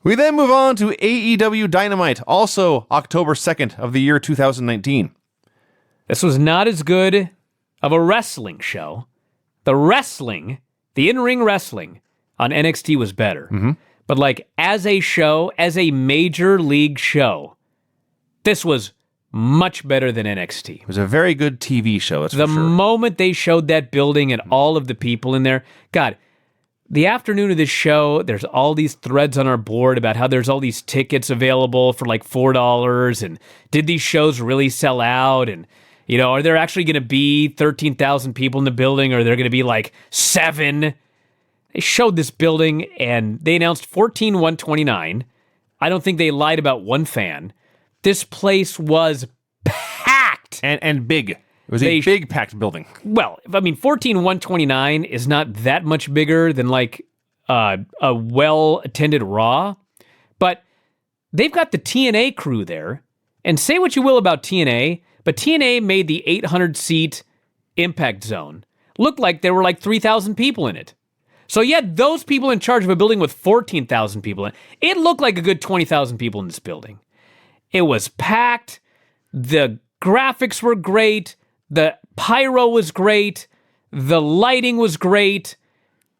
We then move on to AEW Dynamite, also October 2nd of the year 2019. This was not as good of a wrestling show. The in-ring wrestling on NXT was better. Mm-hmm. But like as a show, as a major league show, this was much better than NXT. It was a very good TV show, that's for sure. The moment they showed that building and all of the people in there, God, the afternoon of this show, there's all these threads on our board about how there's all these tickets available for like $4, and did these shows really sell out? And, you know, are there actually going to be 13,000 people in the building, or are there going to be like 7? They showed this building, and they announced 14,129. I don't think they lied about one fan. This place was packed. And big. It was a big packed building. Well, I mean, 14,129 is not that much bigger than like a well-attended Raw, but they've got the TNA crew there, and say what you will about TNA, but TNA made the 800-seat Impact Zone look like there were like 3,000 people in it. So you had those people in charge of a building with 14,000 people in it. It looked like a good 20,000 people in this building. It was packed. The graphics were great. The pyro was great. The lighting was great.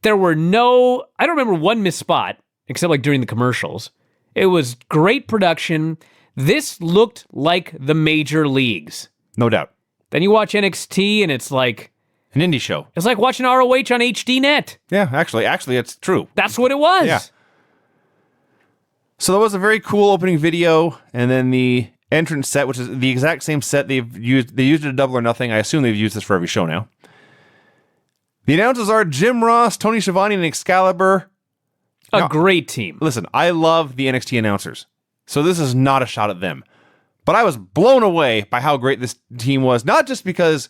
There were I don't remember one missed spot, except like during the commercials. It was great production. This looked like the major leagues. No doubt. Then you watch NXT and it's like an indie show. It's like watching ROH on HDNet. Yeah, actually, it's true. That's what it was. Yeah. So that was a very cool opening video, and then the entrance set, which is the exact same set they've used. They used it at Double or Nothing. I assume they've used this for every show now. The announcers are Jim Ross, Tony Schiavone, and Excalibur. A great team. Listen, I love the NXT announcers, so this is not a shot at them. But I was blown away by how great this team was, not just because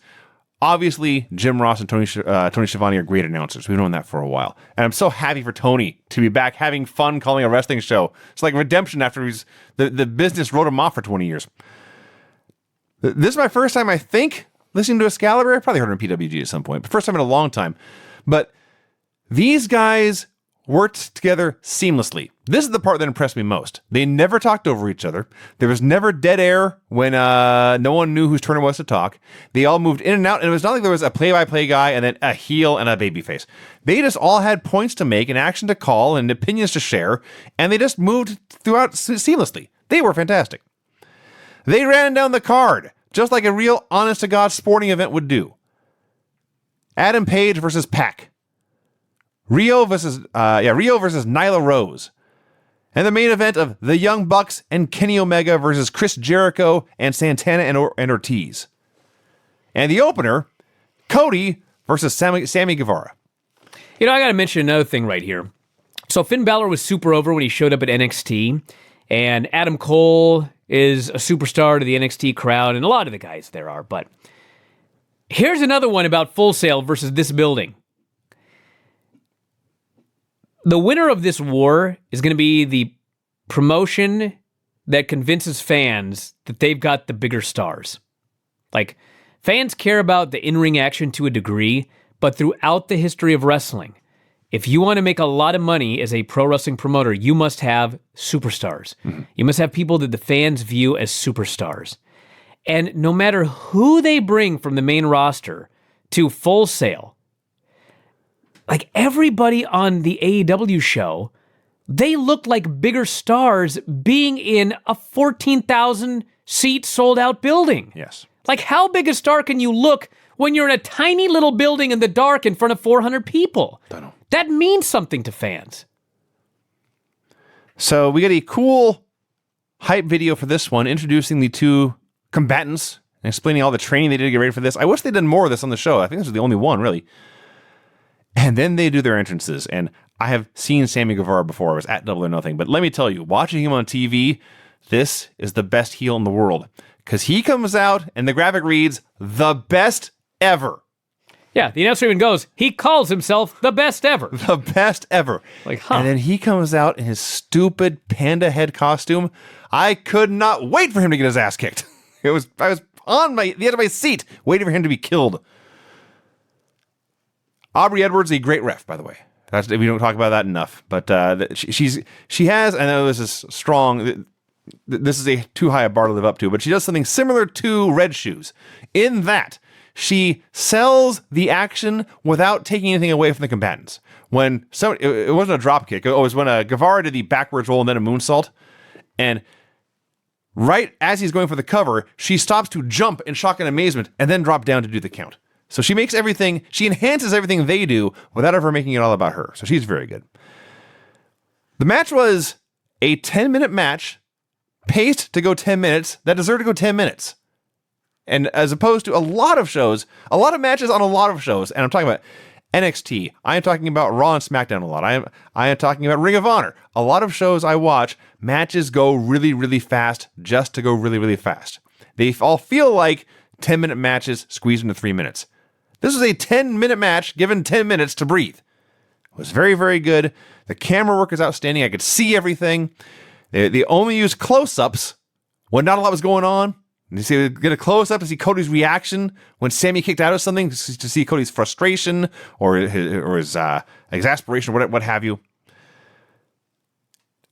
obviously Jim Ross and Tony Schiavone are great announcers. We've known that for a while. And I'm so happy for Tony to be back having fun calling a wrestling show. It's like redemption after the business wrote him off for 20 years. This is my first time, I think, listening to Excalibur. I probably heard him on PWG at some point, but first time in a long time. But these guys worked together seamlessly. This is the part that impressed me most. They never talked over each other. There was never dead air when no one knew whose turn it was to talk. They all moved in and out, and it was not like there was a play-by-play guy and then a heel and a babyface. They just all had points to make, and action to call, and opinions to share, and they just moved throughout seamlessly. They were fantastic. They ran down the card, just like a real honest-to-God sporting event would do. Adam Page versus Pac. Rio versus Nyla Rose. And the main event of the Young Bucks and Kenny Omega versus Chris Jericho and Santana and Ortiz. And the opener, Cody versus Sammy Guevara. You know, I got to mention another thing right here. So Finn Balor was super over when he showed up at NXT, and Adam Cole is a superstar to the NXT crowd, and a lot of the guys there are. But here's another one about Full Sail versus this building. The winner of this war is going to be the promotion that convinces fans that they've got the bigger stars. Like, fans care about the in-ring action to a degree, but throughout the history of wrestling, if you want to make a lot of money as a pro wrestling promoter, you must have superstars. Mm-hmm. You must have people that the fans view as superstars. And no matter who they bring from the main roster to Full Sail, like everybody on the AEW show, they looked like bigger stars being in a 14,000 seat sold out building. Yes. Like how big a star can you look when you're in a tiny little building in the dark in front of 400 people? Don't know. That means something to fans. So we get a cool hype video for this one, introducing the two combatants and explaining all the training they did to get ready for this. I wish they'd done more of this on the show. I think this was the only one, really. And then they do their entrances, and I have seen Sammy Guevara before. I was at Double or Nothing, but let me tell you, watching him on TV, this is the best heel in the world, because he comes out, and the graphic reads, the best ever. Yeah, the announcer even goes, he calls himself the best ever. The best ever. Like, huh. And then he comes out in his stupid panda head costume. I could not wait for him to get his ass kicked. I was on the edge of my seat, waiting for him to be killed. Aubrey Edwards, a great ref, by the way. We don't talk about that enough. But she has, I know this is strong, this is a too high a bar to live up to, but she does something similar to Red Shoes in that she sells the action without taking anything away from the combatants. When it wasn't a drop kick, it was when Guevara did the backwards roll and then a moonsault, and right as he's going for the cover, she stops to jump in shock and amazement and then drop down to do the count. So she enhances everything they do without ever making it all about her. So she's very good. The match was a 10-minute match, paced to go 10 minutes, that deserved to go 10 minutes. And as opposed to a lot of matches on a lot of shows, and I'm talking about NXT, I am talking about Raw and SmackDown a lot, I am talking about Ring of Honor. A lot of shows I watch, matches go really, really fast just to go really, really fast. They all feel like 10-minute matches squeezed into 3 minutes. This was a 10-minute match given 10 minutes to breathe. It was very, very good. The camera work is outstanding. I could see everything. They only used close-ups when not a lot was going on. You see, get a close-up to see Cody's reaction when Sammy kicked out of something, to see Cody's frustration or his exasperation, or what have you.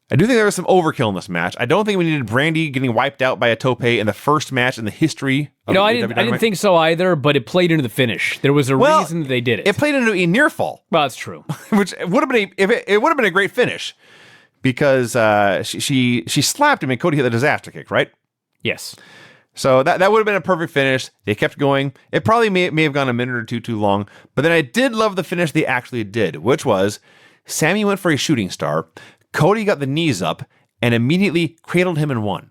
I do think there was some overkill in this match. I don't think we needed Brandy getting wiped out by a tope in the first match in the history of I didn't think so either, but it played into the finish. There was a reason that they did it. It played into a near fall. Well, that's true. Which would have been it would have been a great finish because she slapped him and Cody hit the disaster kick, right? Yes. So that would have been a perfect finish. They kept going. It probably may have gone a minute or two too long, but then I did love the finish they actually did, which was Sammy went for a shooting star. Cody got the knees up and immediately cradled him and won.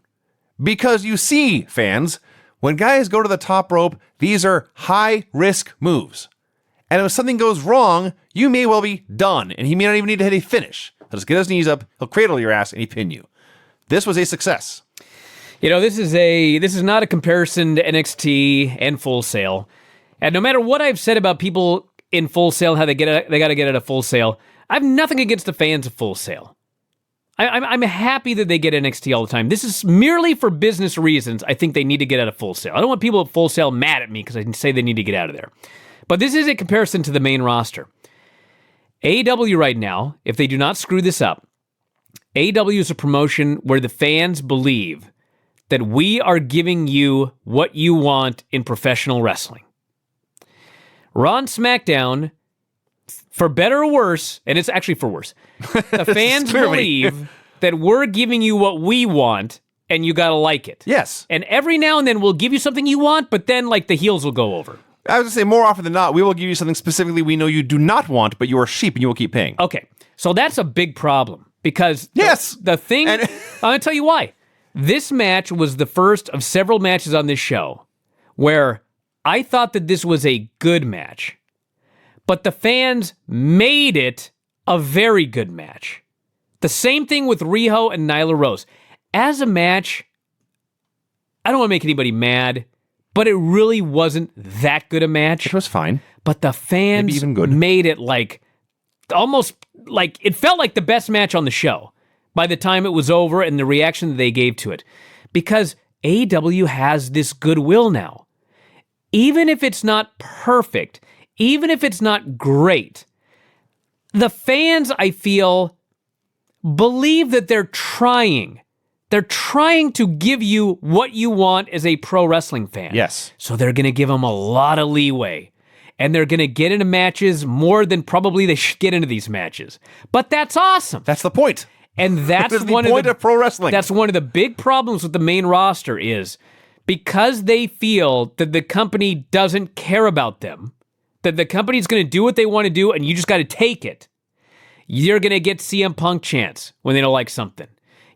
Because you see, fans, when guys go to the top rope, these are high-risk moves. And if something goes wrong, you may well be done, and he may not even need to hit a finish. He'll just get his knees up, he'll cradle your ass, and he pin you. This was a success. This is not a comparison to NXT and Full Sail. And no matter what I've said about people in Full Sail, how they got to get at a Full Sail, I have nothing against the fans of Full Sail. I'm happy that they get NXT all the time. This is merely for business reasons. I think they need to get out of Full Sail. I don't want people at Full Sail mad at me because I say they need to get out of there. But this is a comparison to the main roster. AEW right now, if they do not screw this up, AEW is a promotion where the fans believe that we are giving you what you want in professional wrestling. Raw and SmackDown, for better or worse, and it's actually for worse, the fans believe that we're giving you what we want, and you gotta like it. Yes. And every now and then we'll give you something you want, but then like the heels will go over. I was going to say, more often than not, we will give you something specifically we know you do not want, but you are sheep and you will keep paying. Okay, so that's a big problem, because the thing, I'm gonna tell you why. This match was the first of several matches on this show where I thought that this was a good match, but the fans made it a very good match. The same thing with Riho and Nyla Rose. As a match, I don't want to make anybody mad, but it really wasn't that good a match. It was fine. But the fans Maybe even good. Made it almost like it felt like the best match on the show by the time it was over and the reaction that they gave to it. Because AEW has this goodwill now. Even if it's not perfect, even if it's not great, the fans, I feel, believe that they're trying. They're trying to give you what you want as a pro wrestling fan. Yes. So they're going to give them a lot of leeway. And they're going to get into matches more than probably they should get into these matches. But that's awesome. That's the point. And that's the point of pro wrestling. That's one of the big problems with the main roster is because they feel that the company doesn't care about them, that the company's going to do what they want to do and you just got to take it. You're going to get CM Punk chants when they don't like something.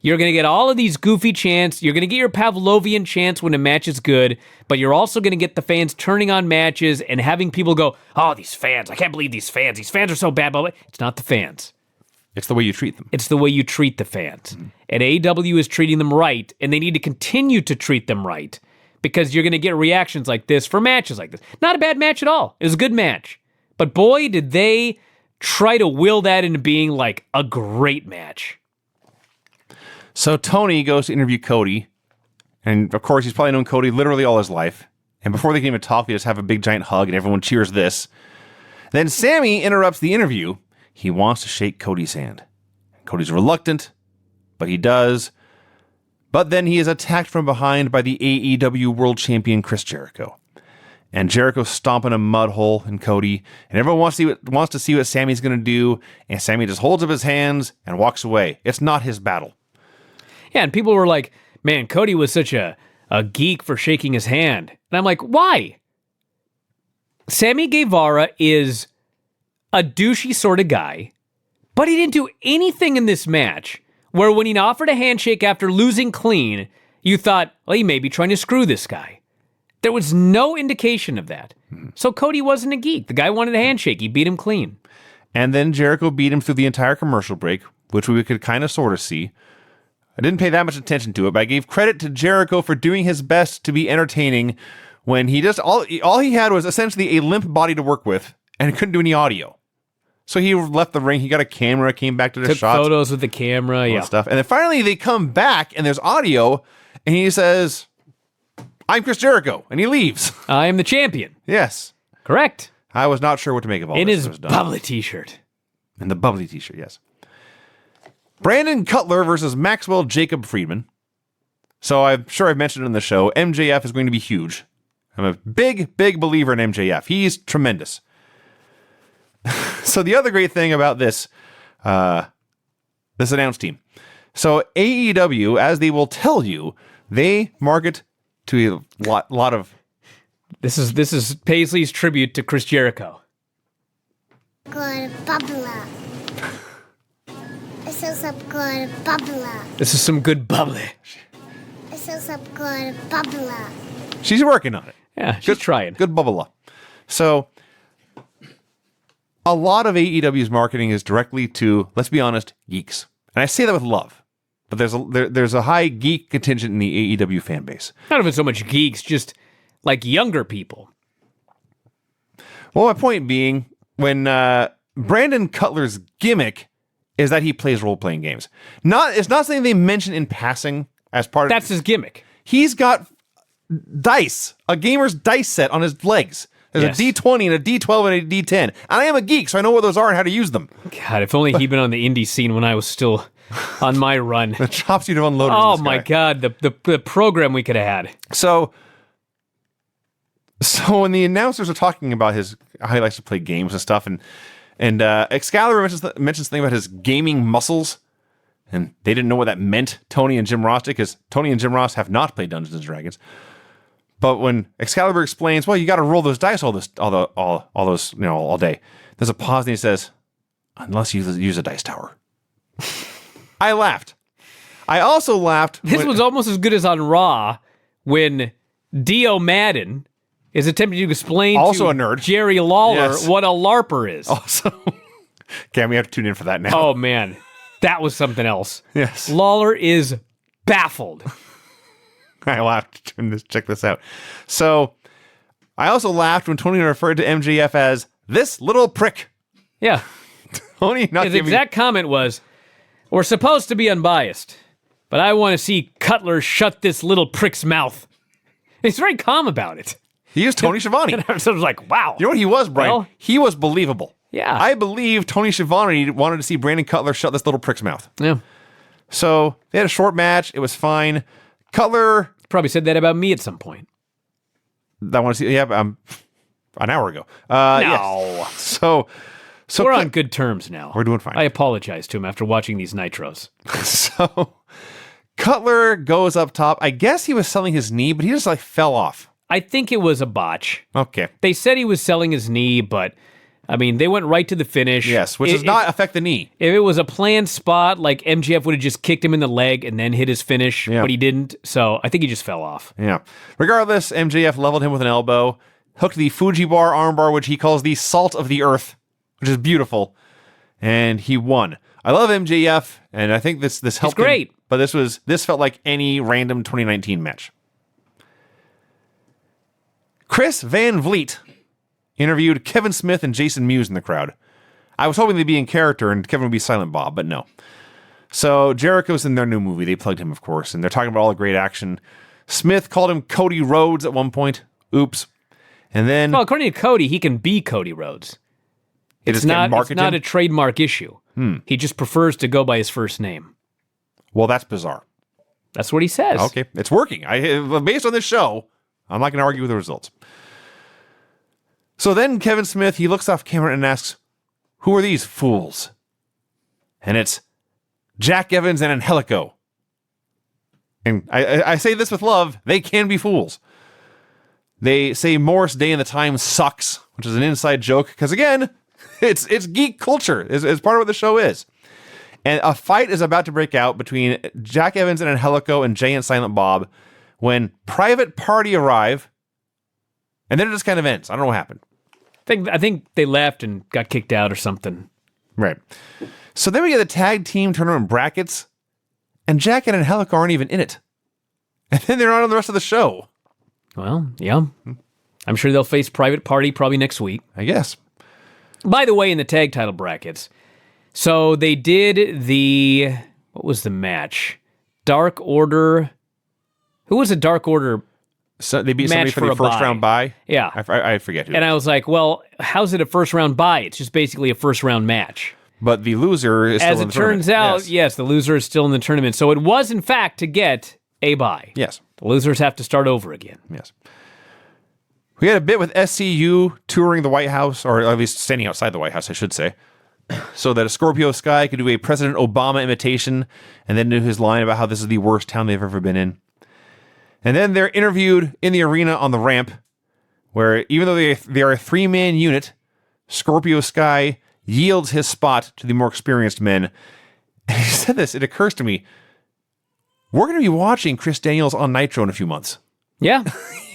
You're going to get all of these goofy chants. You're going to get your Pavlovian chants when a match is good, but you're also going to get the fans turning on matches and having people go, oh, these fans, I can't believe these fans. These fans are so bad. It's not the fans. It's the way you treat them. It's the way you treat the fans. Mm-hmm. And AEW is treating them right, and they need to continue to treat them right because you're going to get reactions like this for matches like this. Not a bad match at all. It was a good match. But boy, did they try to will that into being like a great match. So Tony goes to interview Cody, and of course he's probably known Cody literally all his life. And before they can even talk, they just have a big giant hug, and everyone cheers this. Then Sammy interrupts the interview. he wants to shake Cody's hand. Cody's reluctant, but he does. But then he is attacked from behind by the AEW World Champion Chris Jericho. And Jericho's stomping a mud hole in Cody, and everyone wants to see what Sammy's going to do, and Sammy just holds up his hands and walks away. It's not his battle. Yeah, and people were like, man, Cody was such a geek for shaking his hand. And I'm like, why? Sammy Guevara is a douchey sort of guy, but he didn't do anything in this match where when he offered a handshake after losing clean, you thought, well, he may be trying to screw this guy. There was no indication of that. So Cody wasn't a geek. The guy wanted a handshake. He beat him clean. And then Jericho beat him through the entire commercial break, which we could kind of sort of see. I didn't pay that much attention to it, but I gave credit to Jericho for doing his best to be entertaining when he just all he had was essentially a limp body to work with and couldn't do any audio. So he left the ring. He got a camera, came back to the shots. Took photos with the camera, yeah. Stuff. And then finally they come back and there's audio and he says, I'm Chris Jericho, and he leaves. I am the champion. Yes. Correct. I was not sure what to make of all in this. In his bubbly t-shirt. In the bubbly t-shirt, yes. Brandon Cutler versus Maxwell Jacob Friedman. So I'm sure I've mentioned it in the show. MJF is going to be huge. I'm a big, big believer in MJF. He's tremendous. So the other great thing about this announce team. So AEW, as they will tell you, they market to a lot of... This is Paisley's tribute to Chris Jericho. Good bubbler. This is some good bubbler. This is some good bubbly. This is some good bubbler. She's working on it. Yeah, she's trying. Good bubbler. So, a lot of AEW's marketing is directly to, let's be honest, geeks. And I say that with love. But there's a high geek contingent in the AEW fan base. Not even so much geeks, just like younger people. Well, my point being, when Brandon Cutler's gimmick is that he plays role-playing games. It's not something they mention in passing as part of... That's his gimmick. He's got dice, a gamer's dice set on his legs. There's a D20 and a D12 and a D10. And I am a geek, so I know what those are and how to use them. God, if only he'd been on the indie scene when I was still on my run. The chops you'd have unloaded. Oh my God, the program we could have had. So when the announcers are talking about how he likes to play games and stuff, and Excalibur mentions something about his gaming muscles, and they didn't know what that meant, Tony and Jim Ross did, because Tony and Jim Ross have not played Dungeons and Dragons. But when Excalibur explains, well, you got to roll those dice all day. There's a pause, and he says, "Unless you use a dice tower." I laughed. I also laughed. This was almost as good as on Raw when Dio Madden is attempting to explain also to a nerd. Jerry Lawler what a LARPer is. Also, okay, we have to tune in for that now. Oh man, that was something else. Yes, Lawler is baffled. I laughed. Check this out. So, I also laughed when Tony referred to MJF as this little prick. Yeah. Tony, his exact comment was, "We're supposed to be unbiased, but I want to see Cutler shut this little prick's mouth." And he's very calm about it. He is Tony Schiavone. And I was like, wow. You know what he was, Brian? Well, he was believable. Yeah. I believe Tony Schiavone wanted to see Brandon Cutler shut this little prick's mouth. Yeah. So, they had a short match. It was fine. Cutler... Probably said that about me at some point. I want to see... Yeah, an hour ago. No. Yes. So we're on good terms now. We're doing fine. I apologize to him after watching these Nitros. So, Cutler goes up top. I guess he was selling his knee, but he just fell off. I think it was a botch. Okay. They said he was selling his knee, but I mean, they went right to the finish. Yes, which does not affect the knee. If it was a planned spot, like MJF would have just kicked him in the leg and then hit his finish, but he didn't. So I think he just fell off. Yeah. Regardless, MJF leveled him with an elbow, hooked the Fujibar armbar, which he calls the salt of the earth, which is beautiful, and he won. I love MJF, and I think this helped. He's great. But this felt like any random 2019 match. Chris Van Vliet interviewed Kevin Smith and Jason Mewes in the crowd. I was hoping they'd be in character and Kevin would be Silent Bob, but no. So Jericho's in their new movie. They plugged him, of course, and they're talking about all the great action. Smith called him Cody Rhodes at one point. Oops. And then... Well, according to Cody, he can be Cody Rhodes. Just can't market it's not him? a trademark issue. He just prefers to go by his first name. Well, that's bizarre. That's what he says. Okay, it's working. Based on this show, I'm not going to argue with the results. So then Kevin Smith, he looks off camera and asks, "Who are these fools?" And it's Jack Evans and Angelico. And I say this with love, they can be fools. They say Morris Day in the Time sucks, which is an inside joke, because again, it's geek culture, is part of what the show is. And a fight is about to break out between Jack Evans and Angelico and Jay and Silent Bob when Private Party arrive, and then it just kind of ends. I don't know what happened. I think they left and got kicked out or something. Right. So then we get the tag team tournament brackets, and Jack and Angelico aren't even in it. And then they're not on the rest of the show. Well, yeah. I'm sure they'll face Private Party probably next week. I guess. By the way, in the tag title brackets, so they did what was the match? Dark Order. Who was a Dark Order? So they beat somebody Match for for the a first bye. round bye? Yeah. I forget who. And I was like, well, how's it a first round bye? It's just basically a first round match. But the loser is still As in it the tournament. turns out, yes, the loser is still in the tournament. So it was, in fact, to get a bye. Yes. The losers have to start over again. Yes. We had a bit with SCU touring the White House, or at least standing outside the White House, I should say, so that a Scorpio Sky could do a President Obama imitation and then do his line about how this is the worst town they've ever been in. And then they're interviewed in the arena on the ramp, where even though they are a three-man unit, Scorpio Sky yields his spot to the more experienced men. And he said this, it occurs to me, we're going to be watching Chris Daniels on Nitro in a few months. Yeah,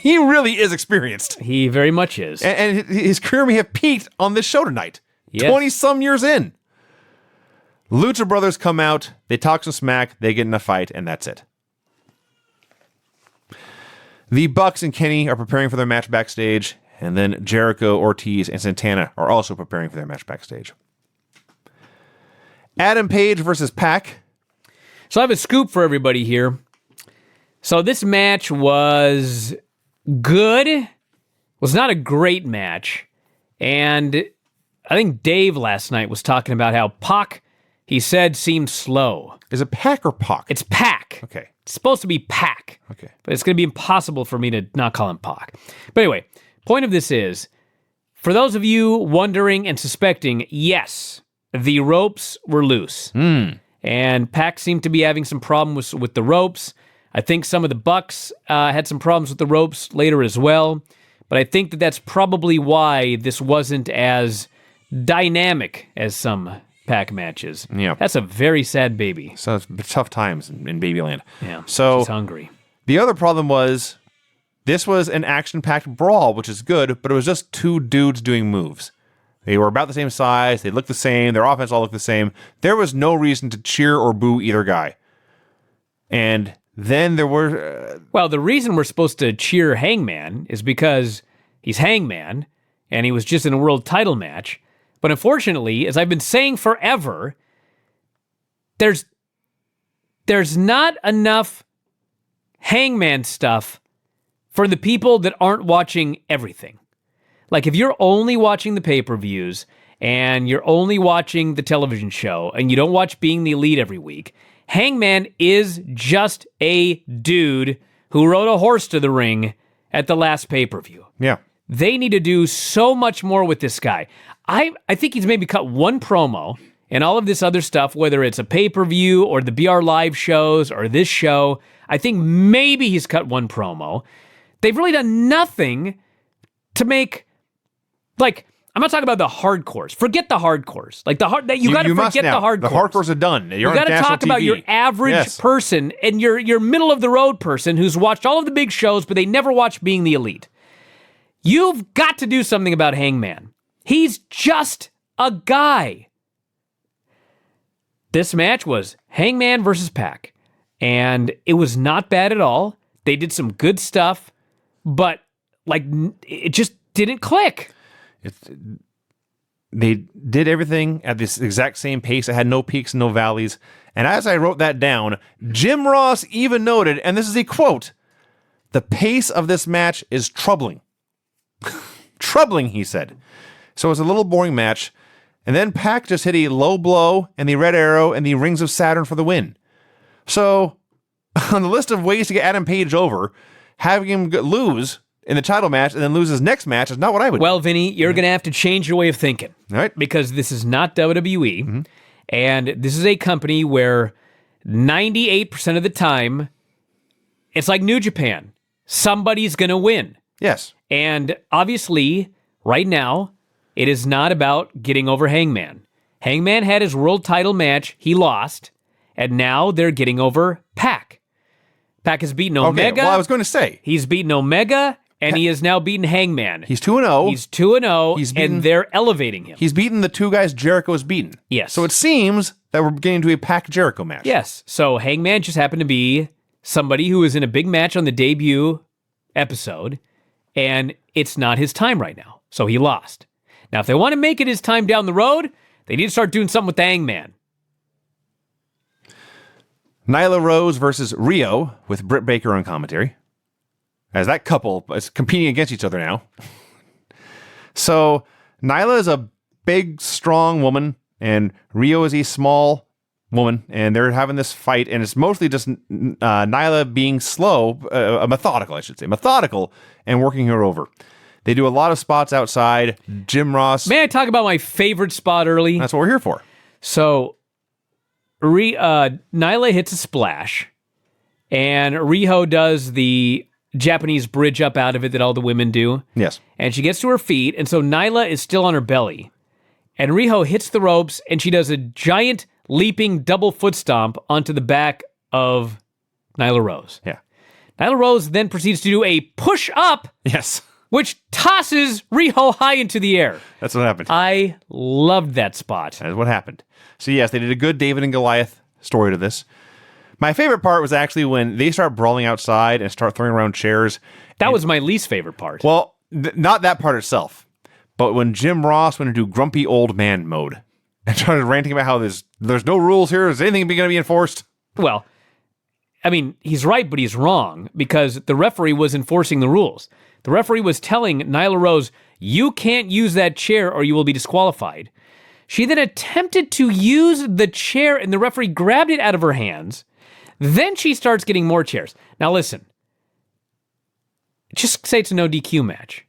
He really is experienced. he very much is. And his career may have peaked on this show tonight. Yes. 20-some years in. Lucha Brothers come out, they talk some smack, they get in a fight, and that's it. The Bucks and Kenny are preparing for their match backstage, and then Jericho, Ortiz, and Santana are also preparing for their match backstage. Adam Page versus Pac. So I have a scoop for everybody here. So this match was good. Was not a great match. And I think Dave last night was talking about how Pac, he said, seemed slow. Is it Pac or Pac? It's Pac. Okay. It's supposed to be Pac. Okay. But it's going to be impossible for me to not call him Pac. But anyway, point of this is, for those of you wondering and suspecting, yes, the ropes were loose. And Pac seemed to be having some problems with the ropes. I think some of the Bucks had some problems with the ropes later as well. But I think that that's probably why this wasn't as dynamic as some Pac matches. Yeah. That's a very sad baby. So it's tough times in Babyland. Yeah. So she's hungry. the other problem was this was an action-packed brawl, which is good, but it was just two dudes doing moves. They were about the same size. They looked the same. Their offense all looked the same. There was no reason to cheer or boo either guy. And then there were... Well, the reason we're supposed to cheer Hangman is because he's Hangman, and he was just in a world title match. But unfortunately, as I've been saying forever, there's not enough Hangman stuff for the people that aren't watching everything. Like, if you're only watching the pay-per-views and you're only watching the television show and you don't watch Being the Elite every week, Hangman is just a dude who rode a horse to the ring at the last pay-per-view. Yeah. They need to do so much more with this guy. I think he's maybe cut one promo and all of this other stuff, whether it's a pay-per-view or the BR Live shows or this show. I think maybe he's cut one promo. They've really done nothing to make, like, I'm not talking about the hardcores. Forget the hardcores. Like, you got to forget the hardcores. The hardcores are done. You're You on got to national talk about TV. your average Yes. person and your middle of the road person who's watched all of the big shows, but they never watched Being the Elite. You've got to do something about Hangman. He's just a guy. This match was Hangman versus Pac, and it was not bad at all. They did some good stuff, but like it just didn't click. They did everything at this exact same pace. It had no peaks and no valleys. And as I wrote that down, Jim Ross even noted, and this is a quote, "The pace of this match is troubling." Troubling, he said. So it was a little boring match. And then Pac just hit a low blow and the red arrow and the rings of Saturn for the win. So, on the list of ways to get Adam Page over, having him lose in the title match and then lose his next match is not what I would do. Well, Vinny, you're going to have to change your way of thinking. All right. Because this is not WWE, and this is a company where 98% of the time, it's like New Japan. Somebody's going to win. Yes. And obviously, right now, it is not about getting over Hangman. Hangman had his world title match. He lost. And now they're getting over Pac. Pac has beaten Omega. Okay, well, I was going to say. He's beaten Omega, and he has now beaten Hangman. He's 2-0. He's 2-0, and they're elevating him. He's beaten the two guys Jericho's beaten. Yes. So it seems that we're getting to a Pac-Jericho match. Yes. So Hangman just happened to be somebody who was in a big match on the debut episode, and it's not his time right now. So he lost. Now, if they want to make it his time down the road, they need to start doing something with the Hangman. Nyla Rose versus Rio with Britt Baker on commentary. As that couple is competing against each other now. So, Nyla is a big, strong woman, and Rio is a small woman, and they're having this fight, and it's mostly just Nyla being slow, methodical, I should say. Methodical, and working her over. They do a lot of spots outside. Jim Ross. May I talk about my favorite spot early? That's what we're here for. So, Nyla hits a splash, and Riho does the Japanese bridge up out of it that all the women do. Yes. And she gets to her feet, and so Nyla is still on her belly. And Riho hits the ropes, and she does a giant leaping double foot stomp onto the back of Nyla Rose. Yeah. Nyla Rose then proceeds to do a push up, Yes. which tosses Riho high into the air. That's what happened. I loved that spot. That's what happened. So yes, they did a good David and Goliath story to this. My favorite part was actually when they start brawling outside and start throwing around chairs. That was my least favorite part. Well, not that part itself, but when Jim Ross went into grumpy old man mode and started ranting about how there's no rules here, is anything going to be enforced? Well, I mean, he's right, but he's wrong, because the referee was enforcing the rules. The referee was telling Nyla Rose, you can't use that chair or you will be disqualified. She then attempted to use the chair, and the referee grabbed it out of her hands. Then she starts getting more chairs. Now listen, just say it's a no DQ match.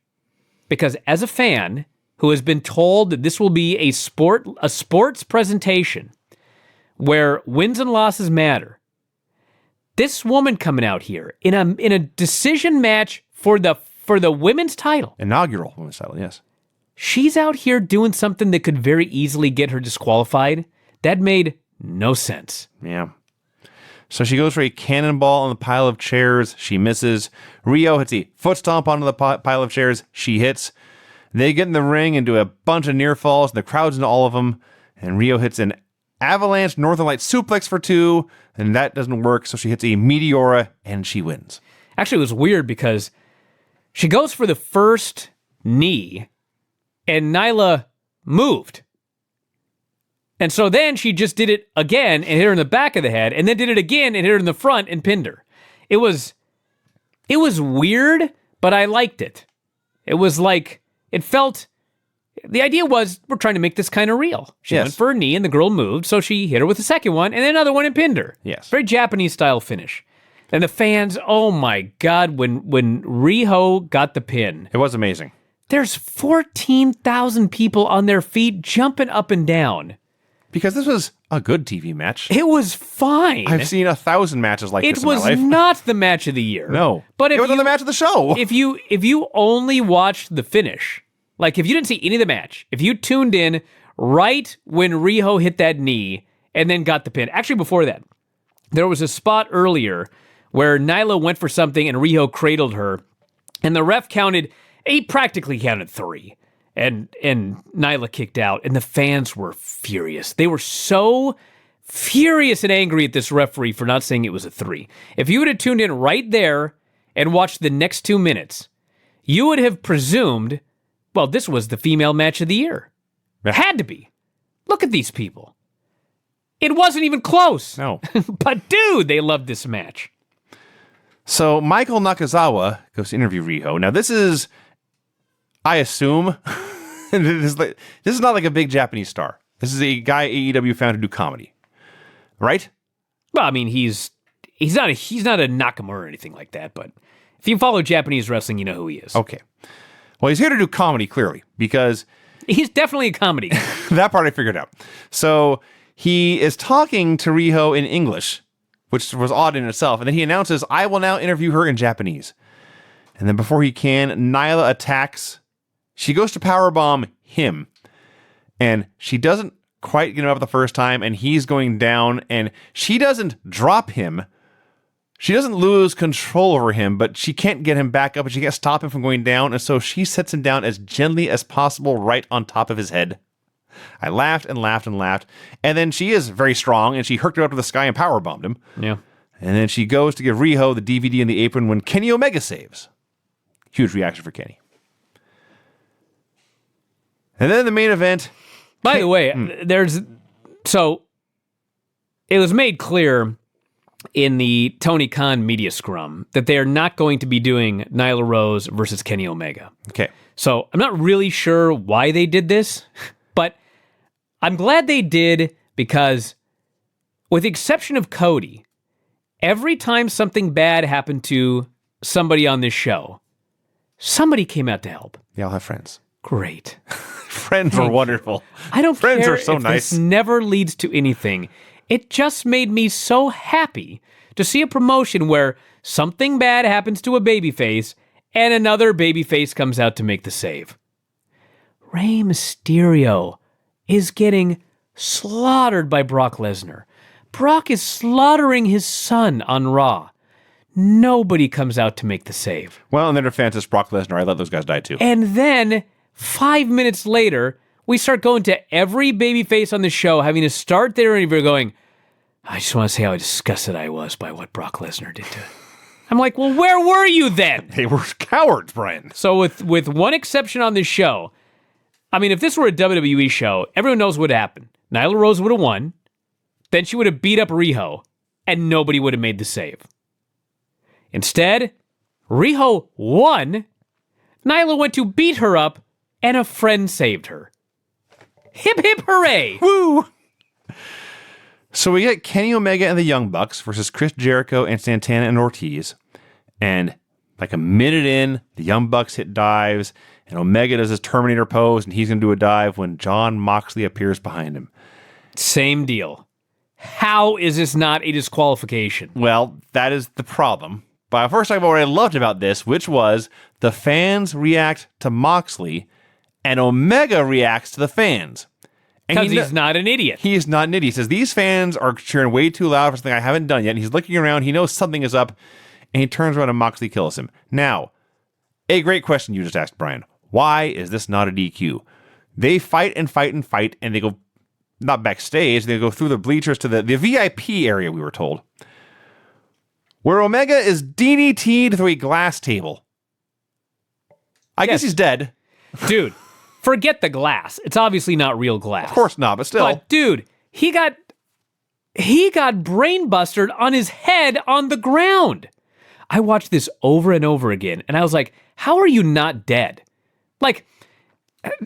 Because as a fan who has been told that this will be a sports presentation where wins and losses matter, this woman coming out here in a decision match for the women's title. Inaugural women's title, yes. She's out here doing something that could very easily get her disqualified. That made no sense. Yeah. So she goes for a cannonball on the pile of chairs. She misses. Rio hits a foot stomp onto the pile of chairs. She hits. They get in the ring and do a bunch of near falls, and the crowd's into all of them. And Rio hits an avalanche Northern Light suplex for 2, and that doesn't work. So she hits a Meteora, and she wins. Actually, it was weird because she goes for the first knee, and Nyla moved. And so then she just did it again and hit her in the back of the head, and then did it again and hit her in the front and pinned her. It was weird, but I liked it. It was like, it felt, the idea was, we're trying to make this kind of real. She Yes. went for a knee and the girl moved, so she hit her with the second one and then another one and pinned her. Yes. Very Japanese style finish. And the fans, oh my God, when Riho got the pin, It was amazing. there's 14,000 people on their feet jumping up and down. Because this was a good TV match. It was fine. I've seen 1,000 matches like It this in my was life. not the match of the year. No. But if it was you, the match of the show. if you only watched the finish, like if you didn't see any of the match, if you tuned in right when Riho hit that knee and then got the pin, actually before that, there was a spot earlier where Nyla went for something and Riho cradled her, and the ref practically counted 3. And Nyla kicked out, and the fans were furious. They were so furious and angry at this referee for not saying it was a 3. If you would have tuned in right there and watched the next 2 minutes, you would have presumed, well, this was the female match of the year. It had to be. Look at these people. It wasn't even close. No. But dude, they loved this match. So Michael Nakazawa goes to interview Riho. Now this is, I assume, This is not like a big Japanese star. This is a guy AEW found to do comedy, right? Well, I mean, he's not a Nakamura or anything like that, but if you follow Japanese wrestling, you know who he is. Okay. Well, he's here to do comedy, clearly, because He's definitely a comedy. that part I figured out. So he is talking to Riho in English, which was odd in itself, and then he announces, "I will now interview her in Japanese." And then before he can, Nyla attacks. She goes to powerbomb him, and she doesn't quite get him up the first time, and he's going down, and she doesn't drop him. She doesn't lose control over him, but she can't get him back up, and she can't stop him from going down, and so she sets him down as gently as possible right on top of his head. I laughed and laughed and laughed, and then she is very strong, and she herked him up to the sky and powerbombed him. Yeah. And then she goes to give Riho the DVD and the apron when Kenny Omega saves. Huge reaction for Kenny. And then the main event. By the way, so it was made clear in the Tony Khan media scrum that they are not going to be doing Nyla Rose versus Kenny Omega. Okay. So I'm not really sure why they did this, but I'm glad they did because, with the exception of Cody, every time something bad happened to somebody on this show, somebody came out to help. They all have friends. Great. Friends are wonderful. I don't Friends care are so if nice. this never leads to anything. It just made me so happy to see a promotion where something bad happens to a babyface and another babyface comes out to make the save. Rey Mysterio is getting slaughtered by Brock Lesnar. Brock is slaughtering his son on Raw. Nobody comes out to make the save. Well, in their defense, it's Brock Lesnar. I let those guys die too. And then 5 minutes later, we start going to every babyface on the show having to start their interview going, "I just want to say how disgusted I was by what Brock Lesnar did to." I'm like, well, where were you then? They were cowards, Brian. So with one exception on this show, I mean, if this were a WWE show, everyone knows what happened. Nyla Rose would have won, then she would have beat up Riho, and nobody would have made the save. Instead, Riho won, Nyla went to beat her up, and a friend saved her. Hip hip hooray! Woo! So we get Kenny Omega and the Young Bucks versus Chris Jericho and Santana and Ortiz. And like a minute in, the Young Bucks hit dives, and Omega does his Terminator pose, and he's going to do a dive when Jon Moxley appears behind him. Same deal. How is this not a disqualification? Well, that is the problem. But I'll first talk about what I loved about this, which was the fans react to Moxley, and Omega reacts to the fans. Because he's not an idiot. He is not an idiot. He says, these fans are cheering way too loud for something I haven't done yet. And he's looking around. He knows something is up. And he turns around and Moxley kills him. Now, a great question you just asked, Brian. Why is this not a DQ? They fight and fight and fight. And they go, not backstage, they go through the bleachers to the VIP area, we were told. Where Omega is DDT'd through a glass table. I guess he's dead. Dude. Forget the glass. It's obviously not real glass. Of course not, but still. But dude, he got brain busted on his head on the ground. I watched this over and over again, and I was like, how are you not dead? Like,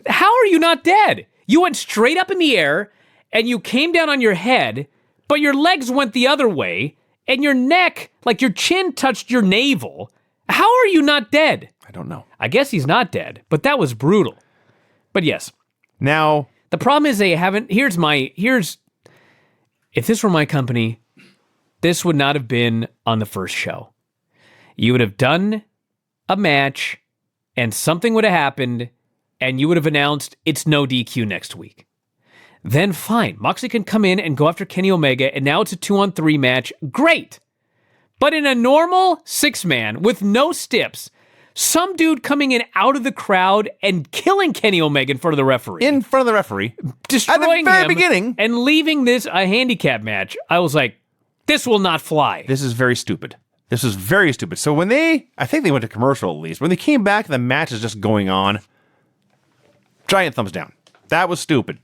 how are you not dead? You went straight up in the air, and you came down on your head, but your legs went the other way, and your neck, like your chin touched your navel. How are you not dead? I don't know. I guess he's not dead, but that was brutal. But yes. Now, the problem is they haven't, if this were my company, this would not have been on the first show. You would have done a match and something would have happened and you would have announced it's no DQ next week. Then fine, Moxley can come in and go after Kenny Omega and now it's a 2-on-3 match. Great. But in a normal 6-man with no stips, some dude coming in out of the crowd and killing Kenny Omega in front of the referee. In front of the referee. Destroying at the very him beginning. And leaving this a handicap match. I was like, this will not fly. This is very stupid. This is very stupid. So when I think they went to commercial at least, when they came back, the match is just going on. Giant thumbs down. That was stupid.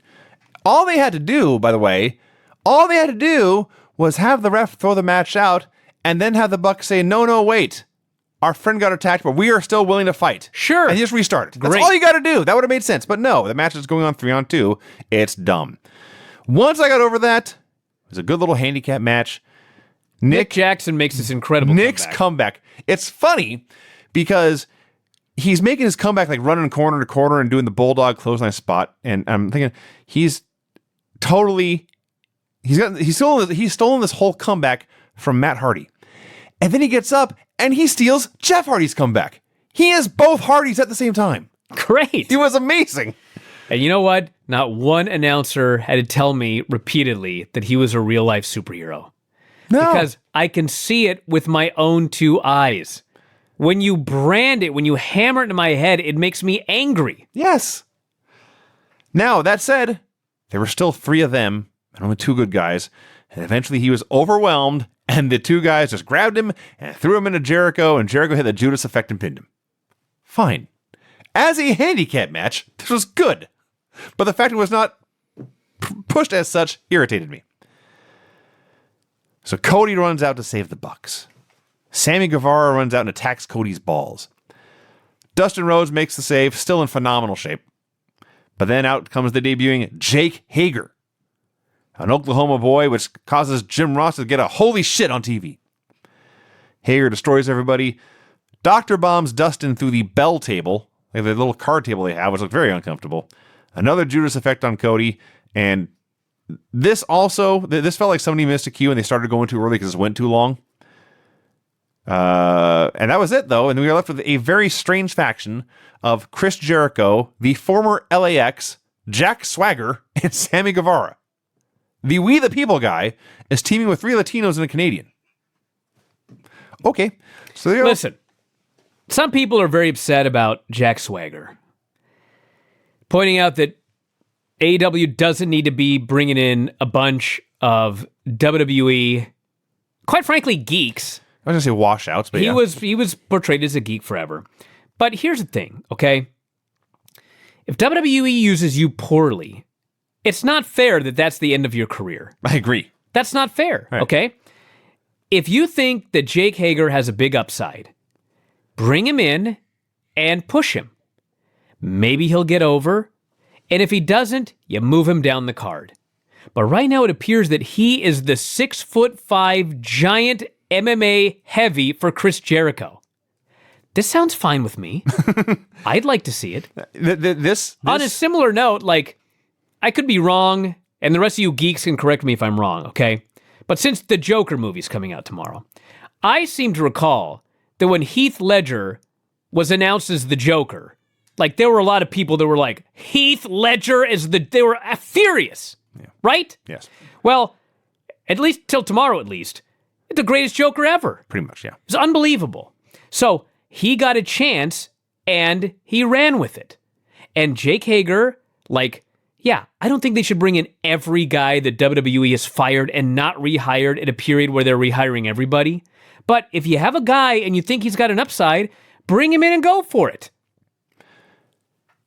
All they had to do, by the way, was have the ref throw the match out and then have the Bucks say, no, wait. our friend got attacked, but we are still willing to fight. Sure. And you just restart it. That's Great. all you got to do. That would have made sense. But no, the match is going on 3-on-2. It's dumb. Once I got over that, it was a good little handicap match. Nick Jackson makes this incredible Nick's comeback. It's funny because he's making his comeback like running corner to corner and doing the bulldog clothesline spot. And I'm thinking he's stolen this whole comeback from Matt Hardy. And then he gets up and he steals Jeff Hardy's comeback. He is both Hardys at the same time. Great. It was amazing. And you know what? Not one announcer had to tell me repeatedly that he was a real life superhero. No. Because I can see it with my own two eyes. When you brand it, when you hammer it into my head, it makes me angry. Yes. Now, that said, there were still 3 of them and only 2 good guys. And eventually he was overwhelmed, and the 2 guys just grabbed him and threw him into Jericho, and Jericho hit the Judas effect and pinned him. Fine. As a handicap match, this was good. But the fact it was not pushed as such irritated me. So Cody runs out to save the Bucks. Sammy Guevara runs out and attacks Cody's balls. Dustin Rhodes makes the save, still in phenomenal shape. But then out comes the debuting Jake Hager, an Oklahoma boy, which causes Jim Ross to get a holy shit on TV. Hager destroys everybody. Dr. bombs Dustin through the bell table, like the little card table they have, which looked very uncomfortable. Another Judas effect on Cody, and this felt like somebody missed a cue and they started going too early because it went too long. And that was it, though. And we were left with a very strange faction of Chris Jericho, the former LAX, Jack Swagger, and Sammy Guevara. The We the People guy is teaming with 3 Latinos and a Canadian. Okay. So there you go. Listen, some people are very upset about Jack Swagger, pointing out that AEW doesn't need to be bringing in a bunch of WWE, quite frankly, geeks. I was going to say washouts, but He was portrayed as a geek forever. But here's the thing, okay? If WWE uses you poorly, it's not fair that that's the end of your career. I agree. That's not fair, Right. okay? If you think that Jake Hager has a big upside, bring him in and push him. Maybe he'll get over. And if he doesn't, you move him down the card. But right now it appears that he is the 6'5" giant MMA heavy for Chris Jericho. This sounds fine with me. I'd like to see it. This On a similar note, like, I could be wrong, and the rest of you geeks can correct me if I'm wrong, okay? But since the Joker movie's coming out tomorrow, I seem to recall that when Heath Ledger was announced as the Joker, like, there were a lot of people that were like, Heath Ledger they were furious, right? Yes. Well, at least till tomorrow, at least, it's the greatest Joker ever. Pretty much, yeah. It's unbelievable. So he got a chance and he ran with it. And Jake Hager, like, yeah, I don't think they should bring in every guy that WWE has fired and not rehired at a period where they're rehiring everybody. But if you have a guy and you think he's got an upside, bring him in and go for it.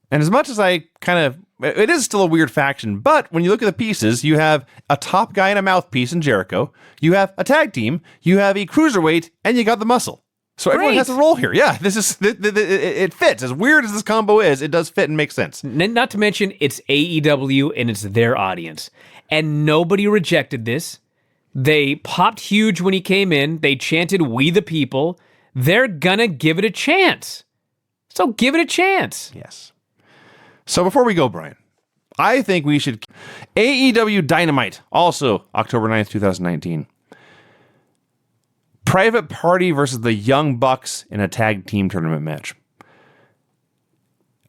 And as much as it is still a weird faction, but when you look at the pieces, you have a top guy and a mouthpiece in Jericho, you have a tag team, you have a cruiserweight, and you got the muscle. So everyone Great. has a role here. Yeah, this is it fits. As weird as this combo is, it does fit and make sense. Not to mention, it's AEW and it's their audience. And nobody rejected this. They popped huge when he came in. They chanted, "We the people." They're gonna give it a chance. So give it a chance. Yes. So before we go, Brian, I think we should... AEW Dynamite, also October 9th, 2019. Private Party versus the Young Bucks in a tag team tournament match.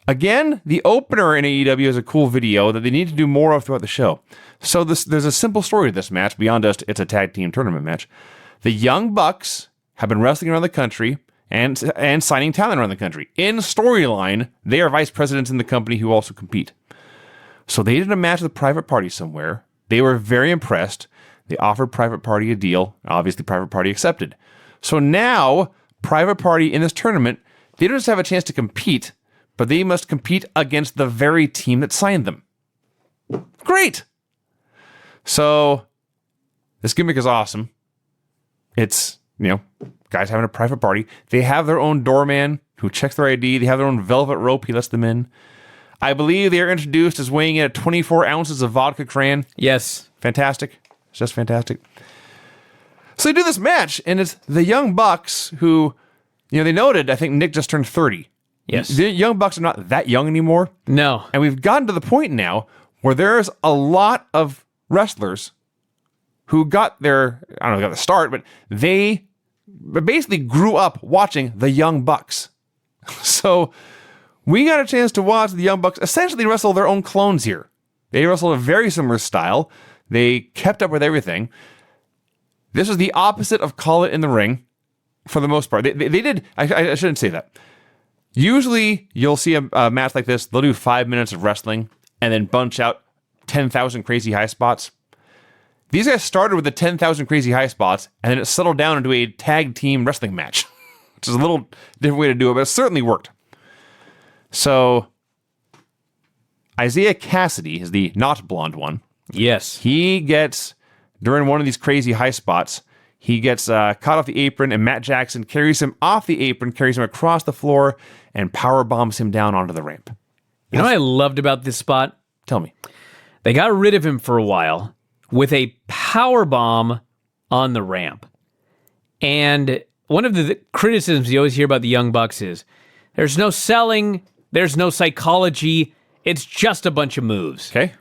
Again, the opener in AEW is a cool video that they need to do more of throughout the show. So there's a simple story to this match, beyond just it's a tag team tournament match. The Young Bucks have been wrestling around the country and signing talent around the country. In storyline, they are vice presidents in the company who also compete. So they did a match with Private Party somewhere. They were very impressed. They offered Private Party a deal. Obviously, Private Party accepted. So now, Private Party in this tournament, they don't just have a chance to compete, but they must compete against the very team that signed them. Great! So, this gimmick is awesome. It's, kind guys having a private party. They have their own doorman who checks their ID. They have their own velvet rope. He lets them in. I believe they are introduced as weighing in at 24 ounces of vodka cran. Yes. Fantastic. It's just fantastic. So they do this match, and it's the Young Bucks who, they noted, I think Nick just turned 30. Yes. The Young Bucks are not that young anymore. No. And we've gotten to the point now where there's a lot of wrestlers who got their start, but they basically grew up watching the Young Bucks. So we got a chance to watch the Young Bucks essentially wrestle their own clones here. They wrestled a very similar style. They kept up with everything. This was the opposite of Call It in the Ring for the most part. They did, I shouldn't say that. Usually you'll see a match like this, they'll do 5 minutes of wrestling and then bunch out 10,000 crazy high spots. These guys started with the 10,000 crazy high spots and then it settled down into a tag team wrestling match, which is a little different way to do it, but it certainly worked. So Isaiah Cassidy is the not blonde one. Yes. He gets, during one of these crazy high spots, he gets caught off the apron, and Matt Jackson carries him off the apron, carries him across the floor, and power bombs him down onto the ramp. You know what I loved about this spot? Tell me. They got rid of him for a while with a power bomb on the ramp. And one of the criticisms you always hear about the Young Bucks is there's no selling, there's no psychology, it's just a bunch of moves. Okay.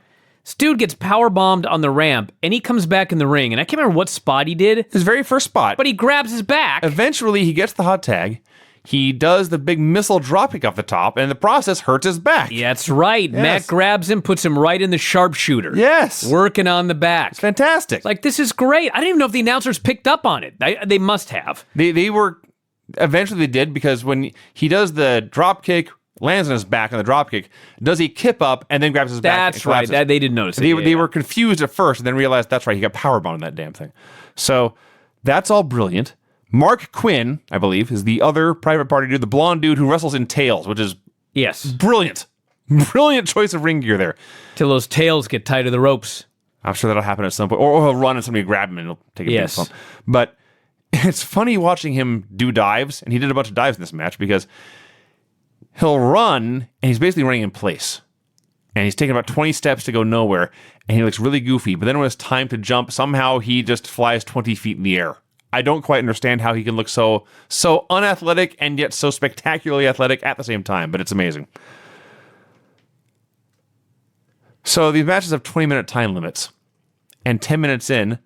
This dude gets power bombed on the ramp, and he comes back in the ring, and I can't remember what spot he did, His very first spot. but he grabs his back. Eventually, he gets the hot tag. He does the big missile dropkick off the top, and in the process hurts his back. Yeah, that's right. Yes. Matt grabs him, puts him right in the sharpshooter. Yes. Working on the back. It's fantastic. Like, this is great. I didn't even know if the announcers picked up on it. They must have. They were, eventually they did, because when he does the dropkick, lands on his back on the dropkick, does he kip up and then grabs his back? That's right. They didn't notice it. They were confused at first and then realized that's right, he got powerbombed in that damn thing. So that's all brilliant. Mark Quinn, I believe, is the other private party dude, the blonde dude who wrestles in tails, which is Yes. brilliant. Brilliant choice of ring gear there. Till those tails get tied to the ropes. I'm sure that'll happen at some point. Or he'll run and somebody will grab him and he'll take a big Yes. bump. But it's funny watching him do dives, and he did a bunch of dives in this match because he'll run, and he's basically running in place. And he's taking about 20 steps to go nowhere, and he looks really goofy. But then when it's time to jump, somehow he just flies 20 feet in the air. I don't quite understand how he can look so unathletic and yet so spectacularly athletic at the same time, but it's amazing. So these matches have 20-minute time limits. And 10 minutes in,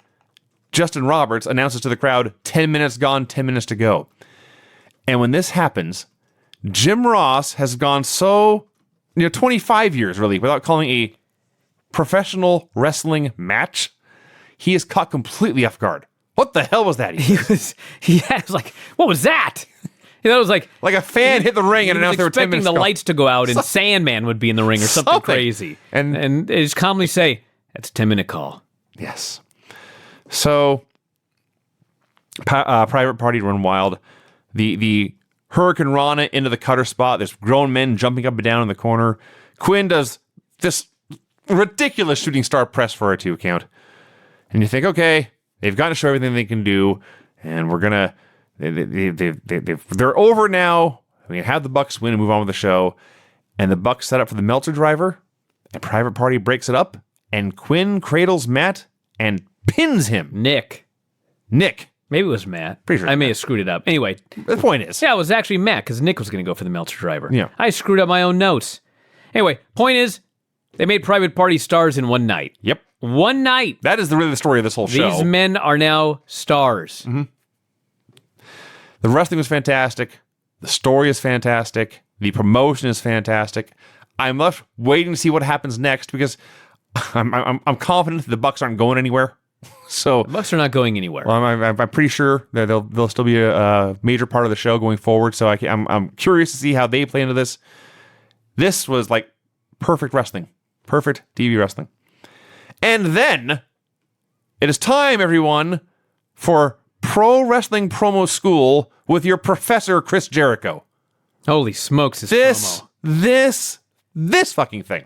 Justin Roberts announces to the crowd, 10 minutes gone, 10 minutes to go. And when this happens, Jim Ross has gone 25 years really, without calling a professional wrestling match. He is caught completely off guard. What the hell was that? He was like, what was that? You know, it was like a fan hit the ring and announced there were 10 expecting minutes the gone. lights to go out and Sandman would be in the ring or something crazy. And they just calmly say, that's a 10-minute call. Yes. So, private party run wild. The Hurricane Rana into the cutter spot. There's grown men jumping up and down in the corner. Quinn does this ridiculous shooting star press for a 2 count. And you think, okay, they've got to show everything they can do, and we're gonna. They're over now. We can have the Bucks win and move on with the show. And the Bucks set up for the Meltzer driver, and Private Party breaks it up, and Quinn cradles Matt and pins him. Nick. Maybe it was Matt. Pretty sure I may have screwed it up. Anyway. The point is. Yeah, it was actually Matt, because Nick was going to go for the Meltzer driver. Yeah. I screwed up my own notes. Anyway, point is, they made Private Party stars in one night. Yep. One night. That is really the story of this whole show. These men are now stars. Mm-hmm. The wrestling was fantastic. The story is fantastic. The promotion is fantastic. I'm left waiting to see what happens next because I'm confident that the Bucks aren't going anywhere. So The Bucks are not going anywhere. well, I'm pretty sure that they'll still be a major part of the show going forward. So I'm curious to see how they play into this. This was like perfect wrestling, perfect TV wrestling. And then it is time, everyone, for Pro Wrestling Promo School with your professor, Chris Jericho. Holy smokes, this promo. This fucking thing.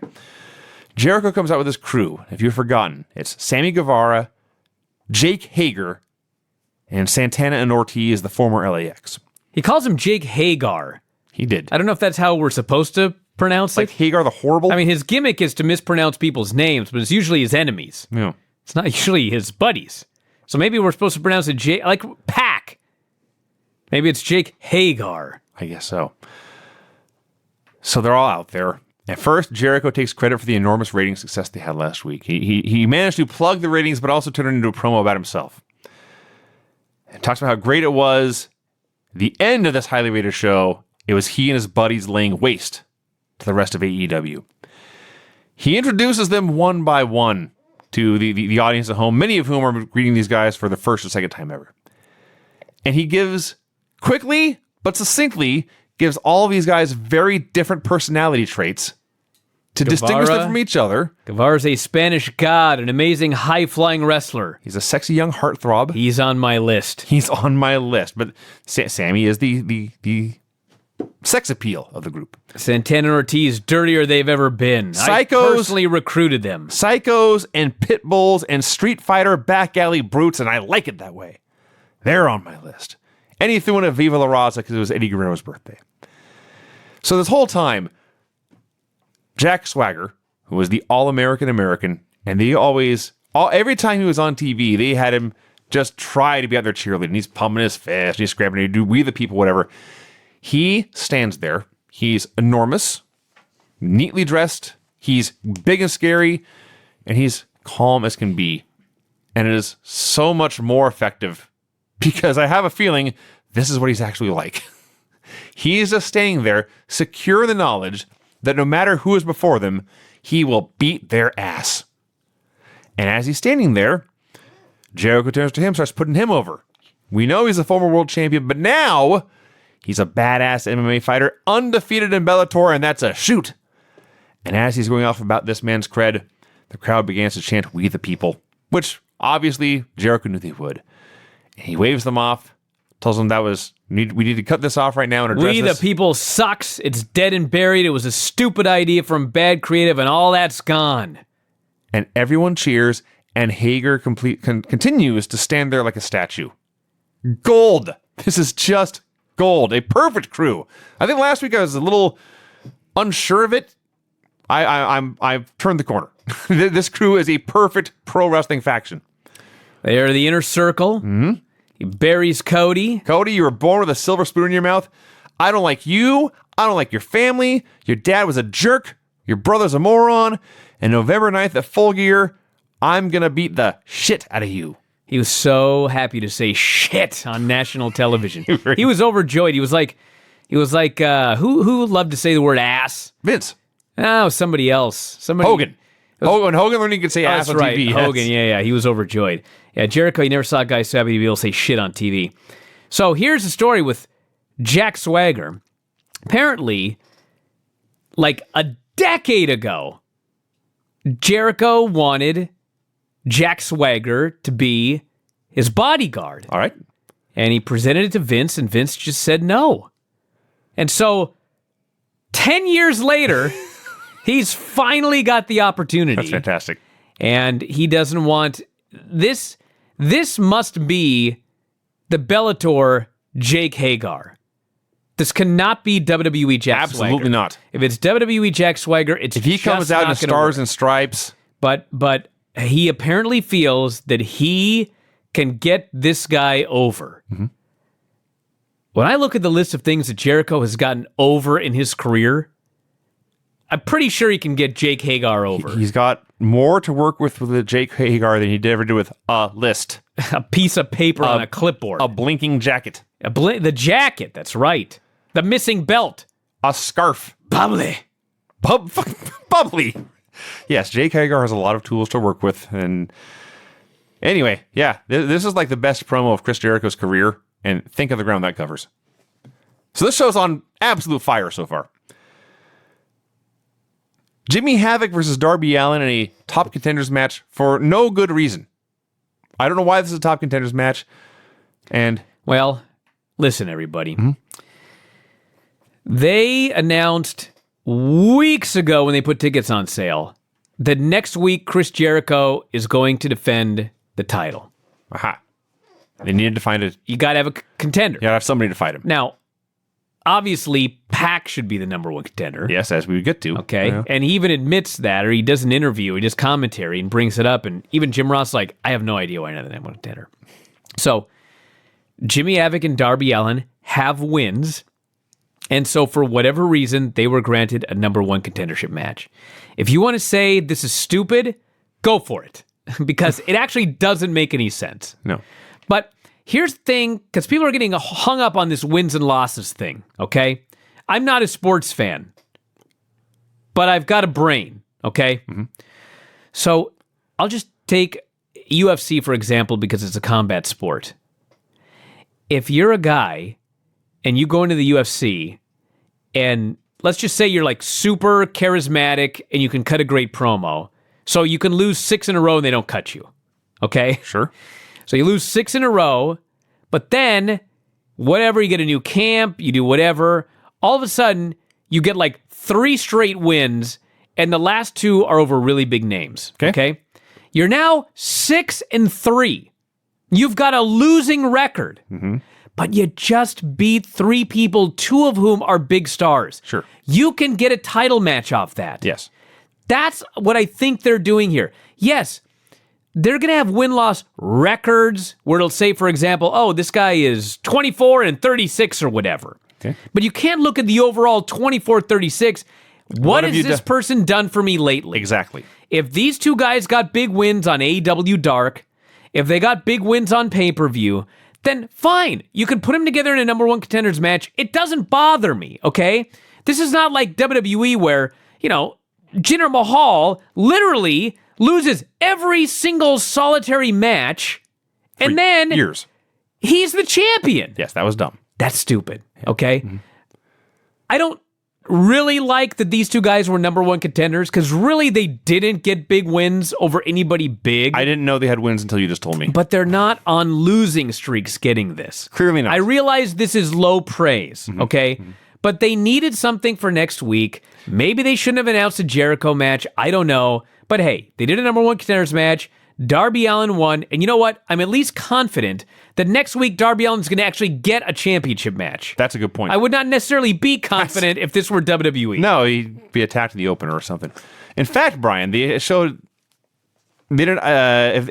Jericho comes out with his crew. If you've forgotten, it's Sammy Guevara, Jake Hager, And Santana and Ortiz, the former LAX. He calls him Jake Hagar. He did. I don't know if that's how we're supposed to pronounce Like it. Hagar the Horrible? I mean, his gimmick is to mispronounce people's names, but it's usually his enemies. Yeah. It's not usually his buddies. So maybe we're supposed to pronounce it Jake, like Pac. Maybe it's Jake Hagar. I guess so. So they're all out there. At first, Jericho takes credit for the enormous rating success they had last week. He managed to plug the ratings, but also turn it into a promo about himself. And talks about how great it was. The end of this highly rated show, it was he and his buddies laying waste to the rest of AEW. He introduces them one by one to the audience at home, many of whom are greeting these guys for the first or second time ever. And he gives, quickly but succinctly, gives all of these guys very different personality traits to distinguish them from each other. Guevara's a Spanish god, an amazing high-flying wrestler. He's a sexy young heartthrob. He's on my list. He's on my list. But Sammy is the sex appeal of the group. Santana and Ortiz, dirtier they've ever been. I personally recruited them. Psychos and pit bulls and Street Fighter back alley brutes, and I like it that way. They're on my list. And he threw in a Viva La Raza because it was Eddie Guerrero's birthday. So this whole time, Jack Swagger, who was the All-American American, and they every time he was on TV, they had him just try to be out there cheerleading. He's pumping his fist, he's scrapping, he do We the People, whatever. He stands there. He's enormous, neatly dressed. He's big and scary, and he's calm as can be. And it is so much more effective because I have a feeling this is what he's actually like. He's just standing there, secure in the knowledge that no matter who is before them, he will beat their ass. And as he's standing there, Jericho turns to him, starts putting him over. We know he's a former world champion, but now he's a badass MMA fighter, undefeated in Bellator, and that's a shoot. And as he's going off about this man's cred, the crowd begins to chant, "We the People," which obviously Jericho knew they would. And he waves them off, tells them we need to cut this off right now and address We this. the People sucks. It's dead and buried. It was a stupid idea from bad creative, and all that's gone. And everyone cheers, and Hager continues to stand there like a statue. Gold. This is just gold. A perfect crew. I think last week I was a little unsure of it. I've turned the corner. This crew is a perfect pro wrestling faction. They are the inner circle. Mm-hmm. He buries Cody. Cody, you were born with a silver spoon in your mouth. I don't like you. I don't like your family. Your dad was a jerk. Your brother's a moron. And November 9th at Full Gear, I'm going to beat the shit out of you. He was so happy to say shit on national television. He was overjoyed. He was like, who loved to say the word ass? Vince. Oh, somebody else. Hogan. Hogan learned he could say ass on right. TV. Hogan, yeah. He was overjoyed. Yeah, Jericho, he never saw a guy so happy to be able to say shit on TV. So here's the story with Jack Swagger. Apparently, like a decade ago, Jericho wanted Jack Swagger to be his bodyguard. All right. And he presented it to Vince, and Vince just said no. And so 10 years later, he's finally got the opportunity. That's fantastic. And he doesn't want this. This must be the Bellator Jake Hagar. This cannot be WWE Jack Swagger. Absolutely not. If it's WWE Jack Swagger, it's if he just comes out not in gonna stars work. and stripes. But he apparently feels that he can get this guy over. Mm-hmm. When I look at the list of things that Jericho has gotten over in his career, I'm pretty sure he can get Jake Hagar over. He's got more to work with Jake Hagar than he ever did with a list. A piece of paper on a clipboard. A blinking jacket. The jacket, that's right. The missing belt. A scarf. Bubbly. Bubbly. Yes, Jake Hagar has a lot of tools to work with. And anyway, yeah, this is like the best promo of Chris Jericho's career. And think of the ground that covers. So this show's on absolute fire so far. Jimmy Havoc versus Darby Allin in a top contenders match for no good reason. I don't know why this is a top contenders match. And well, listen, everybody. Mm-hmm. They announced weeks ago when they put tickets on sale that next week Chris Jericho is going to defend the title. Aha. They needed to find You got to have a contender. You gotta have somebody to fight him. Now, obviously, Pac should be the number one contender. Yes, as we would get to. Okay. Yeah. And he even admits that, or he does an interview, he does commentary and brings it up. And even Jim Ross is like, I have no idea why I'm not the number one contender. So, Jimmy Havoc and Darby Allin have wins. And so, for whatever reason, they were granted a number one contendership match. If you want to say this is stupid, go for it. Because it actually doesn't make any sense. No. But here's the thing, because people are getting hung up on this wins and losses thing, okay? I'm not a sports fan, but I've got a brain, okay? Mm-hmm. So I'll just take UFC, for example, because it's a combat sport. If you're a guy and you go into the UFC and let's just say you're like super charismatic and you can cut a great promo, so you can lose 6 in a row and they don't cut you, okay? Sure. So you lose 6 in a row, but then whatever, you get a new camp, you do whatever, all of a sudden you get like 3 straight wins and the last 2 are over really big names. Okay? You're now 6-3. You've got a losing record. Mm-hmm. But you just beat 3 people, 2 of whom are big stars. Sure. You can get a title match off that. Yes. That's what I think they're doing here. Yes, they're going to have win-loss records where it'll say, for example, oh, this guy is 24-36 or whatever. Okay. But you can't look at the overall 24-36. What has this person done for me lately? Exactly. If these 2 guys got big wins on AEW Dark, if they got big wins on pay-per-view, then fine. You can put them together in a number one contenders match. It doesn't bother me, okay? This is not like WWE where, Jinder Mahal literally loses every single solitary match, and then years. He's the champion. Yes, that was dumb. That's stupid, okay? Mm-hmm. I don't really like that these 2 guys were number one contenders, because really they didn't get big wins over anybody big. I didn't know they had wins until you just told me. But they're not on losing streaks getting this. Clearly not. I realize this is low praise, okay? Mm-hmm. But they needed something for next week. Maybe they shouldn't have announced a Jericho match. I don't know. But hey, they did a number one contenders match. Darby Allin won. And you know what? I'm at least confident that next week Darby Allin's going to actually get a championship match. That's a good point. I would not necessarily be confident if this were WWE. No, he'd be attacked in the opener or something. In fact, Brian, they showed... They didn't.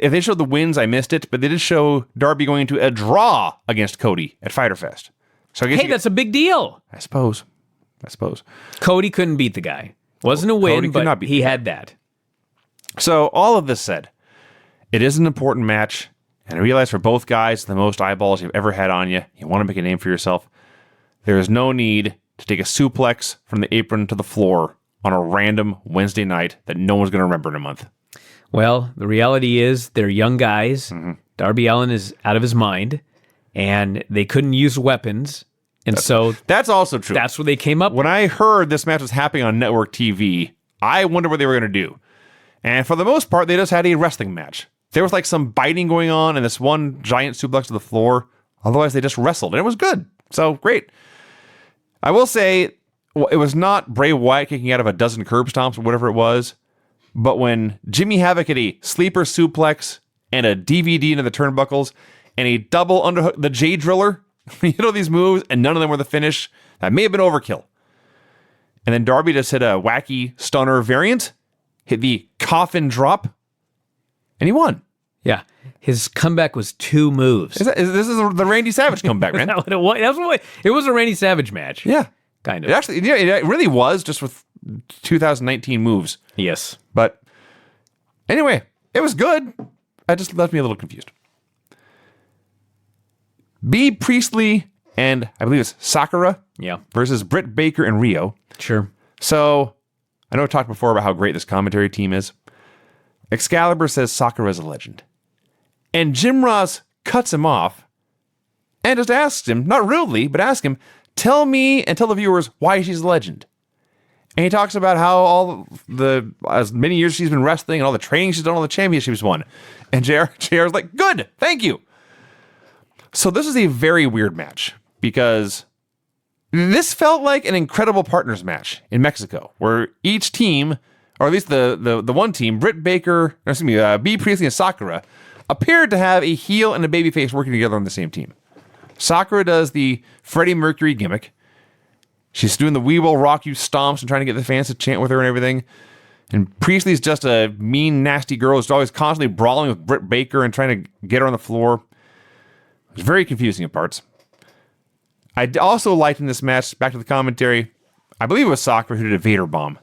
If they showed the wins, I missed it. But they did show Darby going to a draw against Cody at Fyter Fest. So I guess that's a big deal. I suppose. Cody couldn't beat the guy. Wasn't a win, but he had that. So all of this said, it is an important match, and I realize for both guys, the most eyeballs you've ever had on you, you want to make a name for yourself. There is no need to take a suplex from the apron to the floor on a random Wednesday night that no one's going to remember in a month. Well, the reality is they're young guys. Mm-hmm. Darby Allin is out of his mind, and they couldn't use weapons. And so that's also true. That's what they came up with. When I heard this match was happening on network TV, I wondered what they were going to do. And for the most part, they just had a wrestling match. There was like some biting going on and this one giant suplex to the floor. Otherwise, they just wrestled, and it was good. So, great. I will say, it was not Bray Wyatt kicking out of a dozen curb stomps or whatever it was, but when Jimmy Havoc had a sleeper suplex and a DVD into the turnbuckles and a double underhook, the J Driller, these moves, and none of them were the finish, that may have been overkill. And then Darby just hit a wacky stunner variant, hit the coffin drop, and he won. Yeah. His comeback was 2 moves. This is the Randy Savage comeback, man. It was a Randy Savage match. Yeah. Kind of. It really was, just with 2019 moves. Yes. But anyway, it was good. It just left me a little confused. B. Priestley and I believe it's Sakura versus Britt Baker and Rio. Sure. So I know I talked before about how great this commentary team is. Excalibur says Sakura is a legend. And Jim Ross cuts him off and just asks him, not rudely, but asks him, tell me and tell the viewers why she's a legend. And he talks about how as many years she's been wrestling and all the training she's done, all the championships she's won. And JR's like, good, thank you. So this is a very weird match because this felt like an incredible partners match in Mexico where each team, or at least the one team, B. Priestley and Sakura, appeared to have a heel and a babyface working together on the same team. Sakura does the Freddie Mercury gimmick. She's doing the "We Will Rock You" stomps and trying to get the fans to chant with her and everything. And Priestley's just a mean, nasty girl who's always constantly brawling with Britt Baker and trying to get her on the floor. It was very confusing at parts. I also liked in this match, back to the commentary, I believe it was Sakura who did a Vader bomb.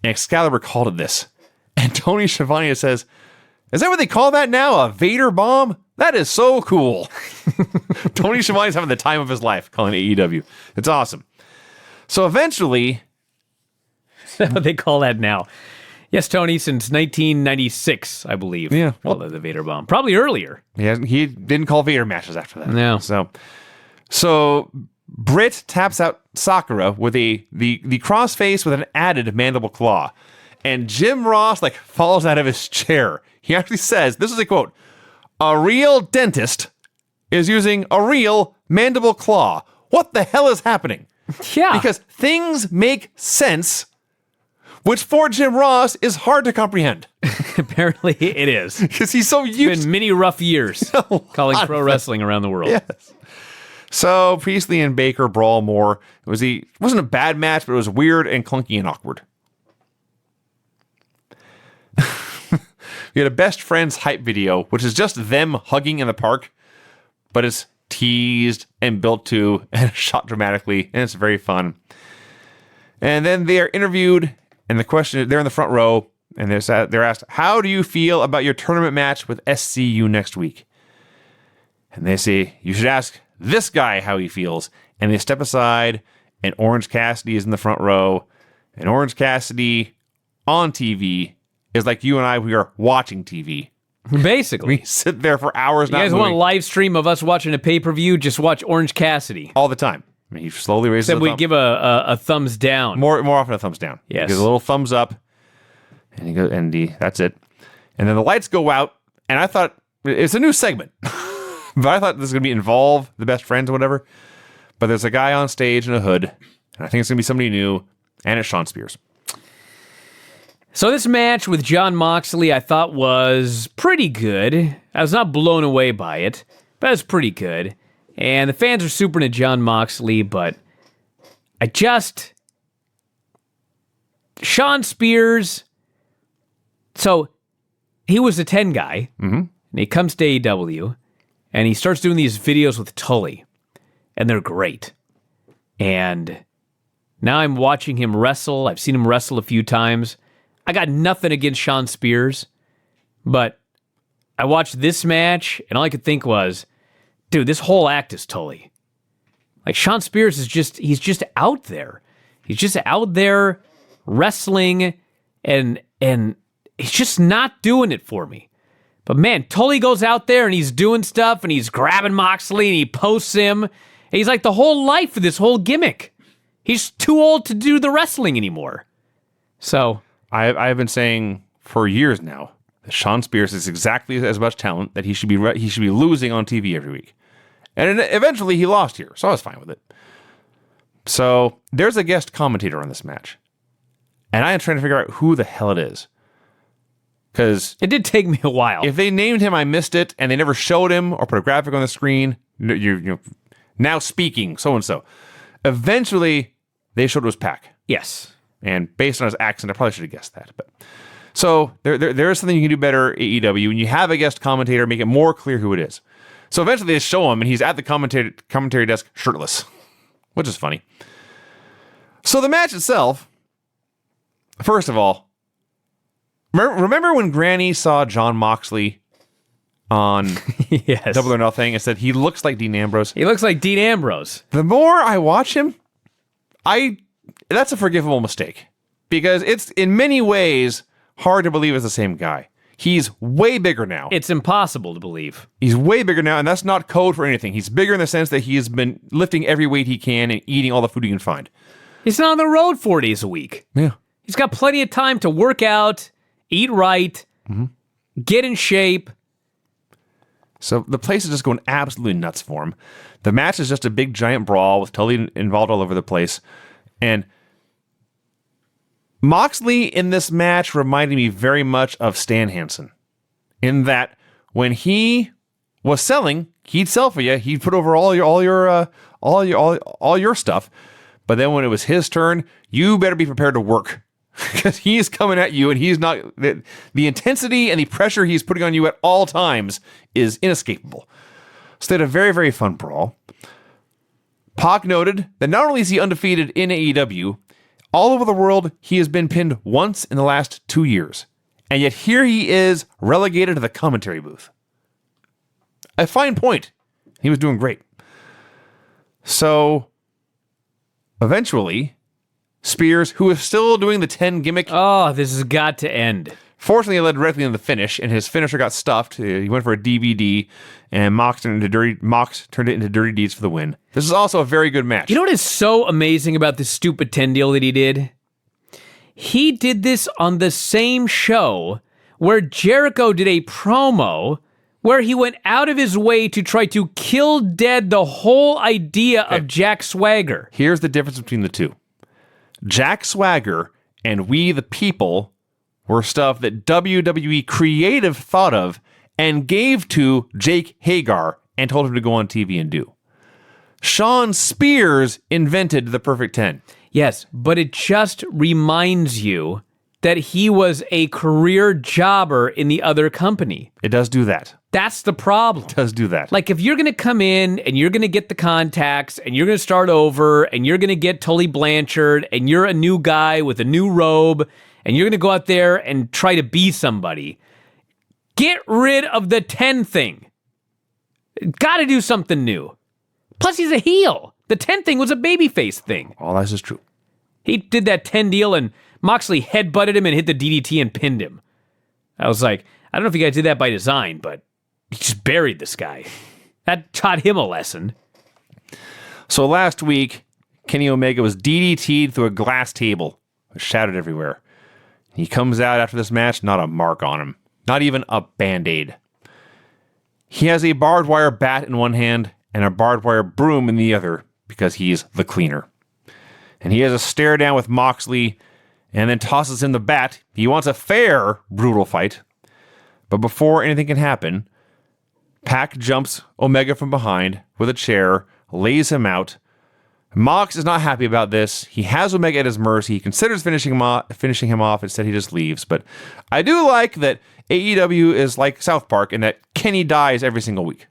And Excalibur called it this. And Tony Schiavone says, "Is that what they call that now? A Vader bomb? That is so cool." Tony Schiavone's having the time of his life calling it AEW. It's awesome. So eventually... That's what they call that now. Yes, Tony, since 1996, I believe. Yeah. Called it the Vader bomb. Probably earlier. He didn't call Vader matches after that. No. So Britt taps out Sakura with the crossface with an added mandible claw. And Jim Ross falls out of his chair. He actually says, this is a quote, "A real dentist is using a real mandible claw. What the hell is happening?" Yeah. Because things make sense, which for Jim Ross is hard to comprehend. Apparently it is. Because he's so used It's been many rough years calling pro wrestling around the world. Yes. So Priestley and Baker brawl more. It wasn't a bad match, but it was weird and clunky and awkward. We had a best friends hype video, which is just them hugging in the park, but it's teased and built to and shot dramatically, and it's very fun. And then they are interviewed, and they're in the front row, and they're asked, "How do you feel about your tournament match with SCU next week?" And they say, "You should ask this guy how he feels." And they step aside, and Orange Cassidy is in the front row, and Orange Cassidy on TV is like you and I, we are watching TV. Basically. We sit there for hours. You guys want a live stream of us watching a pay-per-view? Just watch Orange Cassidy. All the time. I mean, he slowly raises Except the we thumb. give a thumbs down. More often a thumbs down. Yes. He gives a little thumbs up, and he goes, that's it. And then the lights go out, and I thought, it's a new segment. But I thought this was going to involve the best friends or whatever. But there's a guy on stage in a hood, and I think it's going to be somebody new, and it's Shawn Spears. So this match with Jon Moxley I thought was pretty good. I was not blown away by it, but it was pretty good. And the fans are super into Jon Moxley, but Shawn Spears, so he was a 10 guy, and he comes to AEW, and he starts doing these videos with Tully, and they're great. And now I'm watching him wrestle. I've seen him wrestle a few times. I got nothing against Shawn Spears, but I watched this match, and all I could think was, dude, this whole act is Tully. Shawn Spears he's just out there. He's just out there wrestling, and he's just not doing it for me. But man, Tully goes out there, and he's doing stuff, and he's grabbing Moxley, and he posts him. And he's like the whole life of this whole gimmick. He's too old to do the wrestling anymore. So I've been saying for years now that Shawn Spears is exactly as much talent that he should be losing on TV every week. And eventually he lost here, so I was fine with it. So there's a guest commentator on this match. And I am trying to figure out who the hell it is. Because it did take me a while. if they named him, I missed it, and they never showed him or put a graphic on the screen, you now speaking, so-and-so. Eventually, they showed it was Pac. Yes. And based on his accent, I probably should have guessed that. But so there is something you can do better at AEW. When you have a guest commentator, make it more clear who it is. So eventually they show him, and he's at the commentary desk shirtless, which is funny. So the match itself, first of all, remember when Granny saw Jon Moxley on Yes. Double or Nothing and said he looks like Dean Ambrose? He looks like Dean Ambrose. The more I watch him, that's a forgivable mistake, because it's in many ways hard to believe it's the same guy. He's way bigger now. It's impossible to believe. He's way bigger now, and that's not code for anything. He's bigger in the sense that he has been lifting every weight he can and eating all the food he can find. He's not on the road 4 days a week. Yeah. He's got plenty of time to work out, eat right, get in shape. So the place is just going absolutely nuts for him. The match is just a big giant brawl with Tully involved all over the place. And Moxley in this match reminded me very much of Stan Hansen, in that when he was selling, he'd sell for you. He'd put over all your stuff. But then when it was his turn, you better be prepared to work because he's coming at you, and he's not. The intensity and the pressure he's putting on you at all times is inescapable. So they had a very, very fun brawl. Pac noted that not only is he undefeated in AEW, all over the world, he has been pinned once in the last 2 years. And yet here he is relegated to the commentary booth. A fine point. He was doing great. So, eventually, Spears, who is still doing the 10 gimmick... Oh, this has got to end. Fortunately, it led directly into the finish, and his finisher got stuffed. He went for a DVD, and Mox turned it into Dirty Deeds for the win. This is also a very good match. You know what is so amazing about this stupid 10 deal that he did? He did this on the same show where Jericho did a promo where he went out of his way to try to kill dead the whole idea of Jack Swagger. Here's the difference between the two. Jack Swagger and We the People were stuff that WWE Creative thought of and gave to Jake Hagar and told him to go on TV and do. Sean Spears invented the Perfect 10. Yes, but it just reminds you that he was a career jobber in the other company. It does do that. That's the problem. It does do that. Like, if you're going to come in and you're going to get the contacts and you're going to start over and you're going to get Tully Blanchard and you're a new guy with a new robe and you're going to go out there and try to be somebody, get rid of the 10 thing. Got to do something new. Plus, he's a heel. The 10 thing was a babyface thing. All that is true. He did that 10 deal and Moxley headbutted him and hit the DDT and pinned him. I was like, I don't know if you guys did that by design, but he just buried this guy. That taught him a lesson. So last week, Kenny Omega was DDT'd through a glass table. It was shattered everywhere. He comes out after this match, not a mark on him. Not even a Band-Aid. He has a barbed wire bat in one hand and a barbed wire broom in the other because he's the cleaner. And he has a stare down with Moxley and then tosses him the bat. He wants a fair, brutal fight. But before anything can happen, Pac jumps Omega from behind with a chair, lays him out. Mox is not happy about this. He has Omega at his mercy. He considers finishing him off. Instead, he just leaves. But I do like that AEW is like South Park in that Kenny dies every single week.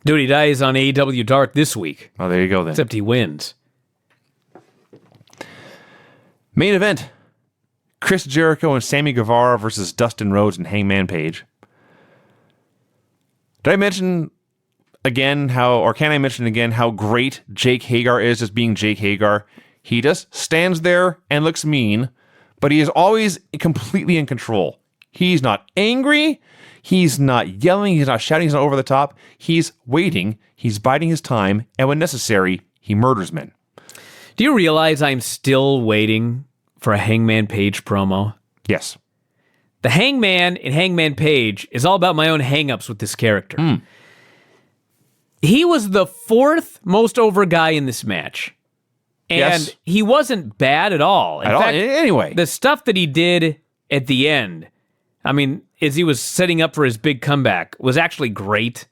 Dude, he dies on AEW Dark this week. Oh, there you go then. Except he wins. Main event. Chris Jericho and Sammy Guevara versus Dustin Rhodes and Hangman Page. Did I mention again can I mention again how great Jake Hagar is as being Jake Hagar? He just stands there and looks mean, but he is always completely in control. He's not angry. He's not yelling. He's not shouting. He's not over the top. He's waiting. He's biding his time. And when necessary, he murders men. Do you realize I'm still waiting for a Hangman Page promo? Yes. The Hangman in Hangman Page is all about my own hang-ups with this character. He was the fourth most over guy in this match. And Yes. he wasn't bad at all. In fact, Anyway. the stuff that he did at the end, I mean, as he was setting up for his big comeback, was actually great.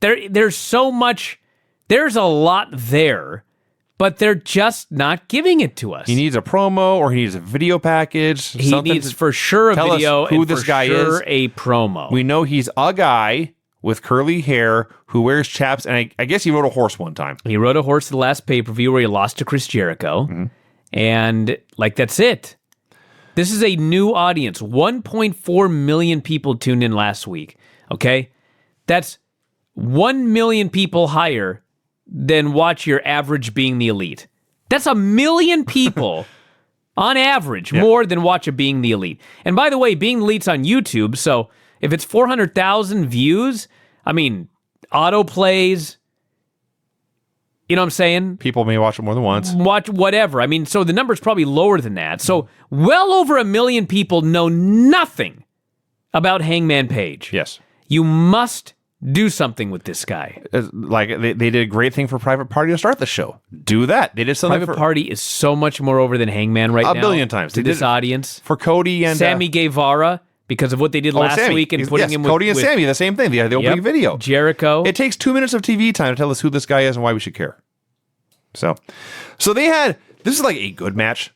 There's so much, there's a lot there, but they're just not giving it to us. He needs a promo or he needs a video package. He needs for sure a tell us video who and this for guy sure is. a promo. We know he's a guy with curly hair who wears chaps, and I guess he rode a horse one time. He rode a horse the last pay-per-view where he lost to Chris Jericho, and that's it. This is a new audience. 1.4 million people tuned in last week, okay? That's 1 million people higher than watch your average Being the Elite. That's 1 million people on average, more than watch a Being the Elite. And by the way, Being the Elite's on YouTube, so if it's 400,000 views, I mean, autoplays, you know what I'm saying? People may watch it more than once. Watch whatever. I mean, so the number's probably lower than that. So well over 1 million people know nothing about Hangman Page. Yes. You must do something with this guy. Like, they did a great thing for Private Party to start the show. Do that. They did something Private Party is so much more over than Hangman right now. A billion times. To They did this it audience. for Cody and... Sammy Guevara because of what they did last Sammy. week and putting him with Cody and Sammy, the same thing. The opening video. Jericho. It takes 2 minutes of TV time to tell us who this guy is and why we should care. So they had, this is like a good match.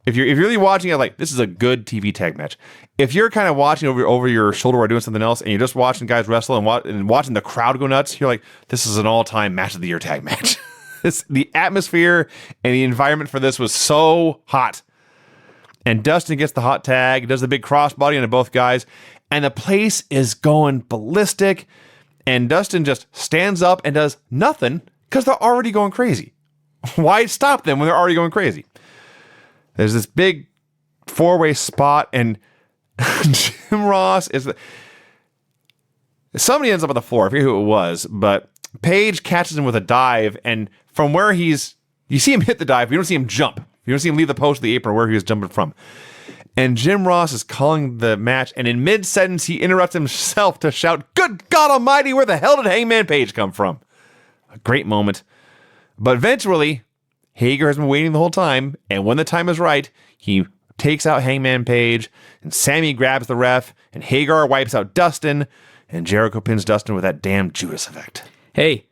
If you're really watching it, like, this is a good TV tag match. If you're kind of watching over your shoulder while doing something else, and you're just watching guys wrestle and watching the crowd go nuts, you're like, this is an all-time match of the year tag match. The atmosphere and the environment for this was so hot. And Dustin gets the hot tag, does the big crossbody onto both guys, and the place is going ballistic. And Dustin just stands up and does nothing because they're already going crazy. Why stop them when they're already going crazy? There's this big 4-way spot, and Jim Ross somebody ends up on the floor. I forget who it was, but Paige catches him with a dive, and from where you see him hit the dive, you don't see him jump. You don't see him leave the post of the apron where he was jumping from. And Jim Ross is calling the match, and in mid-sentence, he interrupts himself to shout, "Good God Almighty, where the hell did Hangman Page come from?" A great moment. But eventually, Hager has been waiting the whole time, and when the time is right, he takes out Hangman Page, and Sammy grabs the ref, and Hagar wipes out Dustin, and Jericho pins Dustin with that damn Judas effect. Hey,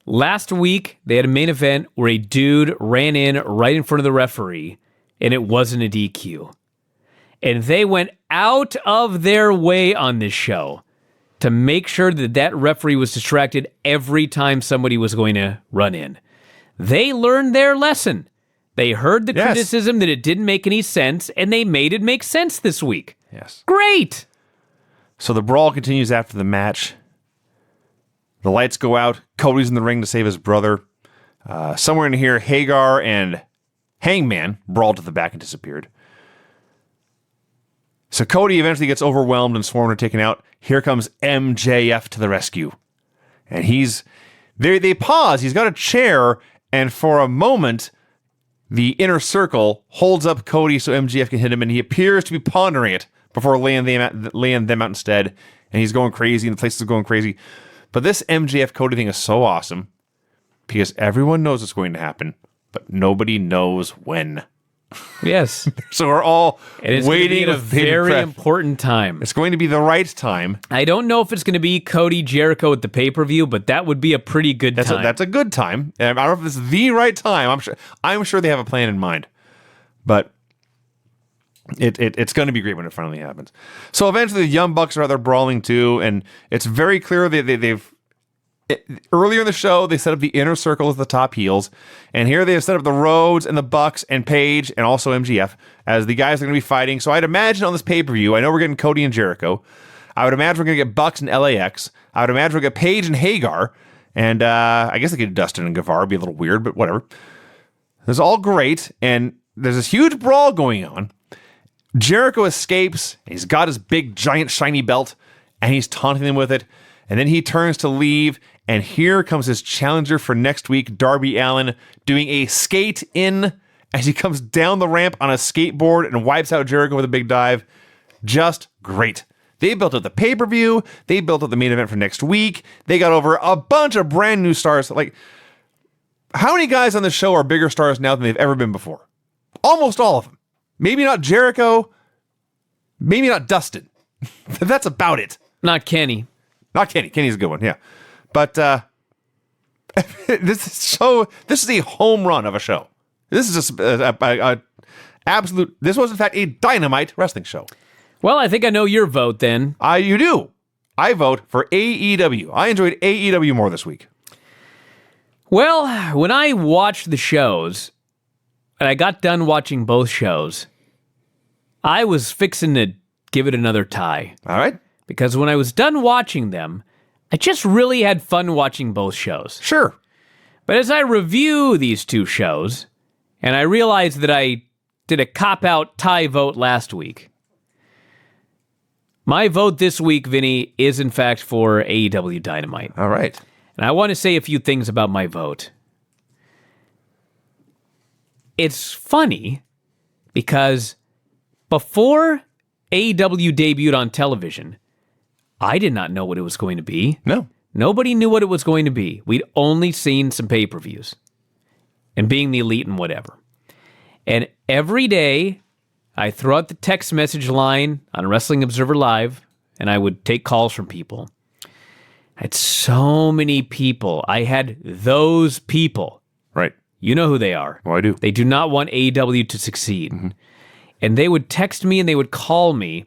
last week they had a main event where a dude ran in right in front of the referee, and it wasn't a DQ. And they went out of their way on this show to make sure that referee was distracted every time somebody was going to run in. They learned their lesson. They heard the criticism that it didn't make any sense, and they made it make sense this week. Yes. Great. So the brawl continues after the match. The lights go out. Cody's in the ring to save his brother. Somewhere in here, Hagar and Hangman brawled to the back and disappeared. So Cody eventually gets overwhelmed and swarmed and taken out. Here comes MJF to the rescue. And they pause. He's got a chair, and for a moment, the inner circle holds up Cody so MJF can hit him, and he appears to be pondering it before laying them out instead. And he's going crazy, and the place is going crazy. But this MJF Cody thing is so awesome because everyone knows it's going to happen, but nobody knows when. Yes. So we're all waiting at a very important time. It's going to be the right time. I don't know if it's going to be Cody Jericho at the pay-per-view, but that would be a pretty good time. That's a good time. And I don't know if this is the right time. I'm sure they have a plan in mind. But it's going to be great when it finally happens. So eventually the Young Bucks are out there brawling too, and it's very clear they've earlier in the show, they set up the Inner Circle as the top heels, and here they have set up the Rhodes and the Bucks and Paige and also MGF as the guys that are going to be fighting. So I'd imagine on this pay-per-view, I know we're getting Cody and Jericho. I would imagine we're going to get Bucks and LAX. I would imagine we're going to get Paige and Hagar, and I guess they could Dustin and Guevara. It'd be a little weird, but whatever. This is all great, and there's this huge brawl going on. Jericho escapes, and he's got his big, giant, shiny belt, and he's taunting them with it. And then he turns to leave, and here comes his challenger for next week, Darby Allin, doing a skate in as he comes down the ramp on a skateboard and wipes out Jericho with a big dive. Just great. They built up the pay-per-view. They built up the main event for next week. They got over a bunch of brand new stars. Like, how many guys on the show are bigger stars now than they've ever been before? Almost all of them. Maybe not Jericho. Maybe not Dustin. That's about it. Not Kenny. Not Kenny. Kenny's a good one, yeah. But this is a home run of a show. This is just a absolute. This was in fact a dynamite wrestling show. Well, I think I know your vote then. You do. I vote for AEW. I enjoyed AEW more this week. Well, when I watched the shows, and I got done watching both shows, I was fixing to give it another tie. All right. Because when I was done watching them, I just really had fun watching both shows. Sure. But as I review these two shows, and I realized that I did a cop-out tie vote last week, my vote this week, Vinny, is in fact for AEW Dynamite. All right. And I want to say a few things about my vote. It's funny because before AEW debuted on television, I did not know what it was going to be. No. Nobody knew what it was going to be. We'd only seen some pay-per-views and being the elite and whatever. And every day I threw out the text message line on Wrestling Observer Live, and I would take calls from people. I had so many people. I had those people. Right. You know who they are. Oh, I do. They do not want AEW to succeed. And they would text me and they would call me,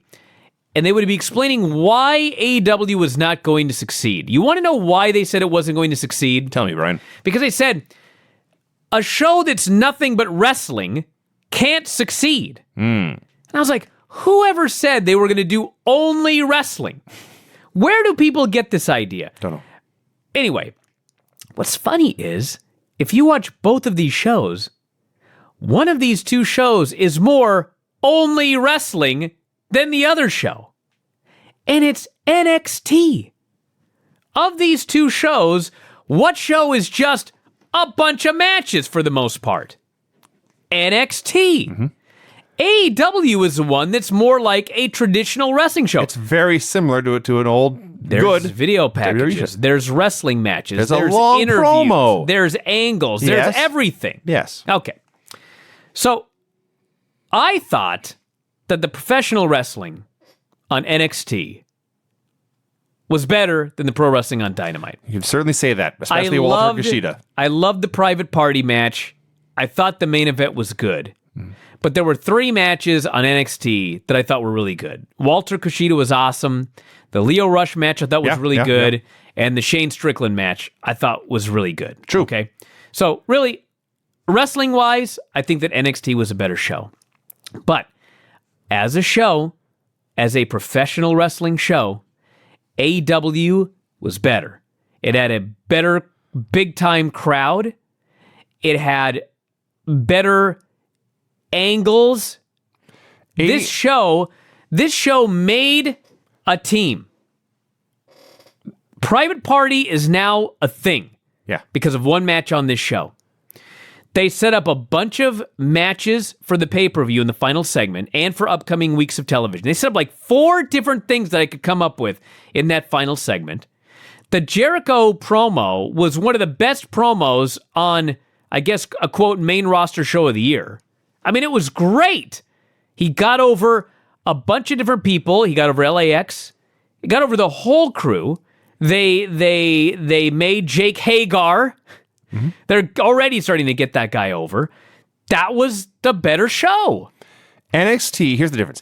and they would be explaining why AEW was not going to succeed. You want to know why they said it wasn't going to succeed? Tell me, Brian. Because they said, a show that's nothing but wrestling can't succeed. And I was like, whoever said they were going to do only wrestling? Where do people get this idea? Don't know. Anyway, what's funny is, if you watch both of these shows, one of these two shows is more only wrestling than the other show. And it's NXT. Of these two shows, what show is just a bunch of matches for the most part? NXT. AEW is the one that's more like a traditional wrestling show. It's very similar to an old There's good video packages. There's wrestling matches. There's a long interviews. promo. There's angles. There's Yes. everything. Yes. Okay. So I thought that the professional wrestling on NXT was better than the pro wrestling on Dynamite. You can certainly say that, especially Walter Kushida. I loved the private party match. I thought the main event was good. But there were 3 matches on NXT that I thought were really good. Walter Kushida was awesome. The Lio Rush match I thought was really good. Yeah. And the Shane Strickland match I thought was really good. True. Okay. So really, wrestling-wise, I think that NXT was a better show. But as a show, as a professional wrestling show, AEW was better. It had a better big-time crowd. It had better angles. This show made a team. Private Party is now a thing. Yeah. Because of one match on this show. They set up a bunch of matches for the pay-per-view in the final segment and for upcoming weeks of television. They set up like 4 different things that I could come up with in that final segment. The Jericho promo was one of the best promos on, I guess, a quote, main roster show of the year. I mean, it was great. He got over a bunch of different people. He got over LAX. He got over the whole crew. They made Jake Hagar. They're already starting to get that guy over. That was the better show. NXT, here's the difference.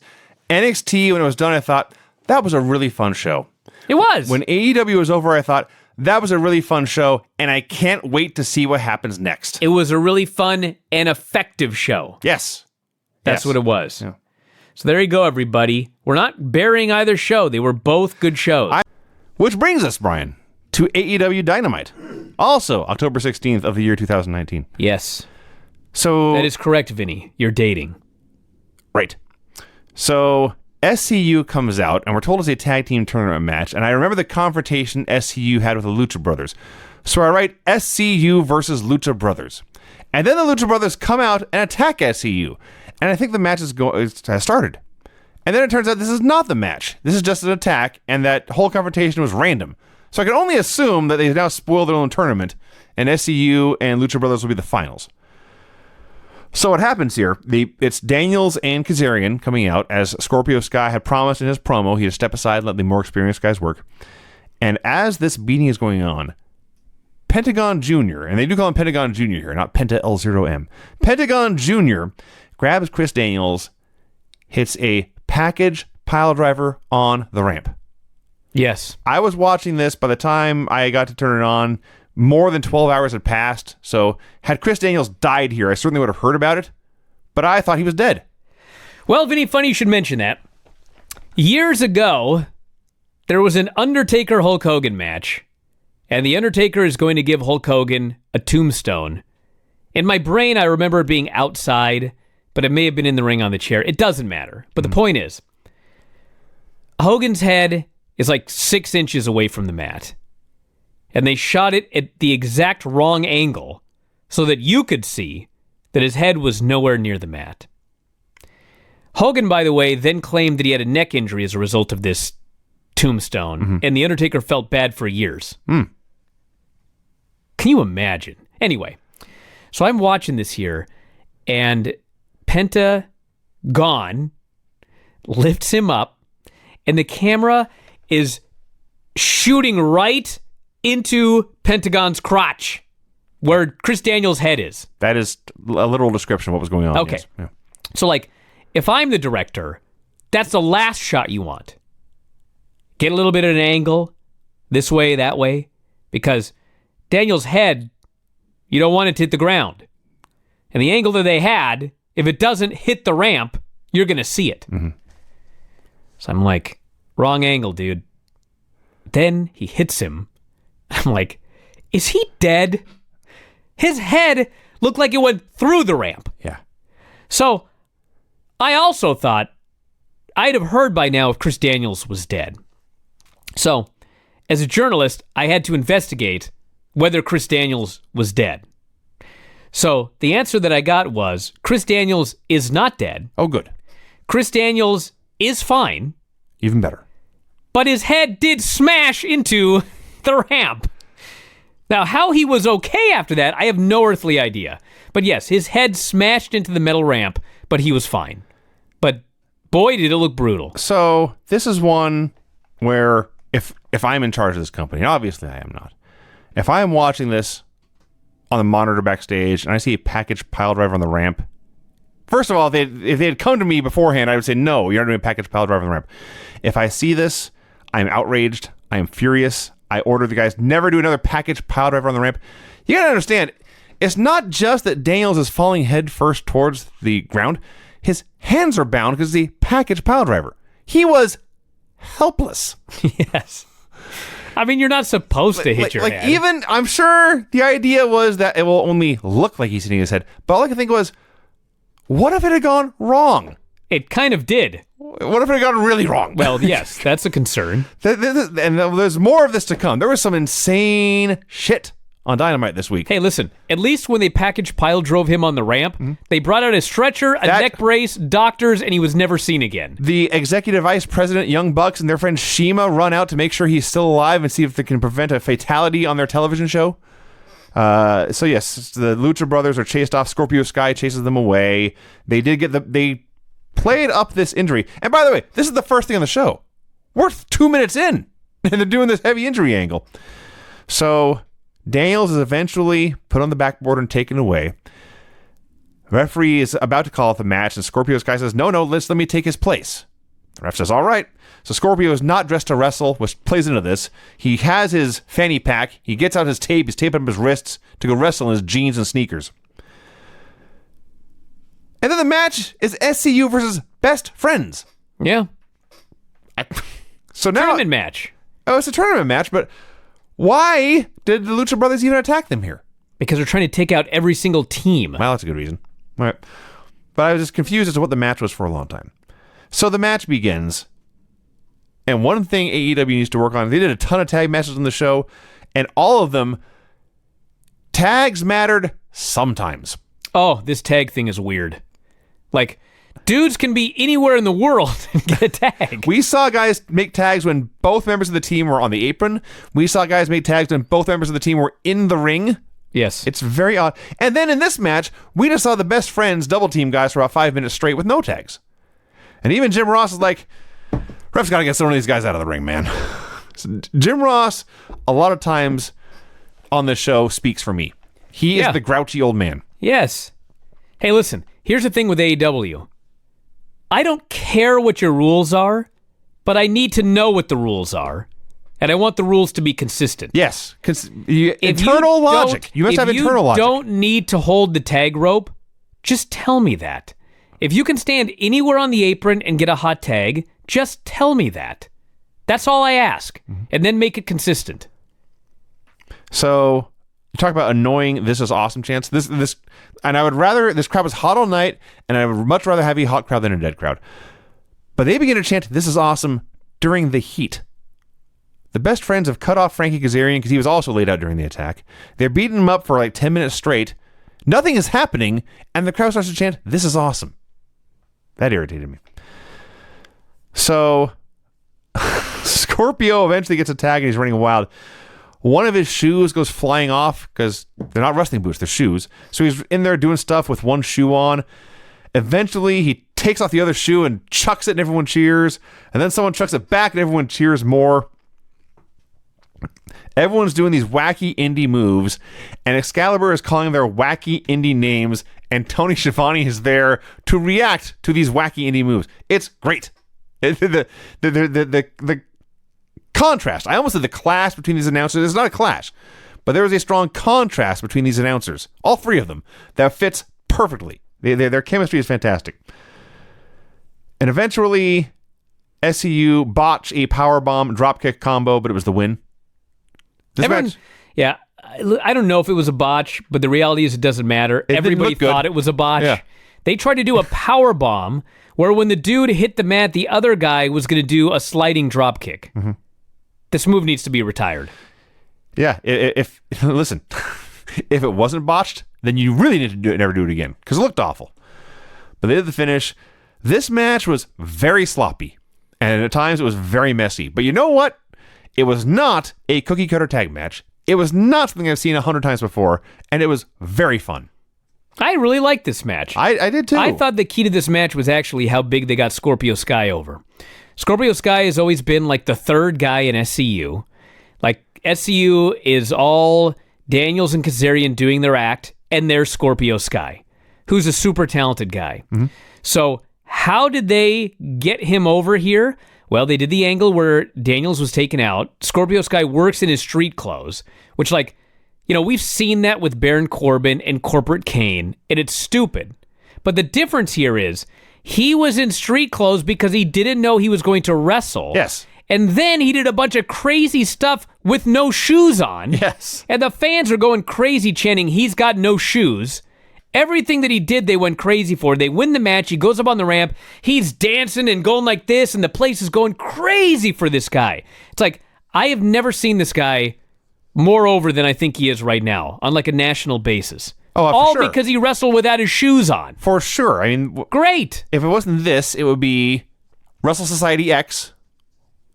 NXT, when it was done, I thought, that was a really fun show. It was. When AEW was over, I thought, that was a really fun show, and I can't wait to see what happens next. It was a really fun and effective show. Yes. That's what it was. Yeah. So there you go, everybody. We're not burying either show. They were both good shows. Which brings us, Brian, to AEW Dynamite. Also, October 16th of the year 2019. Yes. So That is correct, Vinny. You're dating. Right. So SCU comes out, and we're told it's a tag team tournament match, and I remember the confrontation SCU had with the Lucha Brothers. So I write SCU versus Lucha Brothers. And then the Lucha Brothers come out and attack SCU. And I think the match has started. And then it turns out this is not the match. This is just an attack, and that whole confrontation was random. So I can only assume that they've now spoiled their own tournament, and SCU and Lucha Brothers will be the finals. So what happens here, it's Daniels and Kazarian coming out, as Scorpio Sky had promised in his promo. He'd to step aside and let the more experienced guys work. And as this beating is going on, Pentagon Jr., and they do call him Pentagon Jr. here, not Penta L0M. Pentagon Jr. grabs Chris Daniels, hits a package pile driver on the ramp. Yes. I was watching this. By the time I got to turn it on, more than 12 hours had passed. So had Chris Daniels died here, I certainly would have heard about it. But I thought he was dead. Well, Vinny, funny you should mention that. Years ago, there was an Undertaker-Hulk Hogan match. And the Undertaker is going to give Hulk Hogan a tombstone. In my brain, I remember it being outside, but it may have been in the ring on the chair. It doesn't matter. But the point is, Hogan's head is like 6 inches away from the mat. And they shot it at the exact wrong angle so that you could see that his head was nowhere near the mat. Hogan, by the way, then claimed that he had a neck injury as a result of this tombstone, and The Undertaker felt bad for years. Can you imagine? Anyway, so I'm watching this here, and Penta gone, lifts him up, and the camera is shooting right into Pentagon's crotch, where Chris Daniels' head is. That is a literal description of what was going on. Okay. Yes. Yeah. So, like, if I'm the director, that's the last shot you want. Get a little bit of an angle, this way, that way, because Daniels' head, you don't want it to hit the ground. And the angle that they had, if it doesn't hit the ramp, you're going to see it. Mm-hmm. So I'm like, wrong angle, dude. Then he hits him. I'm like, is he dead? His head looked like it went through the ramp. Yeah. So I also thought I'd have heard by now if Chris Daniels was dead. So as a journalist, I had to investigate whether Chris Daniels was dead. So the answer that I got was Chris Daniels is not dead. Oh, good. Chris Daniels is fine, Even better. but his head did smash into the ramp. Now, how he was okay after that, I have no earthly idea. But yes, his head smashed into the metal ramp, but he was fine. But boy, did it look brutal. So this is one where if I'm in charge of this company, and obviously I am not, if I am watching this on the monitor backstage and I see a package pile driver on the ramp, first of all, if they had come to me beforehand, I would say, no, you're not doing a package pile driver on the ramp. If I see this, I'm outraged. I am furious. I order the guys never do another package pile driver on the ramp. You gotta understand, it's not just that Daniels is falling head first towards the ground. His hands are bound because the package pile driver. He was helpless. Yes. I mean, you're not supposed to hit your head. Even, I'm sure the idea was that it will only look like he's hitting his head. But all I could think was, what if it had gone wrong? It kind of did. What if it had gone really wrong? Well, yes, that's a concern. And there's more of this to come. There was some insane shit on Dynamite this week. Hey, listen, at least when they package pile drove him on the ramp, they brought out a stretcher, a neck brace, doctors, and he was never seen again. The executive vice president, Young Bucks, and their friend Shima run out to make sure he's still alive and see if they can prevent a fatality on their television show. So yes, the Lucha Brothers are chased off. Scorpio Sky chases them away. They played up this injury. And by the way, this is the first thing on the show. We're 2 minutes in, and they're doing this heavy injury angle. So Daniels is eventually put on the backboard and taken away. Referee is about to call off the match, and Scorpio Sky says, no, let me take his place. The ref says, all right. So Scorpio is not dressed to wrestle, which plays into this. He has his fanny pack. He gets out his tape. He's taping up his wrists to go wrestle in his jeans and sneakers. And then the match is SCU versus Best Friends. Yeah. So now, Tournament match. Oh, it's a tournament match, but why did the Lucha Brothers even attack them here? Because they're trying to take out every single team. Well, that's a good reason. All right. But I was just confused as to what the match was for a long time. So the match begins, and one thing AEW needs to work on, they did a ton of tag matches on the show, and all of them, tags mattered sometimes. Oh, this tag thing is weird. Like, dudes can be anywhere in the world and get a tag. We saw guys make tags when both members of the team were on the apron. We saw guys make tags when both members of the team were in the ring. Yes. It's very odd. And then in this match, we just saw the Best Friends double team guys for about 5 minutes straight with no tags. And even Jim Ross is like, ref's got to get some of these guys out of the ring, man. So Jim Ross, a lot of times on this show, speaks for me. He is the grouchy old man. Yes. Hey, listen, here's the thing with AEW. I don't care what your rules are, but I need to know what the rules are. And I want the rules to be consistent. Yes. Internal logic. You must have internal logic. If you don't need to hold the tag rope, just tell me that. If you can stand anywhere on the apron and get a hot tag, just tell me that. That's all I ask. And then make it consistent. So, you talk about annoying This Is Awesome chants. This, and I would rather, this crowd was hot all night, and I would much rather have a hot crowd than a dead crowd. But they begin to chant This Is Awesome during the heat. The Best Friends have cut off Frankie Kazarian because he was also laid out during the attack. They're beating him up for like 10 minutes straight. Nothing is happening, and the crowd starts to chant, This is awesome. That irritated me. So, Scorpio eventually gets a tag and he's running wild. One of his shoes goes flying off because they're not wrestling boots, they're shoes. So he's in there doing stuff with one shoe on. Eventually, he takes off the other shoe and chucks it and everyone cheers. And then someone chucks it back and everyone cheers more. Everyone's doing these wacky indie moves, and Excalibur is calling their wacky indie names, and Tony Schiavone is there to react to these wacky indie moves. It's great. The contrast. I almost said the clash between these announcers. It's not a clash, but there is a strong contrast between these announcers, all three of them, that fits perfectly. Their chemistry is fantastic. And eventually, SCU botch a powerbomb dropkick combo, but it was the win. Yeah, I don't know if it was a botch, but the reality is it doesn't matter. Everybody thought it was a botch. Yeah. They tried to do a power bomb where when the dude hit the mat, the other guy was going to do a sliding drop kick. Mm-hmm. This move needs to be retired. Yeah, if listen, if it wasn't botched, then you really need to never do it again because it looked awful. But they did the finish. This match was very sloppy, and at times it was very messy. But you know what? It was not a cookie-cutter tag match. It was not something I've seen 100 times before, and it was very fun. I really liked this match. I did too. I thought the key to this match was actually how big they got Scorpio Sky over. Scorpio Sky has always been like the third guy in SCU. Like, SCU is all Daniels and Kazarian doing their act, and there's Scorpio Sky, who's a super talented guy. Mm-hmm. So how did they get him over here? Well, they did the angle where Daniels was taken out. Scorpio Sky works in his street clothes, which, like, you know, we've seen that with Baron Corbin and Corporate Kane, and it's stupid. But the difference here is he was in street clothes because he didn't know he was going to wrestle. Yes. And then he did a bunch of crazy stuff with no shoes on. Yes. And the fans are going crazy chanting, he's got no shoes. Everything that he did, they went crazy for. They win the match. He goes up on the ramp. He's dancing and going like this, and the place is going crazy for this guy. It's like, I have never seen this guy more over than I think he is right now on like a national basis. Oh, all for sure. because he wrestled without his shoes on. For sure. I mean, great. If it wasn't this, it would be Wrestle Society X.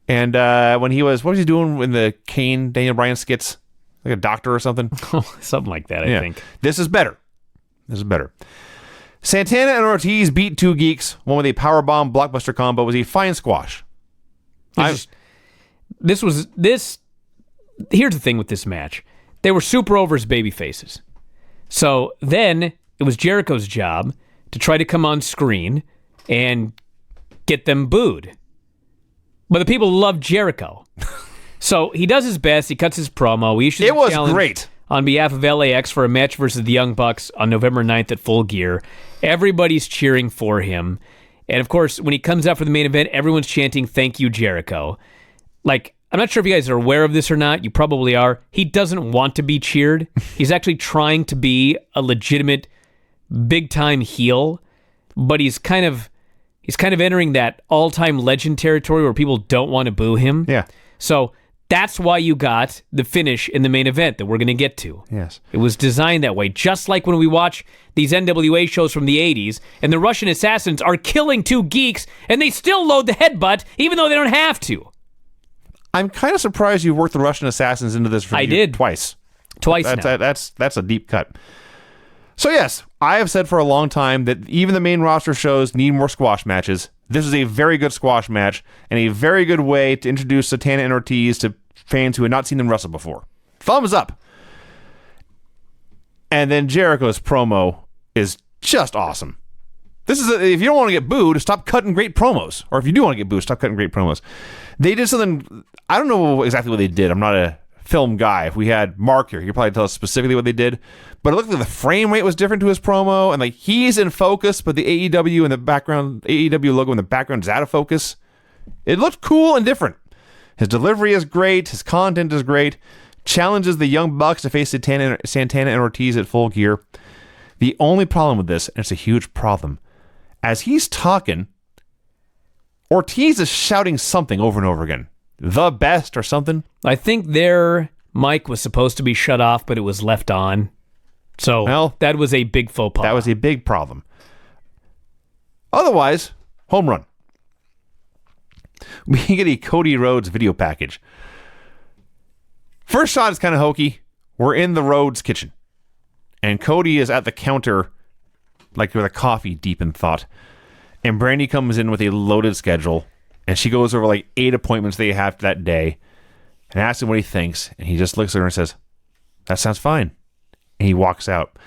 And when he was, what was he doing in the Kane, Daniel Bryan skits? Like a doctor or something? Something like that, I think. This is better. Santana and Ortiz beat two geeks. One with a powerbomb blockbuster combo was a fine squash. Here's the thing with this match. They were super over as baby faces. So then it was Jericho's job to try to come on screen and get them booed. But the people love Jericho. So he does his best. He cuts his promo. He issues it was challenge great. On behalf of LAX for a match versus the Young Bucks on November 9th at Full Gear. Everybody's cheering for him. And of course, when he comes out for the main event, everyone's chanting, "Thank you, Jericho." Like, I'm not sure if you guys are aware of this or not. You probably are. He doesn't want to be cheered. He's actually trying to be a legitimate big-time heel, but he's kind of entering that all-time legend territory where people don't want to boo him. Yeah. So that's why you got the finish in the main event that we're going to get to. Yes. It was designed that way, just like when we watch these NWA shows from the 80s, and the Russian assassins are killing two geeks, and they still load the headbutt, even though they don't have to. I'm kind of surprised you worked the Russian assassins into this review. I did. Twice now. That's a deep cut. So yes, I have said for a long time that even the main roster shows need more squash matches. This is a very good squash match and a very good way to introduce Santana and Ortiz to fans who had not seen them wrestle before. Thumbs up. And then Jericho's promo is just awesome. This is if you don't want to get booed, stop cutting great promos. Or if you do want to get booed, stop cutting great promos. They did something, I don't know exactly what they did. I'm not a film guy. If we had Mark here, he could probably tell us specifically what they did. But it looked like the frame rate was different to his promo, and like he's in focus, but the AEW in the background, AEW logo in the background is out of focus. It looked cool and different. His delivery is great. His content is great. Challenges the Young Bucks to face Santana and Ortiz at Full Gear. The only problem with this, and it's a huge problem, as he's talking, Ortiz is shouting something over and over again. The best or something. I think their mic was supposed to be shut off, but it was left on. So that was a big faux pas. That was a big problem. Otherwise, home run. We get a Cody Rhodes video package. First shot is kind of hokey. We're in the Rhodes kitchen. And Cody is at the counter like with a coffee deep in thought. And Brandy comes in with a loaded schedule, and she goes over like 8 appointments they have that day and asks him what he thinks. And he just looks at her and says, "That sounds fine." And he walks out.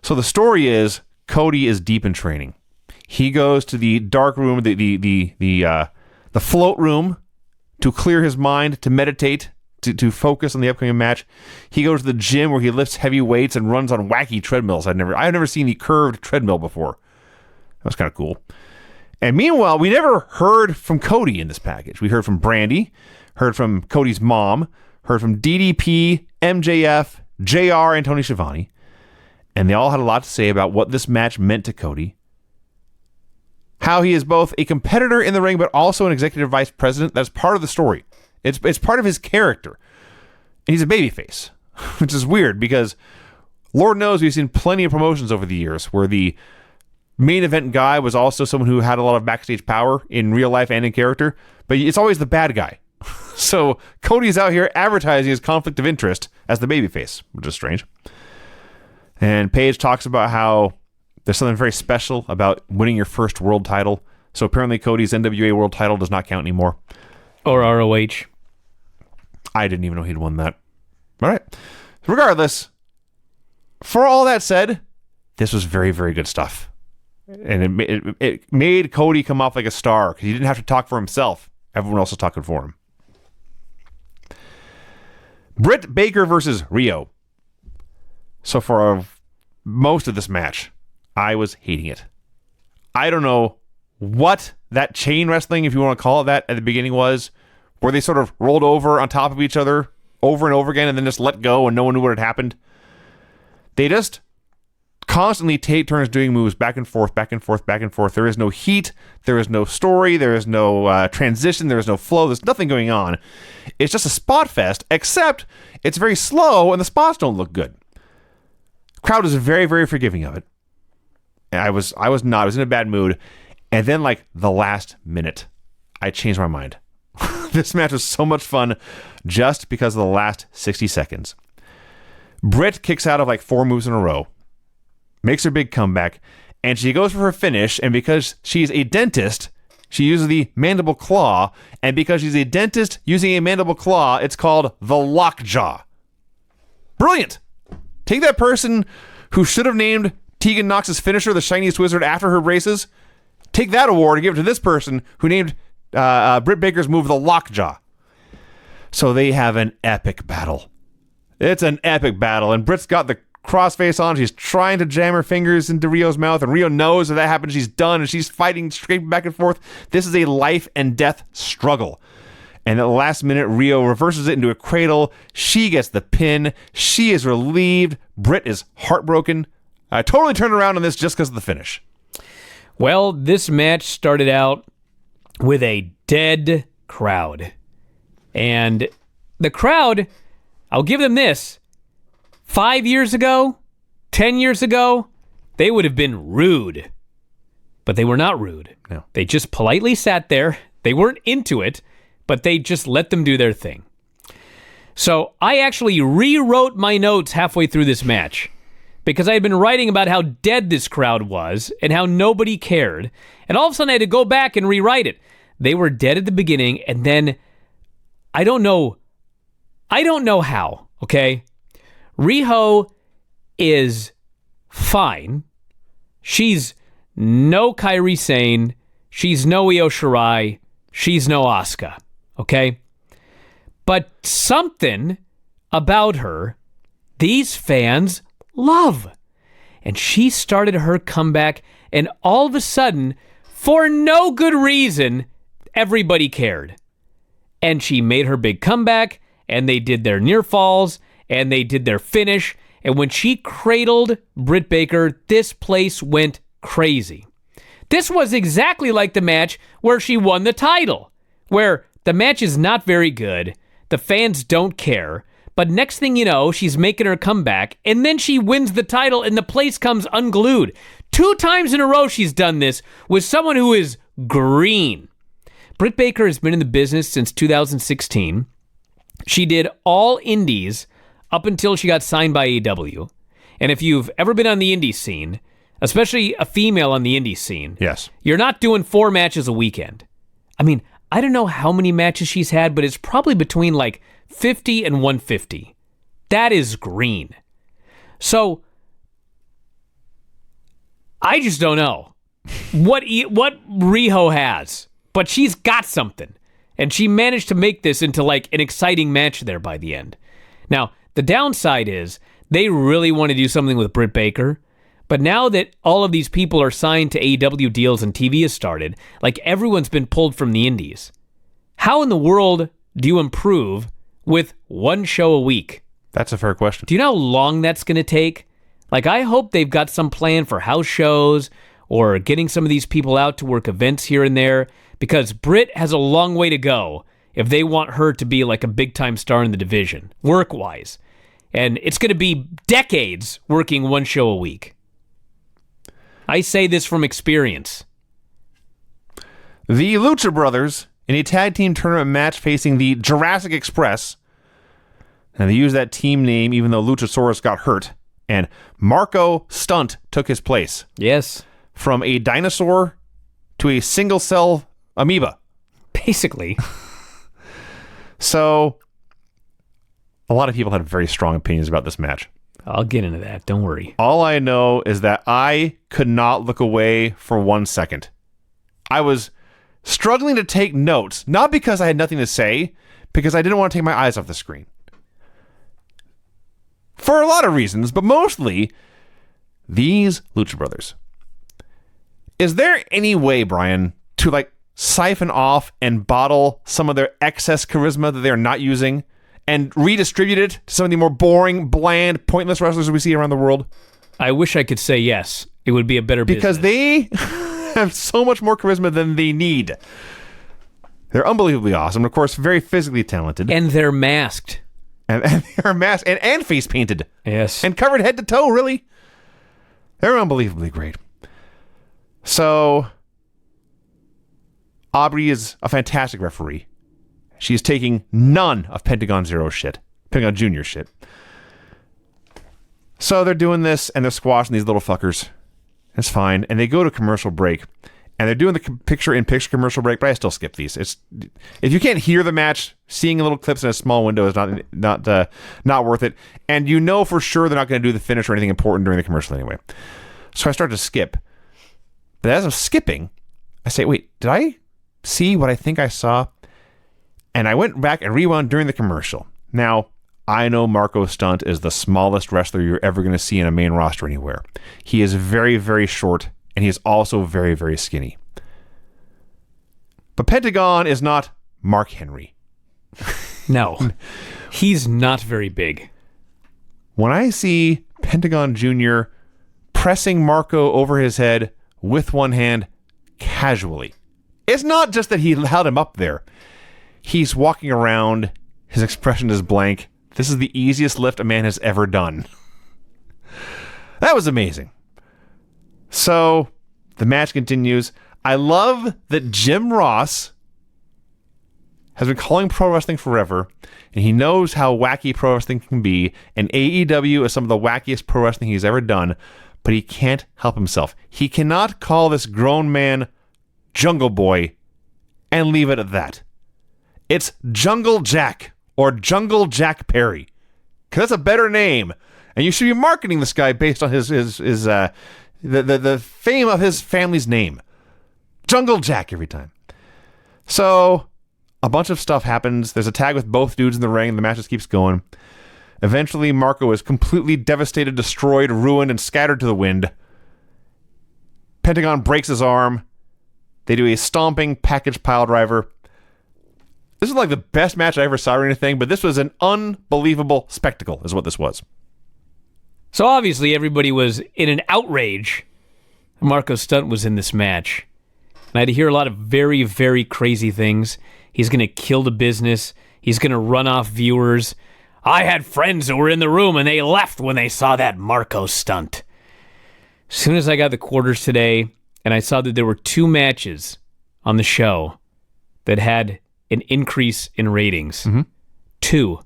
So the story is Cody is deep in training. He goes to the dark room, the float room, to clear his mind, to meditate, to focus on the upcoming match. He goes to the gym where he lifts heavy weights and runs on wacky treadmills. I've never seen the curved treadmill before. That was kind of cool. And meanwhile, we never heard from Cody in this package. We heard from Brandy, heard from Cody's mom, heard from DDP, MJF, JR, and Tony Schiavone. And they all had a lot to say about what this match meant to Cody. How he is both a competitor in the ring, but also an executive vice president. That's part of the story. It's part of his character. And he's a babyface, which is weird because Lord knows we've seen plenty of promotions over the years where the main event guy was also someone who had a lot of backstage power in real life and in character, but it's always the bad guy. So Cody's out here advertising his conflict of interest as the babyface, which is strange. And Paige talks about how there's something very special about winning your first world title. So apparently Cody's NWA world title does not count anymore. Or ROH. I didn't even know he'd won that. All right. Regardless, for all that said, this was very, very good stuff. And it made Cody come off like a star because he didn't have to talk for himself. Everyone else was talking for him. Britt Baker versus Rio. So for most of this match, I was hating it. I don't know what that chain wrestling, if you want to call it that, at the beginning was, where they sort of rolled over on top of each other over and over again and then just let go and no one knew what had happened. They just constantly take turns doing moves back and forth, back and forth, back and forth. There is no heat. There is no story. There is no transition. There is no flow. There's nothing going on. It's just a spot fest, except it's very slow and the spots don't look good. Crowd is very, very forgiving of it. And I was not. I was in a bad mood. And then, like, the last minute, I changed my mind. This match was so much fun just because of the last 60 seconds. Britt kicks out of like 4 moves in a row, makes her big comeback, and she goes for her finish, and because she's a dentist, she uses the mandible claw, and because she's a dentist using a mandible claw, it's called the lockjaw. Brilliant! Take that person who should have named Tegan Knox's finisher the shiniest wizard after her braces, take that award and give it to this person who named Britt Baker's move the lockjaw. So they have an epic battle. It's an epic battle, and Britt's got the crossface on. She's trying to jam her fingers into Rio's mouth, and Rio knows if that happens, she's done, and she's fighting straight back and forth. This is a life and death struggle. And at the last minute, Rio reverses it into a cradle. She gets the pin. She is relieved. Britt is heartbroken. I totally turned around on this just because of the finish. Well, this match started out with a dead crowd. And the crowd, I'll give them this, 5 years ago, 10 years ago, they would have been rude. But they were not rude. No. They just politely sat there. They weren't into it, but they just let them do their thing. So I actually rewrote my notes halfway through this match because I had been writing about how dead this crowd was and how nobody cared. And all of a sudden I had to go back and rewrite it. They were dead at the beginning, and then I don't know how, okay? Riho is fine. She's no Kairi Sane. She's no Io Shirai. She's no Asuka, okay? But something about her, these fans love. And she started her comeback, and all of a sudden, for no good reason, everybody cared. And she made her big comeback, and they did their near falls, and they did their finish. And when she cradled Britt Baker, this place went crazy. This was exactly like the match where she won the title, where the match is not very good, the fans don't care, but next thing you know, she's making her comeback, and then she wins the title, and the place comes unglued. 2 times in a row she's done this with someone who is green. Britt Baker has been in the business since 2016. She did all indies up until she got signed by AEW. And if you've ever been on the indie scene, especially a female on the indie scene. Yes. You're not doing 4 matches a weekend. I mean, I don't know how many matches she's had, but it's probably between like 50 and 150. That is green. So, I just don't know what Riho has, but she's got something. And she managed to make this into like an exciting match there by the end. Now, the downside is they really want to do something with Britt Baker. But now that all of these people are signed to AEW deals and TV has started, like everyone's been pulled from the indies. How in the world do you improve with 1 show a week? That's a fair question. Do you know how long that's going to take? Like, I hope they've got some plan for house shows or getting some of these people out to work events here and there, because Britt has a long way to go if they want her to be like a big-time star in the division, work-wise. And it's going to be decades working 1 show a week. I say this from experience. The Lucha Brothers in a tag team tournament match facing the Jurassic Express. And they used that team name even though Luchasaurus got hurt. And Marco Stunt took his place. Yes. From a dinosaur to a single-cell amoeba. Basically. So, a lot of people had very strong opinions about this match. I'll get into that. Don't worry. All I know is that I could not look away for 1 second. I was struggling to take notes, not because I had nothing to say, because I didn't want to take my eyes off the screen. For a lot of reasons, but mostly these Lucha Brothers. Is there any way, Brian, to like siphon off and bottle some of their excess charisma that they are not using and redistribute it to some of the more boring, bland, pointless wrestlers we see around the world? I wish I could say yes. It would be a better because business. they have so much more charisma than they need. They're unbelievably awesome. Of course, very physically talented. And they're masked. And they're masked and face painted. Yes. And covered head to toe, really. They're unbelievably great. So, Aubrey is a fantastic referee. She is taking none of Pentagon Zero's shit. Pentagon Jr. shit. So they're doing this, and they're squashing these little fuckers. It's fine. And they go to commercial break. And they're doing the picture-in-picture commercial break, but I still skip these. It's if you can't hear the match, seeing little clips in a small window is not worth it. And you know for sure they're not going to do the finish or anything important during the commercial anyway. So I start to skip. But as I'm skipping, I say, wait, did I see what I think I saw? And I went back and rewound during the commercial. Now, I know Marco Stunt is the smallest wrestler you're ever going to see in a main roster anywhere. He is very, very short, and he is also very, very skinny. But Pentagon is not Mark Henry. No, he's not very big. When I see Pentagon Jr. pressing Marco over his head with one hand casually, it's not just that he held him up there. He's walking around. His expression is blank. This is the easiest lift a man has ever done. That was amazing. So, the match continues. I love that Jim Ross has been calling pro wrestling forever, and he knows how wacky pro wrestling can be, and AEW is some of the wackiest pro wrestling he's ever done, but he can't help himself. He cannot call this grown man Jungle Boy and leave it at that. It's Jungle Jack or Jungle Jack Perry, because that's a better name, and you should be marketing this guy based on the fame of his family's name. Jungle Jack every time. So, a bunch of stuff happens. There's a tag with both dudes in the ring. The match just keeps going. Eventually, Marco is completely devastated, destroyed, ruined, and scattered to the wind. Pentagon breaks his arm. They do a stomping package pile driver. This is like the best match I ever saw or anything, but this was an unbelievable spectacle, is what this was. So obviously everybody was in an outrage. Marco Stunt was in this match. And I had to hear a lot of very, very crazy things. He's going to kill the business. He's going to run off viewers. I had friends who were in the room and they left when they saw that Marco Stunt. As soon as I got the quarters today and I saw that there were 2 matches on the show that had an increase in ratings. Mm-hmm. 2.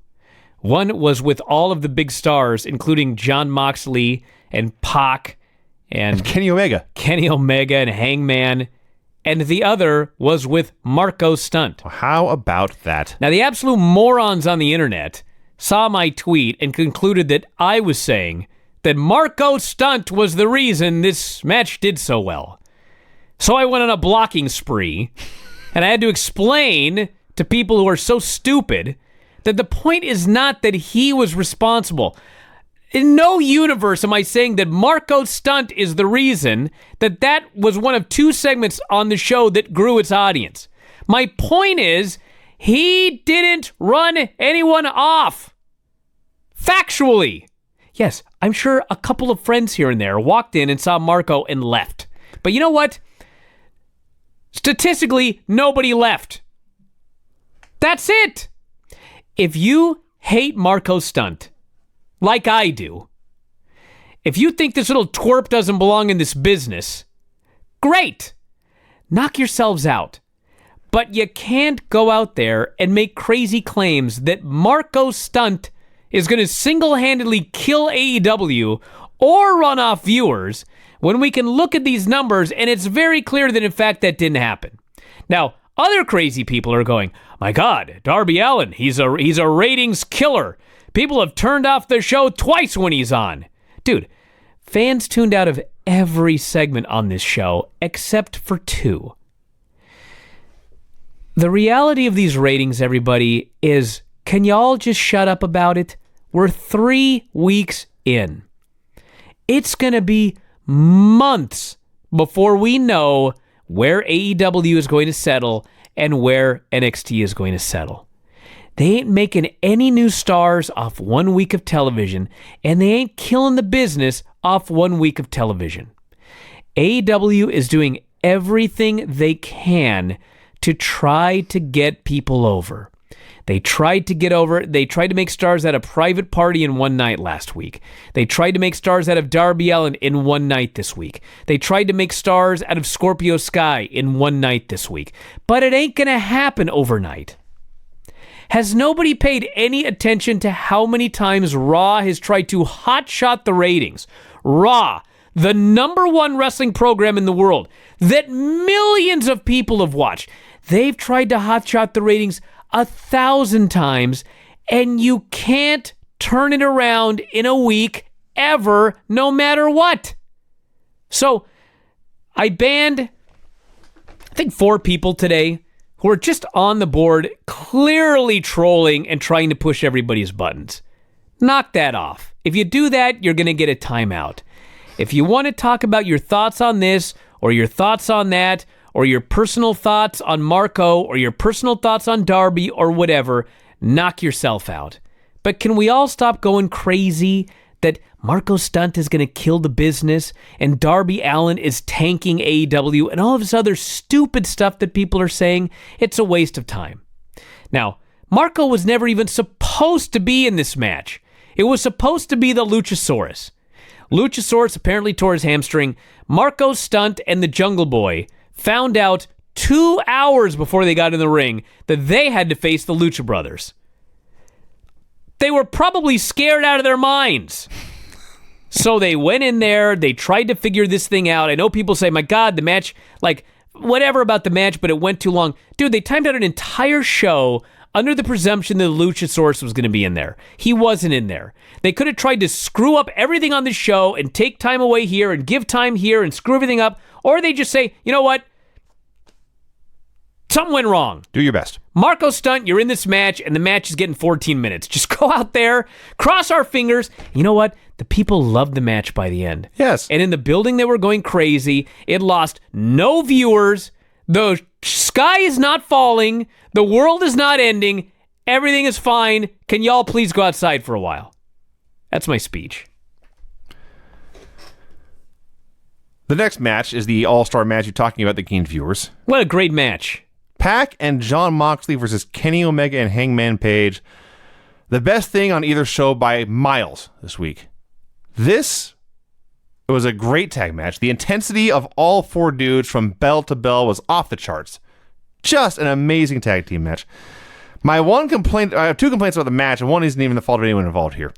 One was with all of the big stars, including Jon Moxley and Pac and Kenny Omega. Kenny Omega and Hangman, and the other was with Marco Stunt. How about that? Now, the absolute morons on the internet saw my tweet and concluded that I was saying that Marco Stunt was the reason this match did so well. So I went on a blocking spree, and I had to explain to people who are so stupid that the point is not that he was responsible. In no universe am I saying that Marco Stunt is the reason that was one of 2 segments on the show that grew its audience. My point is, he didn't run anyone off. Factually. Yes, I'm sure a couple of friends here and there walked in and saw Marco and left. But you know what? Statistically, nobody left. That's it. If you hate Marco Stunt, like I do, if you think this little twerp doesn't belong in this business, great. Knock yourselves out. But you can't go out there and make crazy claims that Marco Stunt is going to single-handedly kill AEW or run off viewers when we can look at these numbers and it's very clear that, in fact, that didn't happen. Now, other crazy people are going, my God, Darby Allin, he's a ratings killer. People have turned off the show twice when he's on. Dude, fans tuned out of every segment on this show except for 2. The reality of these ratings, everybody, is can y'all just shut up about it? We're 3 weeks in. It's going to be months before we know where AEW is going to settle and where NXT is going to settle. They ain't making any new stars off 1 week of television, and they ain't killing the business off 1 week of television. AEW is doing everything they can to try to get people over. They tried to make stars out of Private Party in one night last week. They tried to make stars out of Darby Allin in one night this week. They tried to make stars out of Scorpio Sky in one night this week. But it ain't gonna happen overnight. Has nobody paid any attention to how many times Raw has tried to hotshot the ratings? Raw, the #1 wrestling program in the world that millions of people have watched. They've tried to hotshot the ratings 1,000 times, and you can't turn it around in a week ever, no matter what. So I banned, I think, 4 people today who are just on the board, clearly trolling and trying to push everybody's buttons. Knock that off. If you do that, you're going to get a timeout. If you want to talk about your thoughts on this, or your thoughts on that, or your personal thoughts on Marco, or your personal thoughts on Darby, or whatever, knock yourself out. But can we all stop going crazy that Marco Stunt is going to kill the business, and Darby Allin is tanking AEW, and all of this other stupid stuff that people are saying? It's a waste of time. Now, Marco was never even supposed to be in this match. It was supposed to be the Luchasaurus. Luchasaurus apparently tore his hamstring. Marco Stunt and the Jungle Boy found out 2 hours before they got in the ring that they had to face the Lucha Brothers. They were probably scared out of their minds. So they went in there, they tried to figure this thing out. I know people say, my God, the match, like, whatever about the match, but it went too long. Dude, they timed out an entire show under the presumption that the Luchasaurus was going to be in there. He wasn't in there. They could have tried to screw up everything on the show and take time away here and give time here and screw everything up, or they just say, you know what? Something went wrong. Do your best. Marco Stunt, you're in this match, and the match is getting 14 minutes. Just go out there, cross our fingers. You know what? The people loved the match by the end. Yes. And in the building, they were going crazy. It lost no viewers. The sky is not falling. The world is not ending. Everything is fine. Can y'all please go outside for a while? That's my speech. The next match is the All-Star match you're talking about that gained viewers. What a great match. Pac and Jon Moxley versus Kenny Omega and Hangman Page. The best thing on either show by miles this week. This was a great tag match. The intensity of all 4 dudes from bell to bell was off the charts. Just an amazing tag team match. My one complaint, I have 2 complaints about the match, and one isn't even the fault of anyone involved here.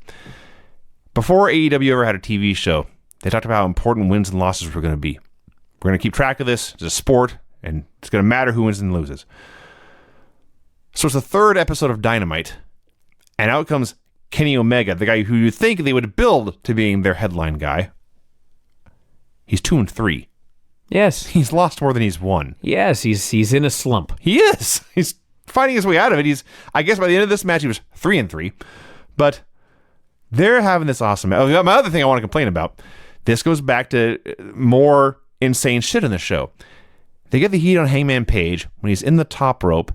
Before AEW ever had a TV show, they talked about how important wins and losses were going to be. We're going to keep track of this. It's a sport, and it's going to matter who wins and loses. So it's the third episode of Dynamite, and out comes Kenny Omega, the guy who you think they would build to being their headline guy. He's 2-3. Yes. He's lost more than he's won. Yes, he's in a slump. He is. He's fighting his way out of it. I guess by the end of this match, he was 3-3. But they're having this awesome... my other thing I want to complain about, this goes back to more insane shit in the show. They get the heat on Hangman Page when he's in the top rope,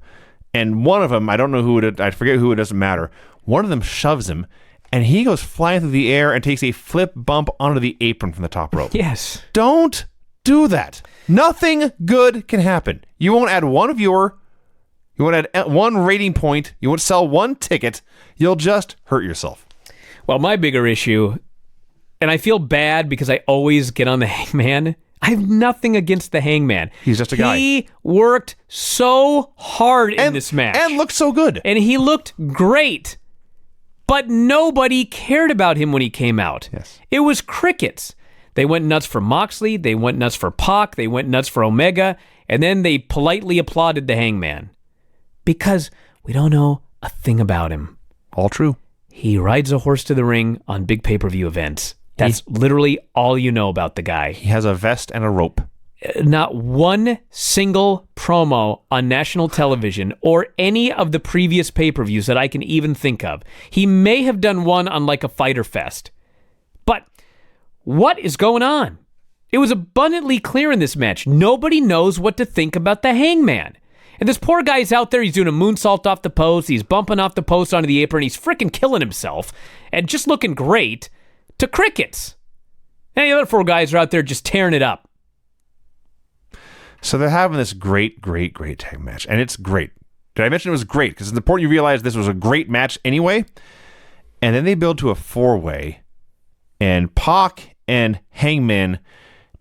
and one of them, I don't know who I forget who, it doesn't matter, one of them shoves him, and he goes flying through the air and takes a flip bump onto the apron from the top rope. Yes. Don't do that. Nothing good can happen. You won't add one viewer. You won't add one rating point. You won't sell one ticket. You'll just hurt yourself. Well, my bigger issue, and I feel bad because I always get on the Hangman. I have nothing against the Hangman. He's just a guy. He worked so hard in this match. And looked so good. And he looked great. But nobody cared about him when he came out. Yes. It was crickets. They went nuts for Moxley. They went nuts for Pac. They went nuts for Omega. And then they politely applauded the Hangman. Because we don't know a thing about him. All true. He rides a horse to the ring on big pay-per-view events. That's literally all you know about the guy. He has a vest and a rope. Not one single promo on national television or any of the previous pay-per-views that I can even think of. He may have done one on like a Fyter Fest. But what is going on? It was abundantly clear in this match. Nobody knows what to think about the Hangman. And this poor guy's out there, he's doing a moonsault off the post, he's bumping off the post onto the apron, he's freaking killing himself, and just looking great to crickets. And the other four guys are out there just tearing it up. So they're having this great tag match, and it's great. Did I mention it was great? Because it's important you realize this was a great match anyway. And then they build to a four-way, and Pac and Hangman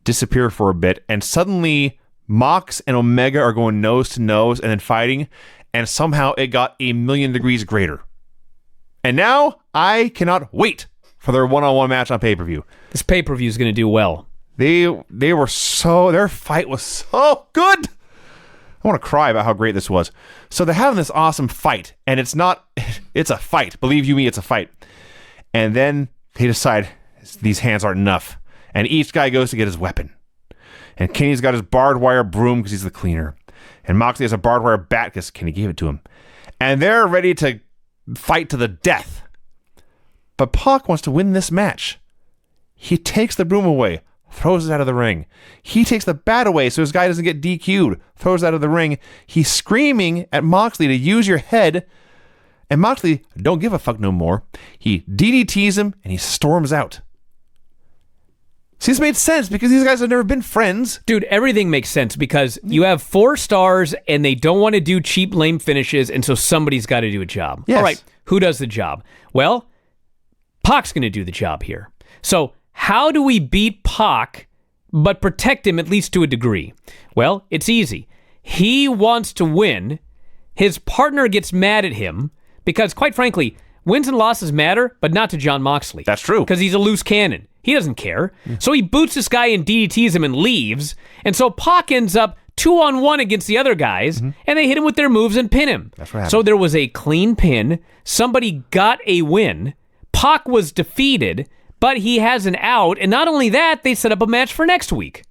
disappear for a bit, and suddenly Mox and Omega are going nose to nose and then fighting, and somehow it got 1,000,000 degrees greater. And now I cannot wait for their one-on-one match on pay-per-view. This pay-per-view is going to do well. Their fight was so good. I want to cry about how great this was. So they're having this awesome fight, and it's a fight. Believe you me, it's a fight. And then they decide these hands aren't enough, and each guy goes to get his weapon. And Kenny's got his barbed wire broom because he's the cleaner. And Moxley has a barbed wire bat because Kenny gave it to him. And they're ready to fight to the death. But Pac wants to win this match. He takes the broom away, throws it out of the ring. He takes the bat away so his guy doesn't get DQ'd, throws it out of the ring. He's screaming at Moxley to use your head. And Moxley don't give a fuck no more. He DDTs him and he storms out. See, this made sense because these guys have never been friends. Dude, everything makes sense because you have 4 stars and they don't want to do cheap, lame finishes, and so somebody's got to do a job. Yes. All right, who does the job? Well, Pac's going to do the job here. So how do we beat Pac but protect him at least to a degree? Well, it's easy. He wants to win. His partner gets mad at him because, quite frankly, wins and losses matter, but not to Jon Moxley. That's true. Because he's a loose cannon. He doesn't care. So he boots this guy and DDTs him and leaves. And so Pac ends up 2-on-1 against the other guys, and they hit him with their moves and pin him. That's what happened. So there was a clean pin. Somebody got a win. Pac was defeated, but he has an out. And not only that, they set up a match for next week.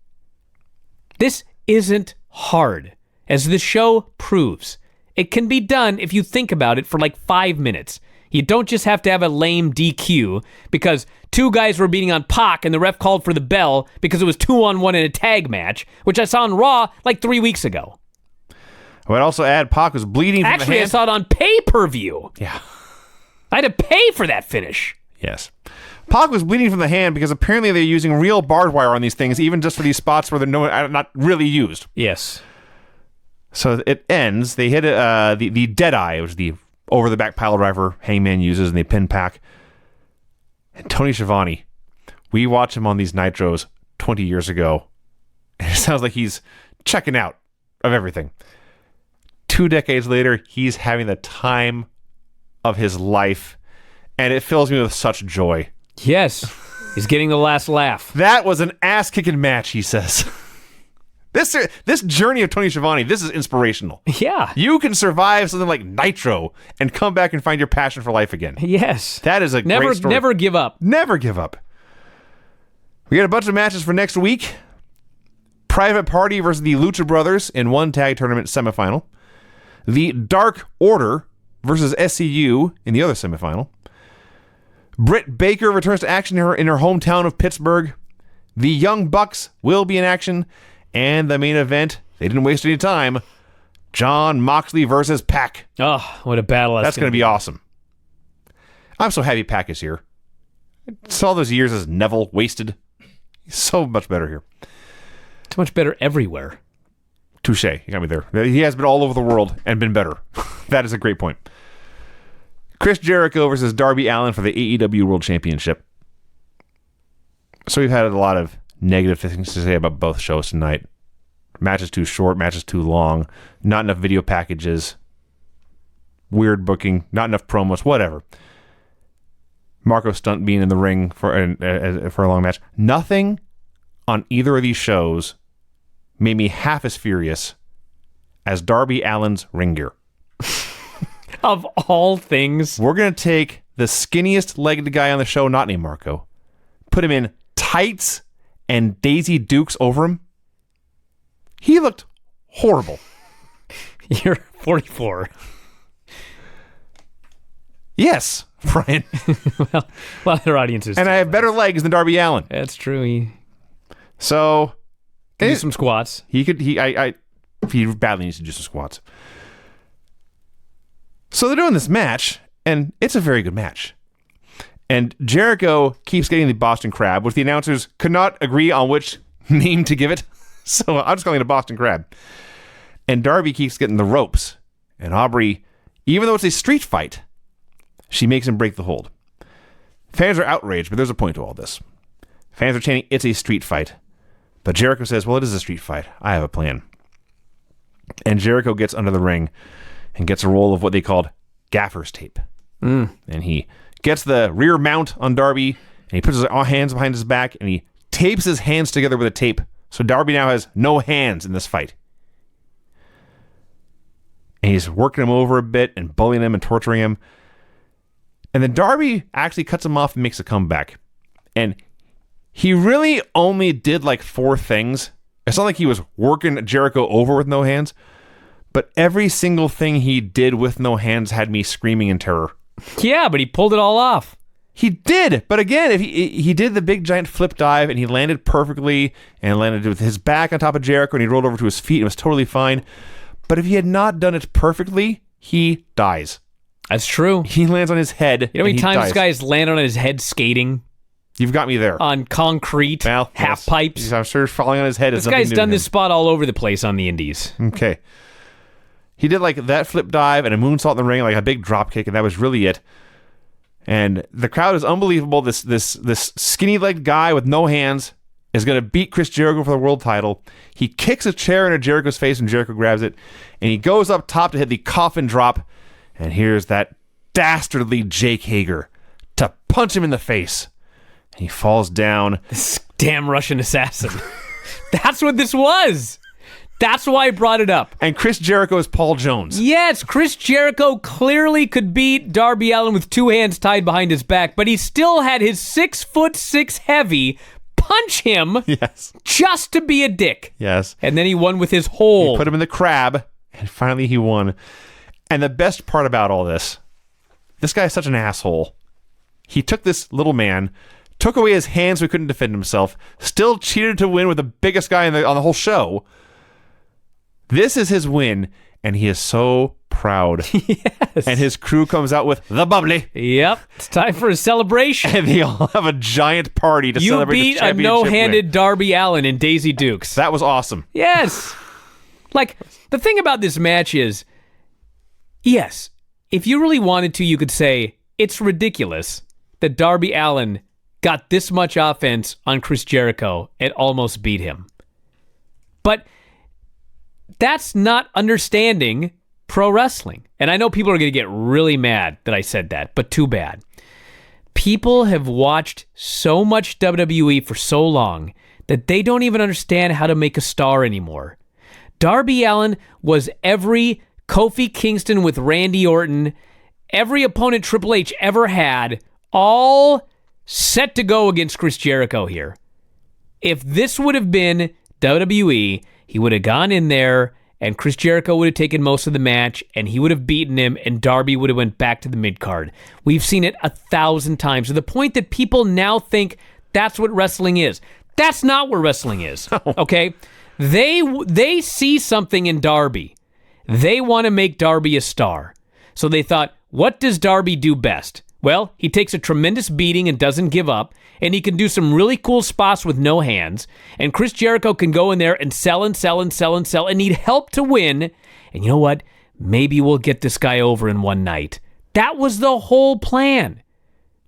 This isn't hard, as the show proves. It can be done if you think about it for like 5 minutes. You don't just have to have a lame DQ because 2 guys were beating on Pac and the ref called for the bell because it was 2-on-1 in a tag match, which I saw on Raw like 3 weeks ago. I would also add Pac was bleeding from the Actually, hand. I saw it on pay-per-view. Yeah. I had to pay for that finish. Yes. Pac was bleeding from the hand because apparently they're using real barbed wire on these things, even just for these spots where they're not really used. Yes. So it ends. They hit the Deadeye, which is the over-the-back pile driver Hangman uses, and they pin Pac. And Tony Schiavone, we watched him on these Nitros 20 years ago, and it sounds like he's checking out of everything. 2 decades later, he's having the time of his life, and it fills me with such joy. Yes. He's getting the last laugh. That was an ass-kicking match, he says. This journey of Tony Schiavone, this is inspirational. Yeah. You can survive something like Nitro and come back and find your passion for life again. Yes. That is a great story. Never give up. Never give up. We got a bunch of matches for next week. Private Party versus the Lucha Brothers in one tag tournament semifinal. The Dark Order versus SCU in the other semifinal. Britt Baker returns to action in her hometown of Pittsburgh. The Young Bucks will be in action. And the main event, they didn't waste any time. Jon Moxley versus Pac. Oh, what a battle that's going to be awesome. I'm so happy Pac is here. It's all those years as Neville wasted. He's so much better here. It's much better everywhere. Touche. You got me there. He has been all over the world and been better. That is a great point. Chris Jericho versus Darby Allin for the AEW World Championship. So we've had a lot of negative things to say about both shows tonight. Matches too short, matches too long, not enough video packages, weird booking, not enough promos, whatever. Marco Stunt being in the ring for a long match. Nothing on either of these shows made me half as furious as Darby Allin's ring gear. Of all things. We're going to take the skinniest legged guy on the show, not named Marco, put him in tights and Daisy Dukes over him. He looked horrible. You're 44. Yes, Brian. Well, a lot of their audiences. And I have better legs than Darby Allin. That's true. So Can do some squats. He badly needs to do some squats. So they're doing this match, and it's a very good match. And Jericho keeps getting the Boston Crab, which the announcers could not agree on which name to give it. So I'm just calling it a Boston Crab. And Darby keeps getting the ropes. And Aubrey, even though it's a street fight, she makes him break the hold. Fans are outraged, but there's a point to all this. Fans are chanting, it's a street fight. But Jericho says, well, it is a street fight. I have a plan. And Jericho gets under the ring and gets a roll of what they called gaffer's tape. And he gets the rear mount on Darby, and he puts his hands behind his back, and he tapes his hands together with a tape. So Darby now has no hands in this fight. And he's working him over a bit and bullying him and torturing him. And then Darby actually cuts him off and makes a comeback. And he really only did like 4 things. It's not like he was working Jericho over with no hands, but every single thing he did with no hands had me screaming in terror. Yeah, but he pulled it all off. He did, but again, if he did the big giant flip dive and he landed perfectly and landed with his back on top of Jericho and he rolled over to his feet and it was totally fine. But if he had not done it perfectly, he dies. That's true. He lands on his head. You know how many times this guy's landed on his head skating? You've got me there. On concrete, well, half yes. pipes. I'm sure falling on his head is This guy's done this spot all over the place on the indies. Okay. He did like that flip dive and a moonsault in the ring, like a big drop kick, and that was really it. And the crowd is unbelievable. This skinny-legged guy with no hands is going to beat Chris Jericho for the world title. He kicks a chair into Jericho's face and Jericho grabs it. And he goes up top to hit the coffin drop. And here's that dastardly Jake Hager to punch him in the face. And he falls down. This damn Russian assassin. That's what this was. That's why I brought it up. And Chris Jericho is Paul Jones. Yes, Chris Jericho clearly could beat Darby Allin with 2 hands tied behind his back, but he still had his 6'6" heavy punch him just to be a dick. Yes. And then he won with his whole. He put him in the crab, and finally he won. And the best part about all this guy is such an asshole. He took this little man, took away his hands so he couldn't defend himself, still cheated to win with the biggest guy on the whole show. This is his win, and he is so proud. Yes. And his crew comes out with the bubbly. Yep. It's time for a celebration. And they all have a giant party to celebrate the championship. You beat a no-handed win. Darby Allin and Daisy Dukes. That was awesome. Yes. Like, the thing about this match is, yes, if you really wanted to, you could say, it's ridiculous that Darby Allin got this much offense on Chris Jericho and almost beat him. But that's not understanding pro wrestling. And I know people are going to get really mad that I said that, but too bad. People have watched so much WWE for so long that they don't even understand how to make a star anymore. Darby Allin was every Kofi Kingston with Randy Orton, every opponent Triple H ever had, all set to go against Chris Jericho here. If this would have been WWE, he would have gone in there and Chris Jericho would have taken most of the match and he would have beaten him and Darby would have went back to the mid-card. We've seen it 1,000 times to the point that people now think that's what wrestling is. That's not what wrestling is, okay? They see something in Darby. They want to make Darby a star. So they thought, what does Darby do best? Well, he takes a tremendous beating and doesn't give up, and he can do some really cool spots with no hands, and Chris Jericho can go in there and sell and sell and sell and sell and need help to win, and you know what? Maybe we'll get this guy over in one night. That was the whole plan.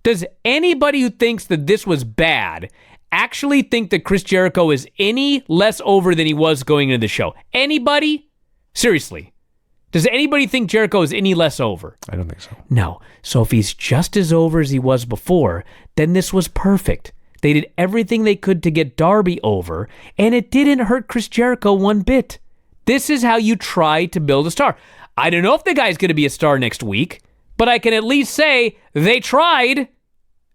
Does anybody who thinks that this was bad actually think that Chris Jericho is any less over than he was going into the show? Anybody? Seriously. Does anybody think Jericho is any less over? I don't think so. No. So if he's just as over as he was before, then this was perfect. They did everything they could to get Darby over, and it didn't hurt Chris Jericho one bit. This is how you try to build a star. I don't know if the guy's going to be a star next week, but I can at least say they tried.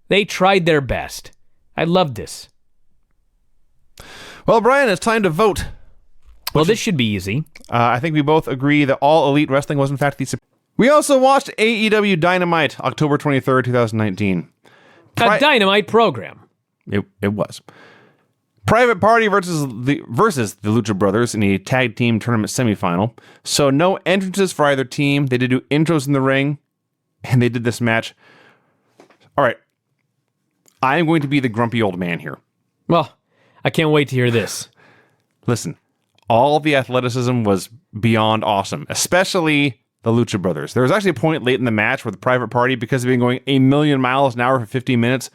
They tried their best. I love this. Well, Brian, it's time to vote. Well, this should be easy. I think we both agree that All Elite Wrestling was in fact the... We also watched AEW Dynamite, October 23rd, 2019. A Dynamite program. It was. Private Party versus the Lucha Brothers in a tag team tournament semifinal. So no entrances for either team. They did do intros in the ring, and they did this match. All right. I am going to be the grumpy old man here. Well, I can't wait to hear this. Listen, all the athleticism was beyond awesome, especially the Lucha Brothers. There was actually a point late in the match where the Private Party, because they've been going 1,000,000 miles an hour for 15 minutes,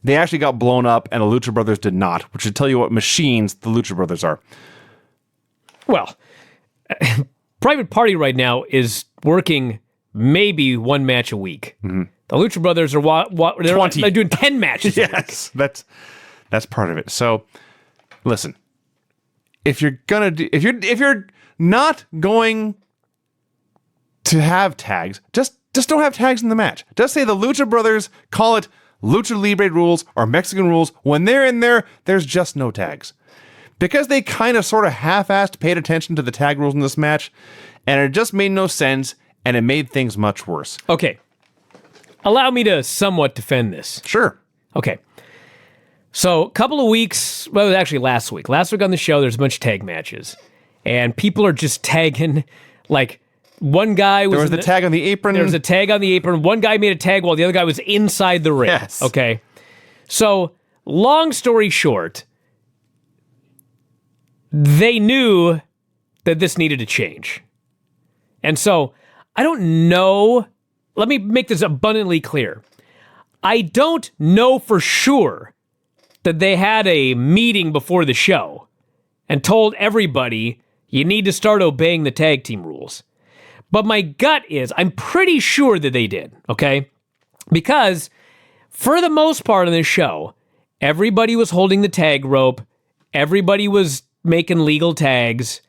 they actually got blown up, and the Lucha Brothers did not, which should tell you what machines the Lucha Brothers are. Well, Private Party right now is working maybe one match a week. Mm-hmm. The Lucha Brothers are they're doing 10 matches. Yes, that's part of it. So, listen, if you're not going to have tags, just don't have tags in the match. Just say the Lucha Brothers, call it Lucha Libre rules or Mexican rules. When they're in there, there's just no tags. Because they kind of sort of half-assed paid attention to the tag rules in this match, and it just made no sense, and it made things much worse. Okay. Allow me to somewhat defend this. Sure. Okay. So, a couple of weeks, well, it was actually last week. Last week on the show, there's a bunch of tag matches. And people are just tagging, like, one guy was... There was the tag on the apron. There was a tag on the apron. One guy made a tag while the other guy was inside the ring. Yes. Okay. So, long story short, they knew that this needed to change. And so, I don't know... Let me make this abundantly clear. I don't know for sure that they had a meeting before the show and told everybody you need to start obeying the tag team rules. But my gut is I'm pretty sure that they did, okay? Because for the most part of this show, everybody was holding the tag rope. Everybody was making legal tags.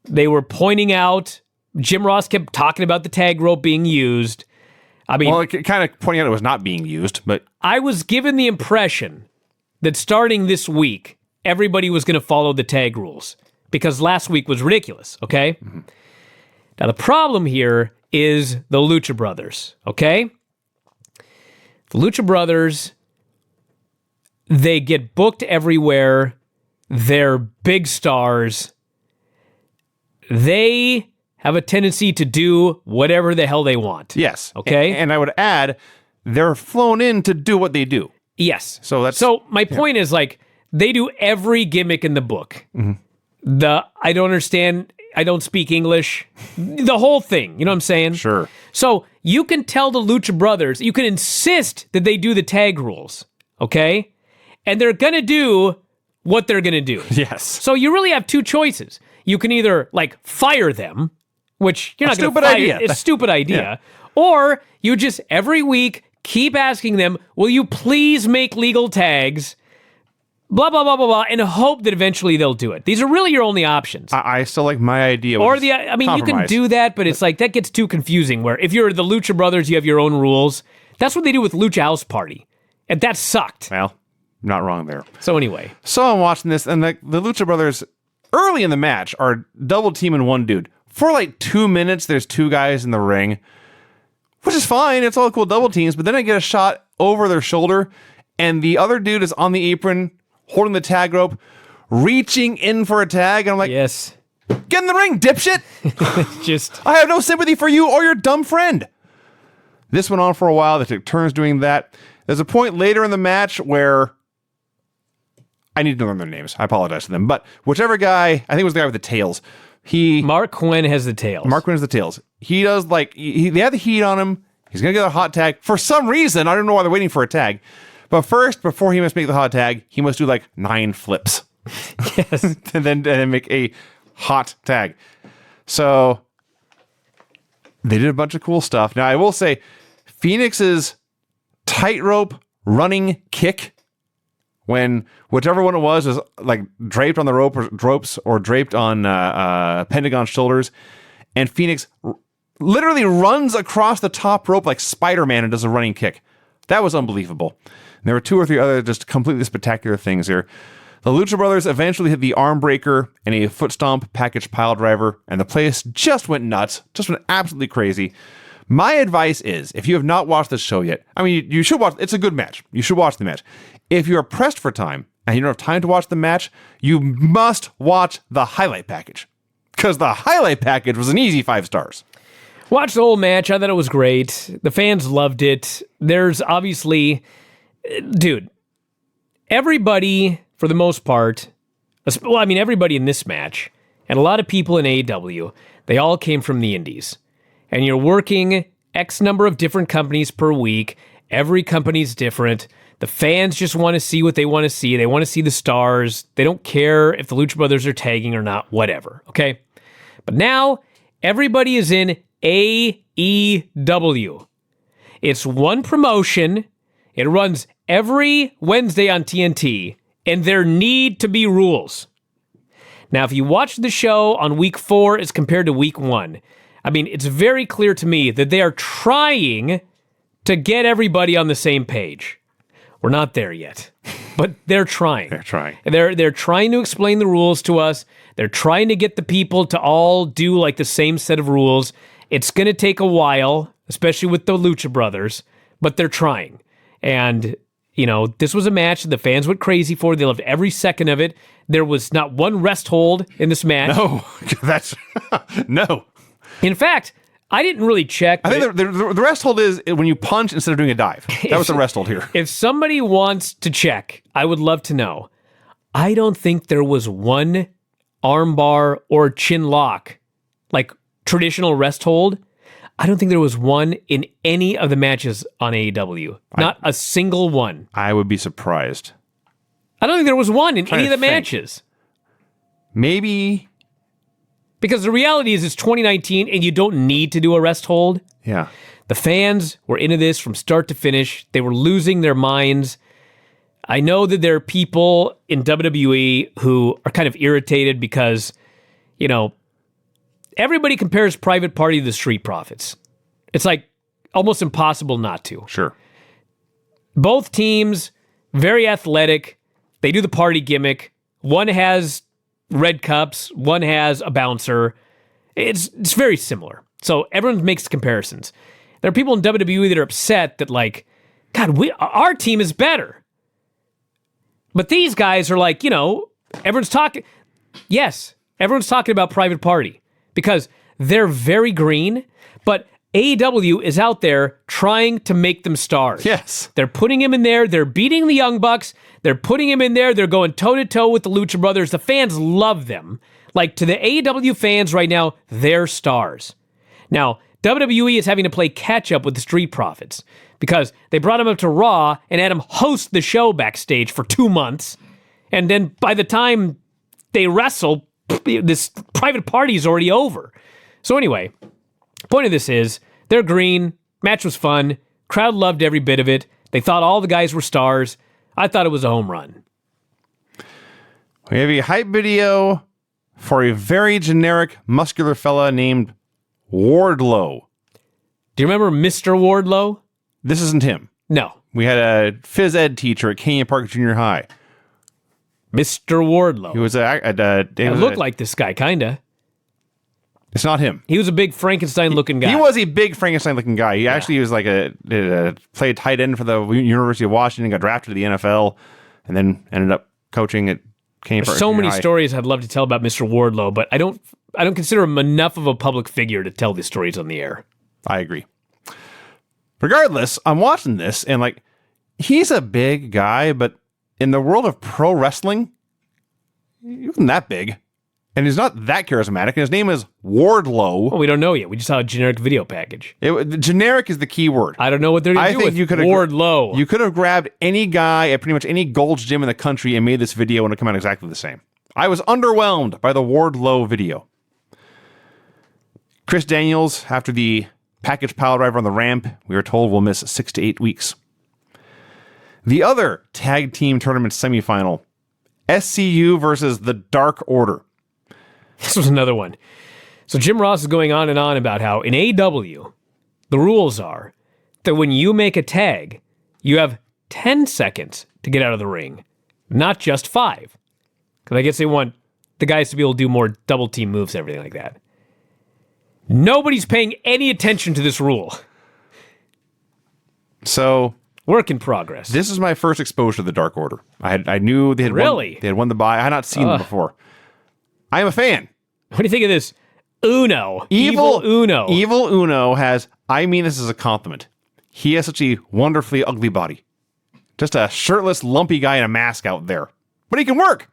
They were pointing out... Jim Ross kept talking about the tag rope being used. I mean... Well, kind of pointing out it was not being used, but... I was given the impression that starting this week, everybody was going to follow the tag rules. Because last week was ridiculous, okay? Mm-hmm. Now, the problem here is the Lucha Brothers, okay? The Lucha Brothers, they get booked everywhere. They're big stars. They... have a tendency to do whatever the hell they want. Yes. Okay? And I would add, they're flown in to do what they do. Yes. So my point is, like, they do every gimmick in the book. Mm-hmm. I don't understand, I don't speak English, the whole thing, you know what I'm saying? Sure. So you can tell the Lucha Brothers, you can insist that they do the tag rules, okay? And they're gonna do what they're gonna do. Yes. So you really have two choices. You can either, like, fire them, which you're not going to fire. Idea. It's a stupid idea. Yeah. Or you just, every week, keep asking them, will you please make legal tags? Blah, blah, blah, blah, blah, and hope that eventually they'll do it. These are really your only options. I still like my idea. Or you can do that, but it's like, that gets too confusing, where if you're the Lucha Brothers, you have your own rules. That's what they do with Lucha House Party. And that sucked. Well, not wrong there. So anyway. So I'm watching this, and the Lucha Brothers, early in the match, are double teaming one dude. For like 2 minutes, there's two guys in the ring, which is fine. It's all cool double teams, but then I get a shot over their shoulder, and the other dude is on the apron, holding the tag rope, reaching in for a tag, and I'm like, yes, get in the ring, dipshit! Just, I have no sympathy for you or your dumb friend. This went on for a while. They took turns doing that. There's a point later in the match where I need to learn their names. I apologize to them, but whichever guy, I think it was the guy with the tails. Mark Quinn has the tails. Mark Quinn has the tails. He does like they have the heat on him. He's gonna get a hot tag for some reason. I don't know why they're waiting for a tag. But first, before he must make the hot tag, he must do like 9 flips. Yes. and then make a hot tag. So they did a bunch of cool stuff. Now, I will say, Phoenix's tightrope running kick, when whichever one it was like draped on the ropes or draped on Pentagon's shoulders, and Phoenix literally runs across the top rope like Spider-Man and does a running kick. That was unbelievable. And there were 2 or 3 other just completely spectacular things here. The Lucha Brothers eventually hit the arm breaker and a foot stomp package pile driver, and the place just went nuts, just went absolutely crazy. My advice is, if you have not watched this show yet, I mean, you should watch. It's a good match. You should watch the match. If you are pressed for time and you don't have time to watch the match, you must watch the highlight package, because the highlight package was an easy 5 stars. Watched the whole match. I thought it was great. The fans loved it. There's obviously, dude, everybody, for the most part, well, I mean, everybody in this match, and a lot of people in AEW, they all came from the indies. And you're working X number of different companies per week. Every company's different. The fans just want to see what they want to see. They want to see the stars. They don't care if the Lucha Brothers are tagging or not, whatever, okay? But now, everybody is in AEW. It's one promotion. It runs every Wednesday on TNT, and there need to be rules. Now, if you watch the show on week 4 as compared to week 1, I mean, it's very clear to me that they are trying to get everybody on the same page. We're not there yet, but they're trying. They're trying. They're trying to explain the rules to us. They're trying to get the people to all do like the same set of rules. It's going to take a while, especially with the Lucha Brothers, but they're trying. And, you know, this was a match that the fans went crazy for. They loved every second of it. There was not one rest hold in this match. No, that's no. In fact, I didn't really check. I think the rest hold is when you punch instead of doing a dive. That was the rest hold here. If somebody wants to check, I would love to know. I don't think there was one armbar or chin lock, like traditional rest hold. I don't think there was one in any of the matches on AEW. Not a single one. I would be surprised. I don't think there was one in any of the matches. Maybe. Because the reality is it's 2019 and you don't need to do a rest hold. Yeah. The fans were into this from start to finish. They were losing their minds. I know that there are people in WWE who are kind of irritated because, you know, everybody compares Private Party to the Street Profits. It's like almost impossible not to. Sure. Both teams, very athletic. They do the party gimmick. One has red cups. One has a bouncer. It's very similar. So everyone makes comparisons. There are people in WWE that are upset that, like, God, our team is better. But these guys are like, you know, everyone's talking. Yes, everyone's talking about Private Party because they're very green, but AEW is out there trying to make them stars. Yes. They're putting him in there. They're beating the Young Bucks. They're putting him in there. They're going toe-to-toe with the Lucha Brothers. The fans love them. Like, to the AEW fans right now, they're stars. Now, WWE is having to play catch-up with the Street Profits because they brought him up to Raw and had him host the show backstage for 2 months. And then by the time they wrestle, this Private Party is already over. So anyway, point of this is, they're green. Match was fun. Crowd loved every bit of it. They thought all the guys were stars. I thought it was a home run. We have a hype video for a very generic muscular fella named Wardlow. Do you remember Mr. Wardlow? This isn't him. No. We had a phys ed teacher at Canyon Park Junior High. Mr. Wardlow. He was It looked like this guy, kinda. It's not him. He was a big Frankenstein-looking guy. He was a big Frankenstein-looking guy. He actually was like played tight end for the University of Washington, got drafted to the NFL, and then ended up coaching at Canyon Park. There's so many High. stories I'd love to tell about Mr. Wardlow, but I don't consider him enough of a public figure to tell these stories on the air. I agree. Regardless, I'm watching this and like he's a big guy, but in the world of pro wrestling, he wasn't that big. And he's not that charismatic. And his name is Wardlow. Well, we don't know yet. We just saw a generic video package. The generic is the key word. I don't know what they're going to do with Wardlow. You could have grabbed any guy at pretty much any Gold's Gym in the country and made this video and it would come out exactly the same. I was underwhelmed by the Wardlow video. Chris Daniels, after the package pile driver on the ramp, we were told will miss 6 to 8 weeks. The other tag team tournament semifinal, SCU versus the Dark Order. This was another one. So Jim Ross is going on and on about how in AEW, the rules are that when you make a tag, you have 10 seconds to get out of the ring, not just 5. Because I guess they want the guys to be able to do more double team moves, everything like that. Nobody's paying any attention to this rule. So, work in progress. This is my first exposure to the Dark Order. I knew they had won the bye. I had not seen them before. I am a fan. What do you think of this? Uno. Evil Uno. Evil Uno has, I mean this as a compliment. He has such a wonderfully ugly body. Just a shirtless, lumpy guy in a mask out there. But he can work.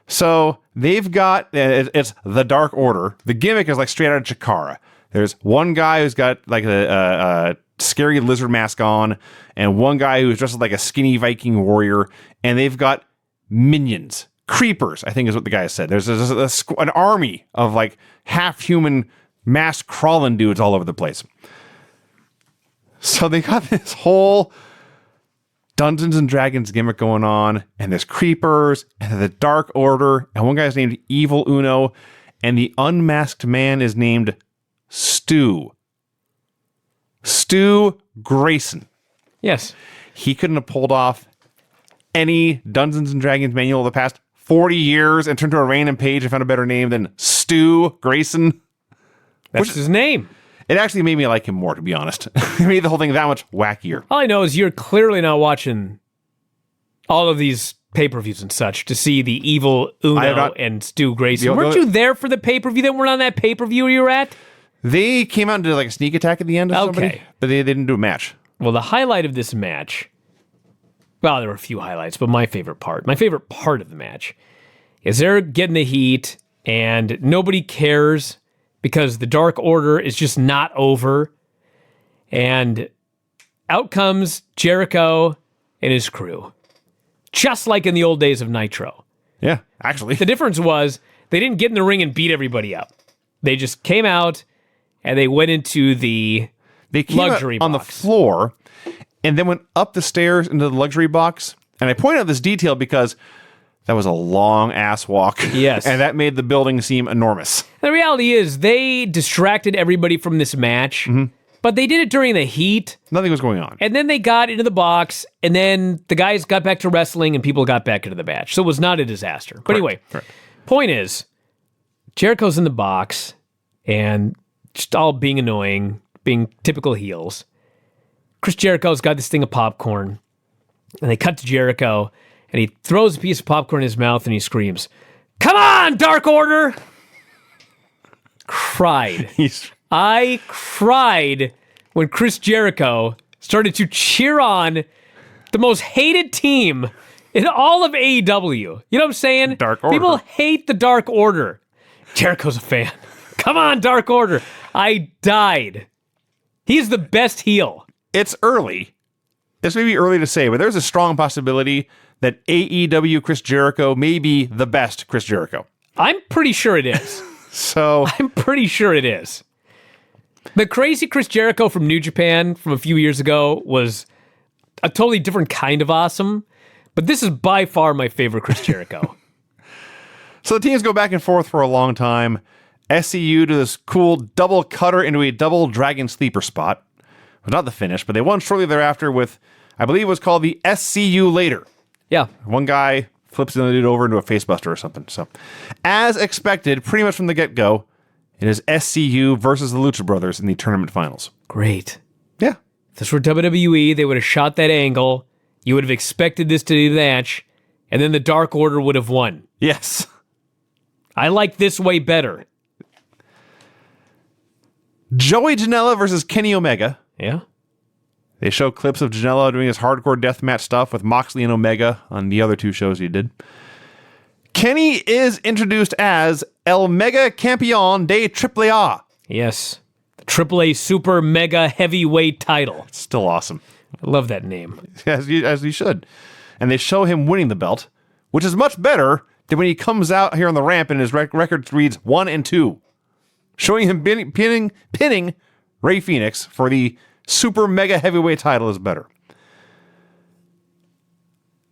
So they've got, it's the Dark Order. The gimmick is like straight out of Chikara. There's one guy who's got like a scary lizard mask on, and one guy who's dressed like a skinny Viking warrior, and they've got minions. Creepers, I think is what the guy said. There's an army of like half-human masked crawling dudes all over the place. So they got this whole Dungeons and Dragons gimmick going on, and there's creepers, and the Dark Order, and one guy's named Evil Uno, and the unmasked man is named Stu. Stu Grayson. Yes. He couldn't have pulled off any Dungeons and Dragons manual of the past 40 years and turned to a random page and found a better name than Stu Grayson. That's his name. It actually made me like him more, to be honest. It made the whole thing that much wackier. All I know is you're clearly not watching all of these pay-per-views and such to see the Evil Uno and Stu Grayson. Weren't you there for the pay-per-view that weren't on that pay-per-view you were at? They came out and did like a sneak attack at the end of somebody, but they didn't do a match. Well, the highlight of this match, well, there were a few highlights, but my favorite part of the match is they're getting the heat and nobody cares because the Dark Order is just not over. And out comes Jericho and his crew, just like in the old days of Nitro. Yeah, actually. The difference was they didn't get in the ring and beat everybody up. They just came out and they went into the luxury box on the floor and then went up the stairs into the luxury box. And I point out this detail because that was a long ass walk. Yes. And that made the building seem enormous. The reality is they distracted everybody from this match, but they did it during the heat. Nothing was going on. And then they got into the box, and then the guys got back to wrestling, and people got back into the match. So it was not a disaster. But anyway, point is, Jericho's in the box, and just all being annoying, being typical heels. Chris Jericho's got this thing of popcorn, and they cut to Jericho, and he throws a piece of popcorn in his mouth, and he screams, "Come on, Dark Order!" Cried. I cried when Chris Jericho started to cheer on the most hated team in all of AEW. You know what I'm saying? Dark Order. People hate the Dark Order. Jericho's a fan. Come on, Dark Order. I died. He's the best heel. It's early. This may be early to say, but there's a strong possibility that AEW Chris Jericho may be the best Chris Jericho. I'm pretty sure it is. So I'm pretty sure it is. The crazy Chris Jericho from New Japan from a few years ago was a totally different kind of awesome, but this is by far my favorite Chris Jericho. So the teams go back and forth for a long time. SCU to this cool double cutter into a double dragon sleeper spot. It was not the finish, but they won shortly thereafter with, I believe it was called the SCU later. Yeah. One guy flips the other dude over into a facebuster or something. So, as expected, pretty much from the get-go, it is SCU versus the Lucha Brothers in the tournament finals. Great. Yeah. If this were WWE, they would have shot that angle. You would have expected this to be the match, and then the Dark Order would have won. Yes. I like this way better. Joey Janela versus Kenny Omega. Yeah. They show clips of Janela doing his hardcore deathmatch stuff with Moxley and Omega on the other two shows he did. Kenny is introduced as El Mega Campeón de AAA. Yes. The AAA Super Mega Heavyweight title. Still awesome. I love that name. As you should. And they show him winning the belt, which is much better than when he comes out here on the ramp and his record reads 1 and 2. Showing him pinning Rey Fenix for the Super Mega Heavyweight title is better.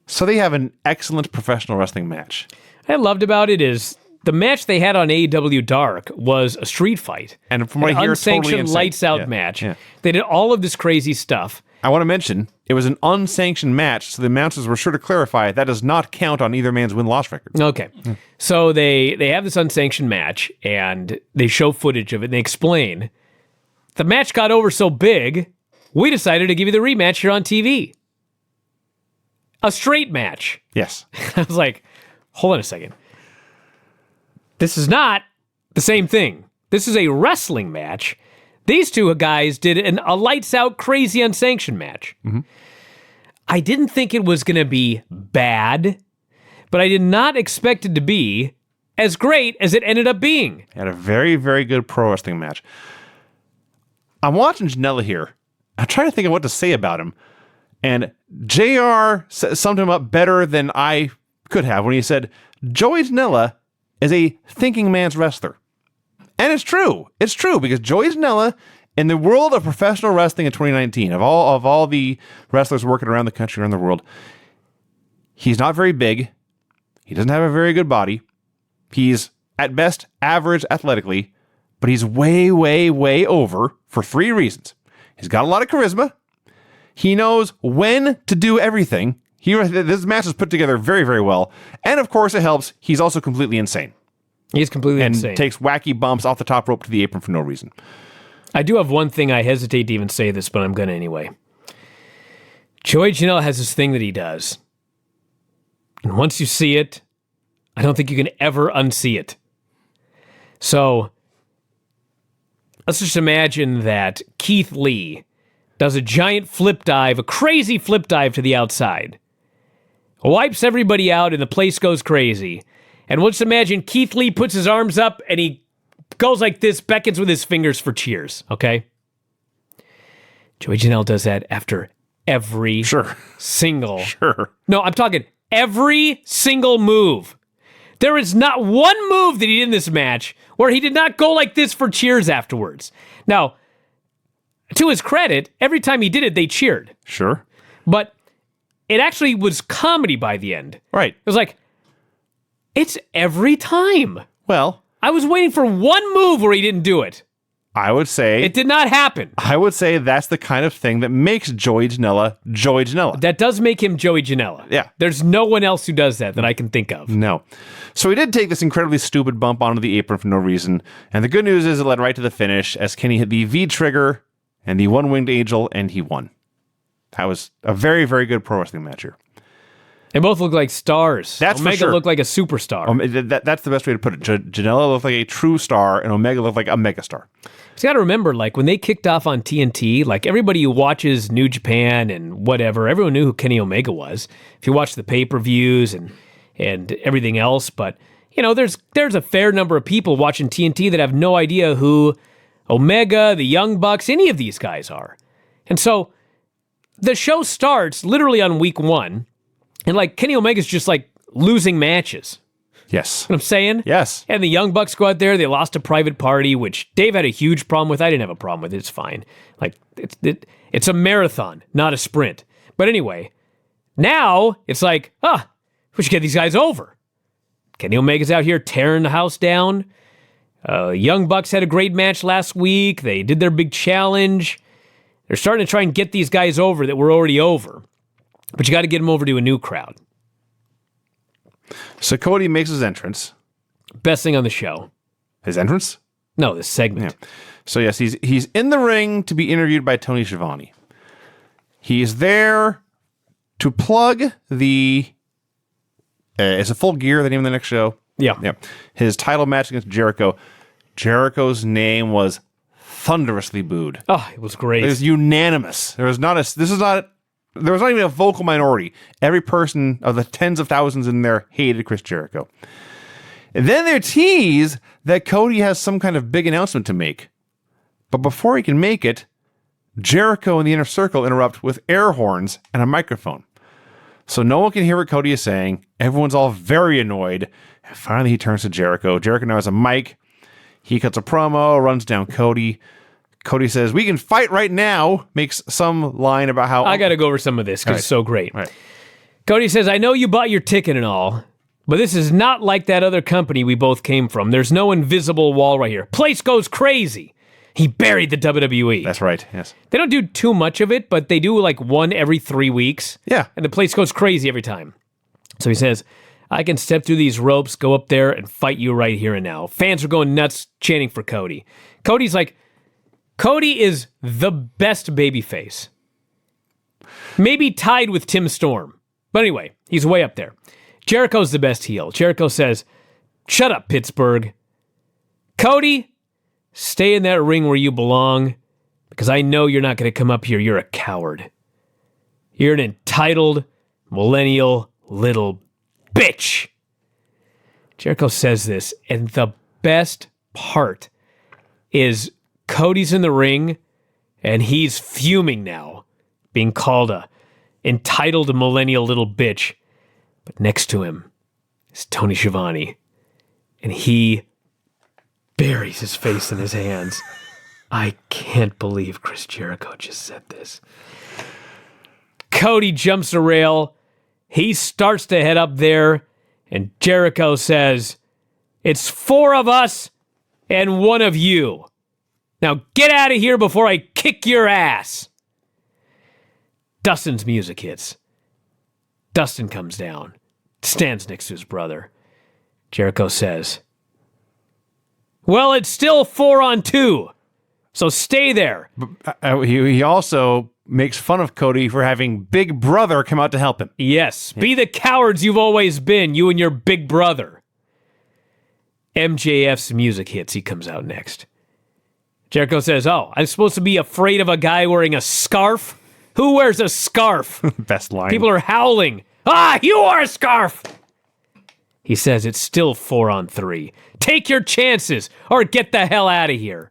So they have an excellent professional wrestling match. What I loved about it is the match they had on AEW Dark was a street fight. And from what I hear, unsanctioned totally insane. lights out Yeah, match. yeah. They did all of this crazy stuff. I want to mention, it was an unsanctioned match, so the announcers were sure to clarify that does not count on either man's win-loss records. Okay. So they have this unsanctioned match, and they show footage of it, and they explain, the match got over so big, we decided to give you the rematch here on TV. A straight match. Yes. I was like, hold on a second. This is not the same thing. This is a wrestling match. These two guys did a lights-out, crazy, unsanctioned match. Mm-hmm. I didn't think it was going to be bad, but I did not expect it to be as great as it ended up being. Had a very, very good pro wrestling match. I'm watching Janela here. I'm trying to think of what to say about him. And JR summed him up better than I could have when he said, Joey Janela is a thinking man's wrestler. And it's true. It's true because Joey Janela, in the world of professional wrestling in 2019, of all the wrestlers working around the country, around the world, he's not very big. He doesn't have a very good body. He's, at best, average athletically, but he's way, way, way over for 3 reasons. He's got a lot of charisma. He knows when to do everything. This match is put together very, very well. And, of course, it helps. He's also completely insane. He's completely and insane. Takes wacky bumps off the top rope to the apron for no reason. I do have one thing. I hesitate to even say this, but I'm going to anyway. Joey Janela has this thing that he does. And once you see it, I don't think you can ever unsee it. So, let's just imagine that Keith Lee does a giant flip dive, a crazy flip dive to the outside. Wipes everybody out and the place goes crazy. And let's imagine Keith Lee puts his arms up and he goes like this, beckons with his fingers for cheers, okay? Joey Janela does that after every single... Sure. No, I'm talking every single move. There is not one move that he did in this match where he did not go like this for cheers afterwards. Now, to his credit, every time he did it, they cheered. Sure. But it actually was comedy by the end. Right. It was like, it's every time. Well, I was waiting for one move where he didn't do it. I would say... It did not happen. I would say that's the kind of thing that makes Joey Janela Joey Janela. That does make him Joey Janela. Yeah. There's no one else who does that I can think of. No. So he did take this incredibly stupid bump onto the apron for no reason. And the good news is it led right to the finish as Kenny hit the V-trigger and the one-winged angel, and he won. That was a very, very good pro wrestling match here. They both look like stars. That's Omega for sure. looked like a superstar. That's the best way to put it. Janela looked like a true star, and Omega looked like a megastar. You got to remember, like, when they kicked off on TNT, like, everybody who watches New Japan and whatever, everyone knew who Kenny Omega was. If you watch the pay-per-views and everything else, but, you know, there's a fair number of people watching TNT that have no idea who Omega, the Young Bucks, any of these guys are. And so the show starts literally on week 1, and, like, Kenny Omega's just, like, losing matches. Yes. You know what I'm saying? Yes. And the Young Bucks go out there. They lost a private party, which Dave had a huge problem with. I didn't have a problem with it. It's fine. Like, it's a marathon, not a sprint. But anyway, now it's like, we should get these guys over. Kenny Omega's out here tearing the house down. Young Bucks had a great match last week. They did their big challenge. They're starting to try and get these guys over that were already over. But you got to get them over to a new crowd. So Cody makes his entrance. Best thing on the show. His entrance? No, this segment. Yeah. So yes, he's in the ring to be interviewed by Tony Schiavone. He's there to plug the... is it Full Gear, the name of the next show? Yeah. Yeah. His title match against Jericho. Jericho's name was thunderously booed. Oh, it was great. It was unanimous. There was not even a vocal minority. Every person of the tens of thousands in there hated Chris Jericho. And then they tease that Cody has some kind of big announcement to make. But before he can make it, Jericho and the Inner Circle interrupt with air horns and a microphone. So no one can hear what Cody is saying. Everyone's all very annoyed. And finally he turns to Jericho. Jericho now has a mic. He cuts a promo, runs down Cody. Cody says, "We can fight right now," makes some line about how... I got to go over some of this because it's so great. Right. Cody says, "I know you bought your ticket and all, but this is not like that other company we both came from. There's no invisible wall right here. Place goes crazy." He buried the WWE. That's right, yes. They don't do too much of it, but they do like one every 3 weeks. Yeah. And the place goes crazy every time. So he says, "I can step through these ropes, go up there, and fight you right here and now." Fans are going nuts chanting for Cody. Cody is the best babyface. Maybe tied with Tim Storm. But anyway, he's way up there. Jericho's the best heel. Jericho says, "Shut up, Pittsburgh. Cody, stay in that ring where you belong, because I know you're not going to come up here. You're a coward. You're an entitled, millennial little bitch." Jericho says this, and the best part is Cody's in the ring, and he's fuming now, being called a entitled millennial little bitch. But next to him is Tony Schiavone, and he buries his face in his hands. I can't believe Chris Jericho just said this. Cody jumps the rail. He starts to head up there, and Jericho says, "It's 4 of us and 1 of you. Now get out of here before I kick your ass." Dustin's music hits. Dustin comes down, stands next to his brother. Jericho says, "Well, it's still 4 on 2, so stay there." He also makes fun of Cody for having Big Brother come out to help him. Yes, be the cowards you've always been, you and your big brother. MJF's music hits. He comes out next. Jericho says, "Oh, I'm supposed to be afraid of a guy wearing a scarf? Who wears a scarf?" Best line. People are howling. "Ah, you are a scarf!" He says, "It's still 4 on 3. Take your chances or get the hell out of here."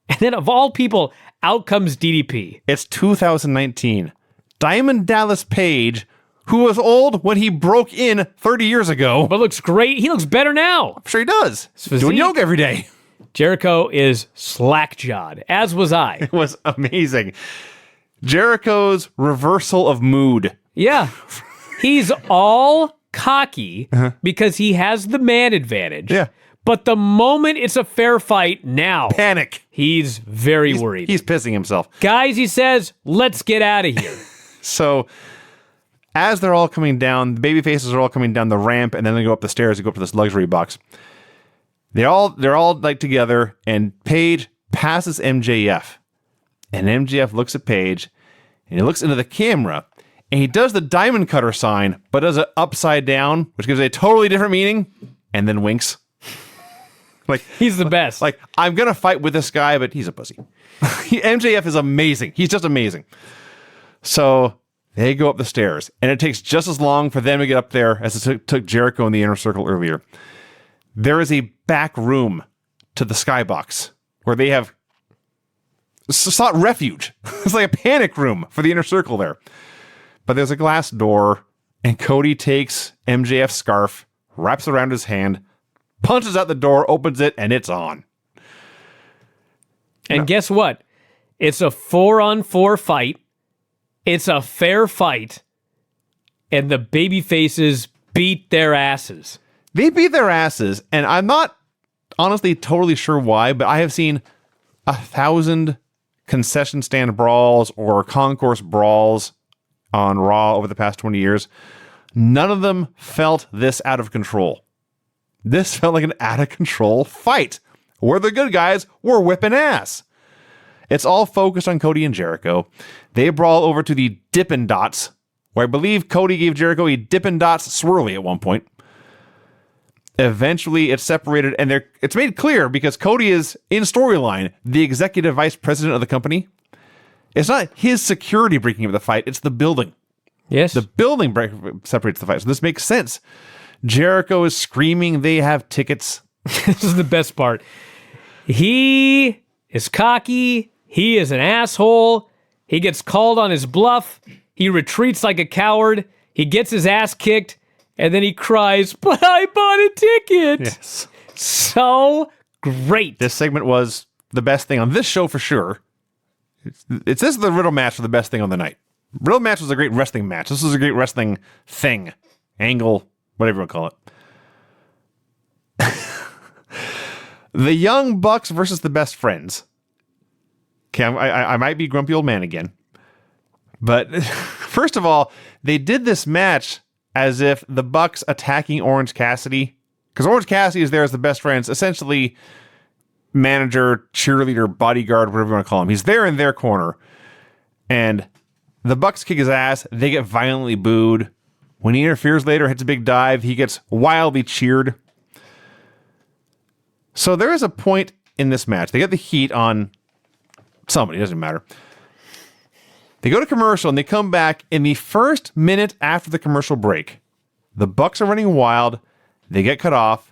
And then of all people, out comes DDP. It's 2019. Diamond Dallas Page, who was old when he broke in 30 years ago. But looks great. He looks better now. I'm sure he does. physique. Doing yoga every day. Jericho is slack-jawed, as was I. It was amazing. Jericho's reversal of mood. Yeah. He's all cocky because he has the man advantage. Yeah. But the moment it's a fair fight, now Panic. he's very worried. He's pissing himself. Guys, he says, let's get out of here. So as they're all coming down, the baby faces are all coming down the ramp, and then they go up the stairs to go up to this luxury box. They're all like together, and Paige passes MJF. And MJF looks at Paige, and he looks into the camera, and he does the diamond cutter sign, but does it upside down, which gives it a totally different meaning, and then winks. Like He's the best. Like, I'm going to fight with this guy, but he's a pussy. MJF is amazing. He's just amazing. So they go up the stairs, and it takes just as long for them to get up there as it took Jericho in the Inner Circle earlier. There is a back room to the skybox where they have sought refuge. It's like a panic room for the Inner Circle there. But there's a glass door, and Cody takes MJF's scarf, wraps it around his hand, punches out the door, opens it, and it's on. And guess what? It's a 4-on-4 fight. It's a fair fight. And the baby faces beat their asses. They beat their asses, and I'm not honestly totally sure why, but I have seen 1,000 concession stand brawls or concourse brawls on Raw over the past 20 years. None of them felt this out of control. This felt like an out of control fight where the good guys were whipping ass. It's all focused on Cody and Jericho. They brawl over to the Dippin' Dots, where I believe Cody gave Jericho a Dippin' Dots swirly at one point. Eventually, it's separated, and it's made clear because Cody is, in storyline, the executive vice president of the company. It's not his security breaking up the fight, it's the building. Yes. The building separates the fight, so this makes sense. Jericho is screaming they have tickets. This is the best part. He is cocky. He is an asshole. He gets called on his bluff. He retreats like a coward. He gets his ass kicked. And then he cries, "But I bought a ticket." Yes. So great. This segment was the best thing on this show for sure. This is the Riddle match for the best thing on the night. Riddle match was a great wrestling match. This was a great wrestling thing. Angle, whatever you want to call it. The Young Bucks versus the Best Friends. Okay, I might be grumpy old man again. But first of all, they did this match as if the Bucks attacking Orange Cassidy, because Orange Cassidy is there as the Best Friends, essentially manager, cheerleader, bodyguard, whatever you want to call him. He's there in their corner. And the Bucks kick his ass. They get violently booed. When he interferes later, hits a big dive, he gets wildly cheered. So there is a point in this match. They get the heat on somebody, doesn't matter. They go to commercial and they come back in the first minute after the commercial break. The Bucks are running wild. They get cut off.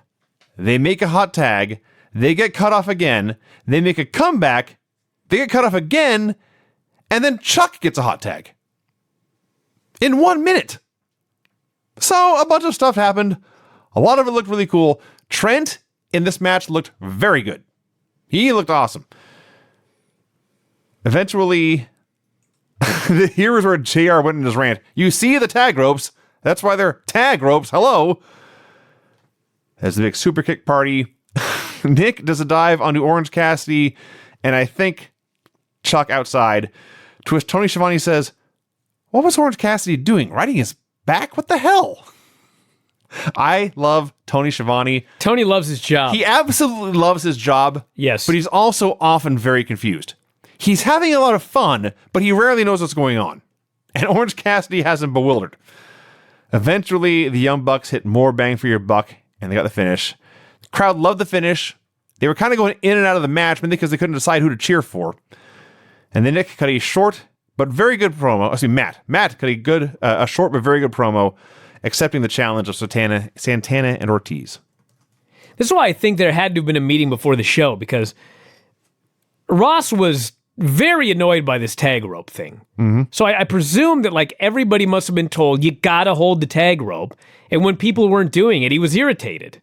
They make a hot tag. They get cut off again. They make a comeback. They get cut off again. And then Chuck gets a hot tag. In 1 minute. So a bunch of stuff happened. A lot of it looked really cool. Trent in this match looked very good. He looked awesome. Eventually, here's where JR went in his rant. You see the tag ropes. That's why they're tag ropes. Hello. There's a big super kick party. Nick does a dive onto Orange Cassidy, and I think Chuck outside. To which Tony Schiavone says, "What was Orange Cassidy doing? Riding his back? What the hell?" I love Tony Schiavone. Tony loves his job. He absolutely loves his job. Yes. But he's also often very confused. He's having a lot of fun, but he rarely knows what's going on. And Orange Cassidy has him bewildered. Eventually, the Young Bucks hit more bang for your buck, and they got the finish. The crowd loved the finish. They were kind of going in and out of the match, mainly because they couldn't decide who to cheer for. And then Nick cut a short but very good promo. Matt cut a short but very good promo, accepting the challenge of Santana and Ortiz. This is why I think there had to have been a meeting before the show, because Ross was very annoyed by this tag rope thing. Mm-hmm. So I presume that like everybody must have been told, you gotta hold the tag rope. And when people weren't doing it, he was irritated.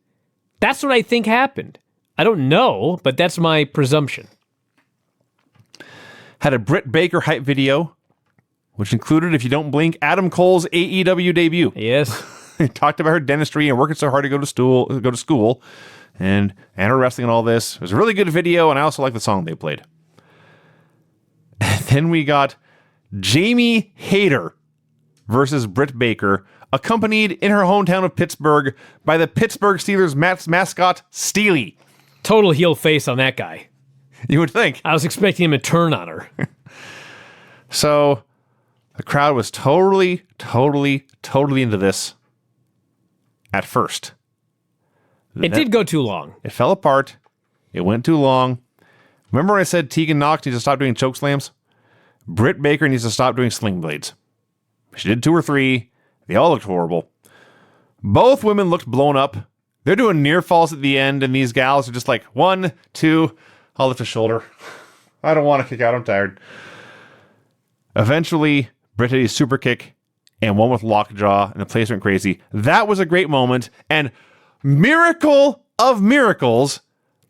That's what I think happened. I don't know, but that's my presumption. Had a Britt Baker hype video, which included, if you don't blink, Adam Cole's AEW debut. Yes. He talked about her dentistry and working so hard to go to school, and her wrestling and all this. It was a really good video, and I also like the song they played. And then we got Jamie Hayter versus Britt Baker, accompanied in her hometown of Pittsburgh by the Pittsburgh Steelers mascot, Steely. Total heel face on that guy. You would think. I was expecting him to turn on her. So the crowd was totally into this at first. It did go too long. It fell apart. It went too long. Remember when I said Tegan Knox needs to stop doing choke slams? Britt Baker needs to stop doing sling blades. She did 2 or 3. They all looked horrible. Both women looked blown up. They're doing near falls at the end, and these gals are just like, 1, 2, I'll lift a shoulder. I don't want to kick out. I'm tired. Eventually, Britt hit a super kick, and one with Lockjaw, and the place went crazy. That was a great moment. And miracle of miracles,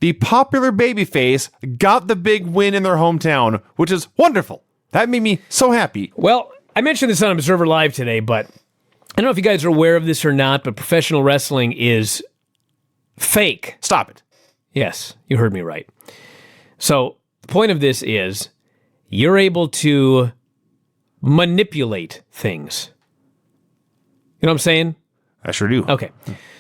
the popular babyface got the big win in their hometown, which is wonderful. That made me so happy. Well, I mentioned this on Observer Live today, but I don't know if you guys are aware of this or not, but professional wrestling is fake. Stop it. Yes, you heard me right. So the point of this is you're able to manipulate things. You know what I'm saying? I sure do. Okay.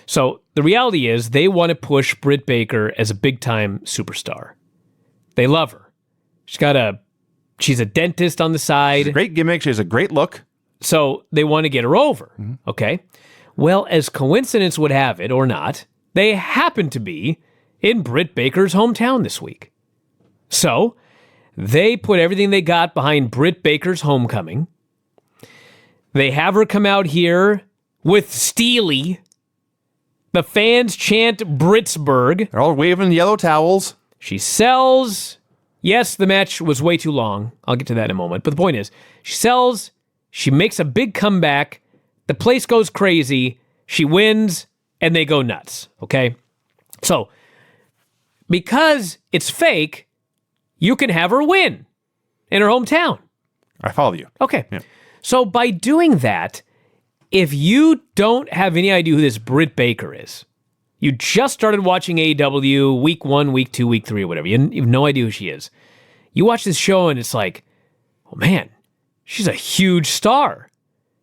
So the reality is they want to push Britt Baker as a big-time superstar. They love her. She's a dentist on the side. Great gimmick. She has a great look. So they want to get her over. Okay. Well, as coincidence would have it, or not, they happen to be in Britt Baker's hometown this week. So they put everything they got behind Britt Baker's homecoming. They have her come out here with Steely. The fans chant Britsburg. They're all waving yellow towels. She sells. Yes, the match was way too long. I'll get to that in a moment. But the point is, she sells. She makes a big comeback. The place goes crazy. She wins, and they go nuts. Okay? So, because it's fake, you can have her win in her hometown. I follow you. Okay. Yeah. So by doing that, if you don't have any idea who this Britt Baker is, you just started watching AEW week 1, week 2, week 3, or whatever, you have no idea who she is. You watch this show and it's like, oh man, she's a huge star.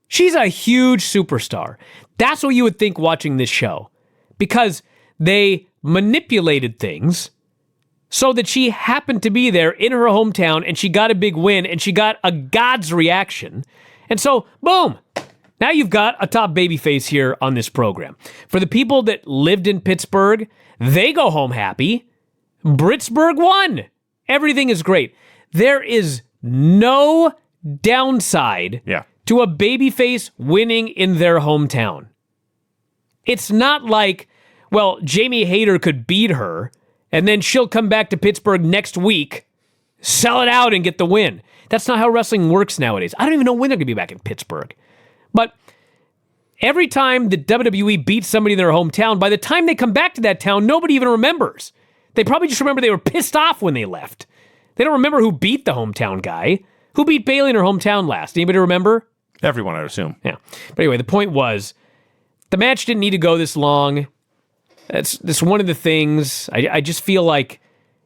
She's a huge superstar. That's what you would think watching this show. Because they manipulated things so that she happened to be there in her hometown and she got a big win and she got a God's reaction. And so, boom, now you've got a top babyface here on this program. For the people that lived in Pittsburgh, they go home happy. Britsburg won. Everything is great. There is no downside to a babyface winning in their hometown. It's not like, well, Jamie Hayter could beat her, and then she'll come back to Pittsburgh next week, sell it out, and get the win. That's not how wrestling works nowadays. I don't even know when they're going to be back in Pittsburgh. But every time the WWE beats somebody in their hometown, by the time they come back to that town, nobody even remembers. They probably just remember they were pissed off when they left. They don't remember who beat the hometown guy. Who beat Bayley in her hometown last? Anybody remember? Everyone, I assume. Yeah. But anyway, the point was, the match didn't need to go this long. That's one of the things. I just feel like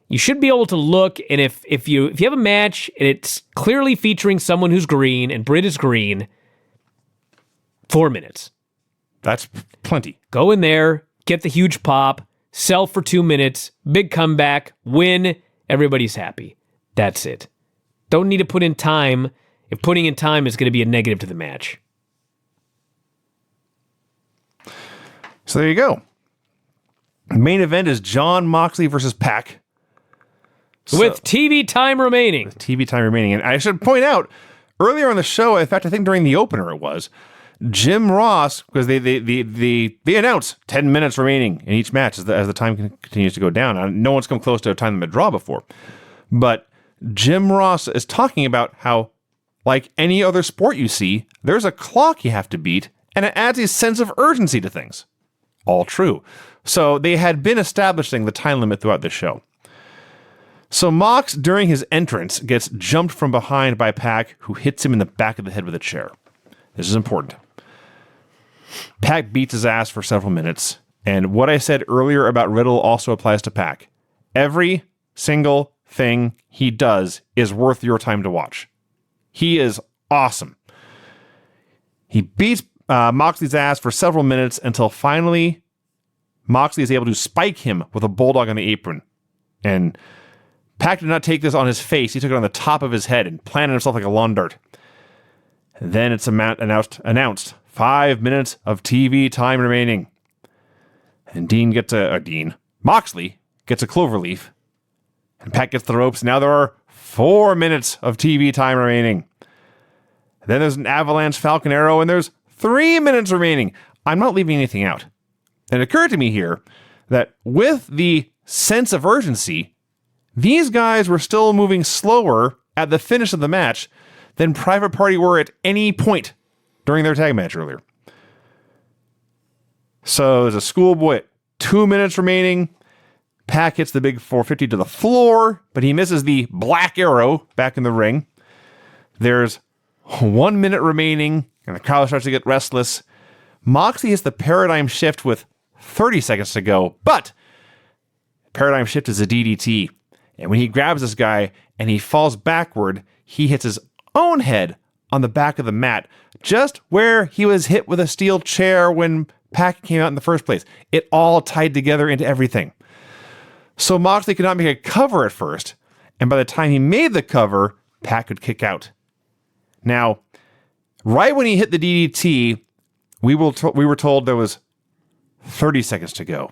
you should be able to look, and if you have a match and it's clearly featuring someone who's green and Britt is green, 4 minutes. That's plenty. Go in there, get the huge pop, sell for 2 minutes, big comeback, win, everybody's happy. That's it. Don't need to put in time if putting in time is going to be a negative to the match. So there you go. Main event is Jon Moxley versus Pac. With TV time remaining. TV time remaining. And I should point out, earlier on the show, in fact, I think during the opener it was, Jim Ross, because they announced 10 minutes remaining in each match as the time continues to go down. No one's come close to a time limit draw before. But Jim Ross is talking about how, like any other sport you see, there's a clock you have to beat, and it adds a sense of urgency to things. All true. So they had been establishing the time limit throughout the show. So Mox, during his entrance, gets jumped from behind by Pac, who hits him in the back of the head with a chair. This is important. Pac beats his ass for several minutes, and what I said earlier about Riddle also applies to Pac. Every single thing he does is worth your time to watch. He is awesome. He beats Moxley's ass for several minutes until finally Moxley is able to spike him with a bulldog on the apron. And Pac did not take this on his face. He took it on the top of his head and planted himself like a lawn dart. And then it's announced 5 minutes of TV time remaining. And Moxley gets a cloverleaf. And Pac gets the ropes. Now there are 4 minutes of TV time remaining. Then there's an Avalanche Falcon Arrow, and there's 3 minutes remaining. I'm not leaving anything out. And it occurred to me here that with the sense of urgency, these guys were still moving slower at the finish of the match than Private Party were at any point during their tag match earlier. So there's a schoolboy at 2 minutes remaining. Pac hits the big 450 to the floor, but he misses the black arrow back in the ring. There's 1 minute remaining, and the crowd starts to get restless. Moxley hits the paradigm shift with 30 seconds to go, but paradigm shift is a DDT. And when he grabs this guy and he falls backward, he hits his own head on the back of the mat, just where he was hit with a steel chair when Pac came out in the first place. It all tied together into everything. So Moxley could not make a cover at first, and by the time he made the cover, Pac could kick out. Now, right when he hit the DDT, we were told there was 30 seconds to go.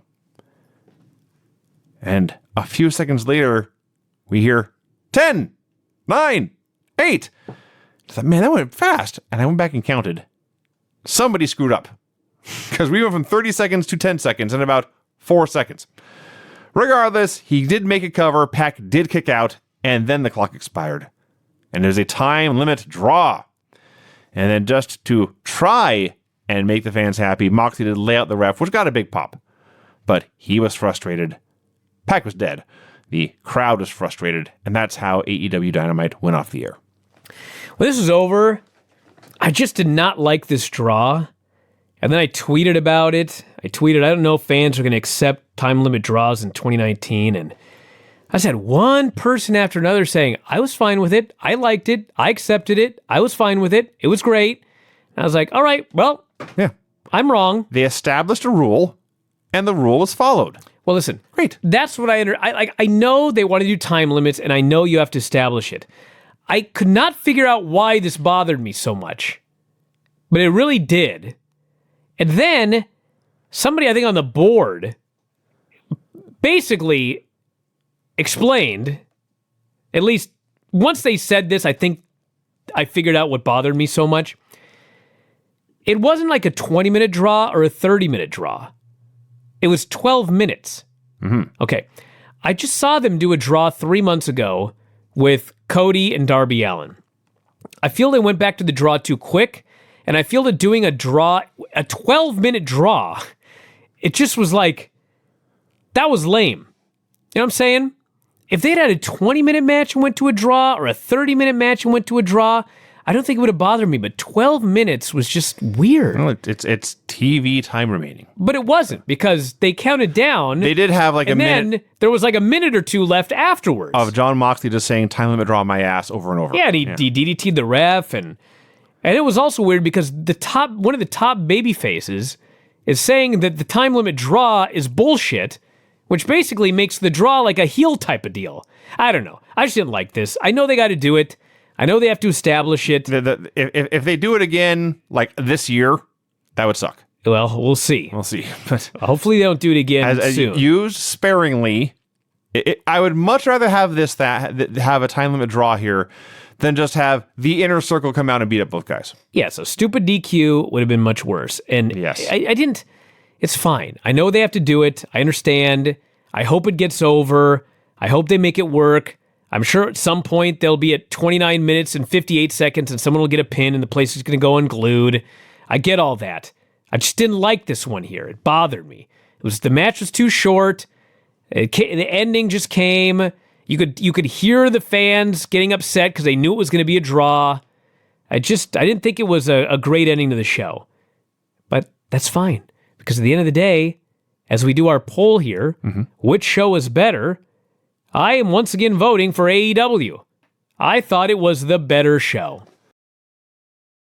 And a few seconds later, we hear 10, 9, 8. I thought, man, that went fast. And I went back and counted. Somebody screwed up. Because we went from 30 seconds to 10 seconds in about 4 seconds. Regardless, he did make a cover, Pac did kick out, and then the clock expired. And there's a time limit draw. And then just to try and make the fans happy, Moxley did lay out the ref, which got a big pop. But he was frustrated. Pac was dead. The crowd was frustrated. And that's how AEW Dynamite went off the air. When this was over, I just did not like this draw. And then I tweeted about it. I don't know if fans are going to accept time limit draws in 2019. And I just had one person after another saying, I was fine with it. I liked it. I accepted it. I was fine with it. It was great. And I was like, all right, well, yeah, I'm wrong. They established a rule, and the rule was followed. Well, listen, Great. That's what I know they want to do time limits, and I know you have to establish it. I could not figure out why this bothered me so much, but it really did. And then somebody, I think on the board, basically explained, at least once they said this, I think I figured out what bothered me so much. It wasn't like a 20-minute draw or a 30-minute draw. It was 12 minutes. Mm-hmm. Okay. I just saw them do a draw 3 months ago with Cody and Darby Allin. I feel they went back to the draw too quick, and I feel that doing a 12-minute draw, it just was like, that was lame. You know what I'm saying? If they'd had a 20-minute match and went to a draw, or a 30-minute match and went to a draw, I don't think it would have bothered me, but 12 minutes was just weird. Well, it's TV time remaining. But it wasn't, because they counted down. They did have like a minute. And then there was like a minute or two left afterwards. Of John Moxley just saying, time limit draw my ass over and over. Yeah, and he DDT'd the ref. And it was also weird because one of the top baby faces is saying that the time limit draw is bullshit, which basically makes the draw like a heel type of deal. I don't know. I just didn't like this. I know they got to do it. I know they have to establish it. If they do it again, like this year, that would suck. Well, we'll see. We'll see. But hopefully they don't do it again soon. Used sparingly, I would much rather have have a time limit draw here than just have the inner circle come out and beat up both guys. Yeah, so stupid DQ would have been much worse. And yes. I didn't... It's fine. I know they have to do it. I understand. I hope it gets over. I hope they make it work. I'm sure at some point they'll be at 29 minutes and 58 seconds and someone will get a pin and the place is going to go unglued. I get all that. I just didn't like this one here. It bothered me. The match was too short. The ending just came. You could hear the fans getting upset because they knew it was going to be a draw. I didn't think it was a great ending to the show. But that's fine. Because at the end of the day, as we do our poll here, which show is better, I am once again voting for AEW. I thought it was the better show.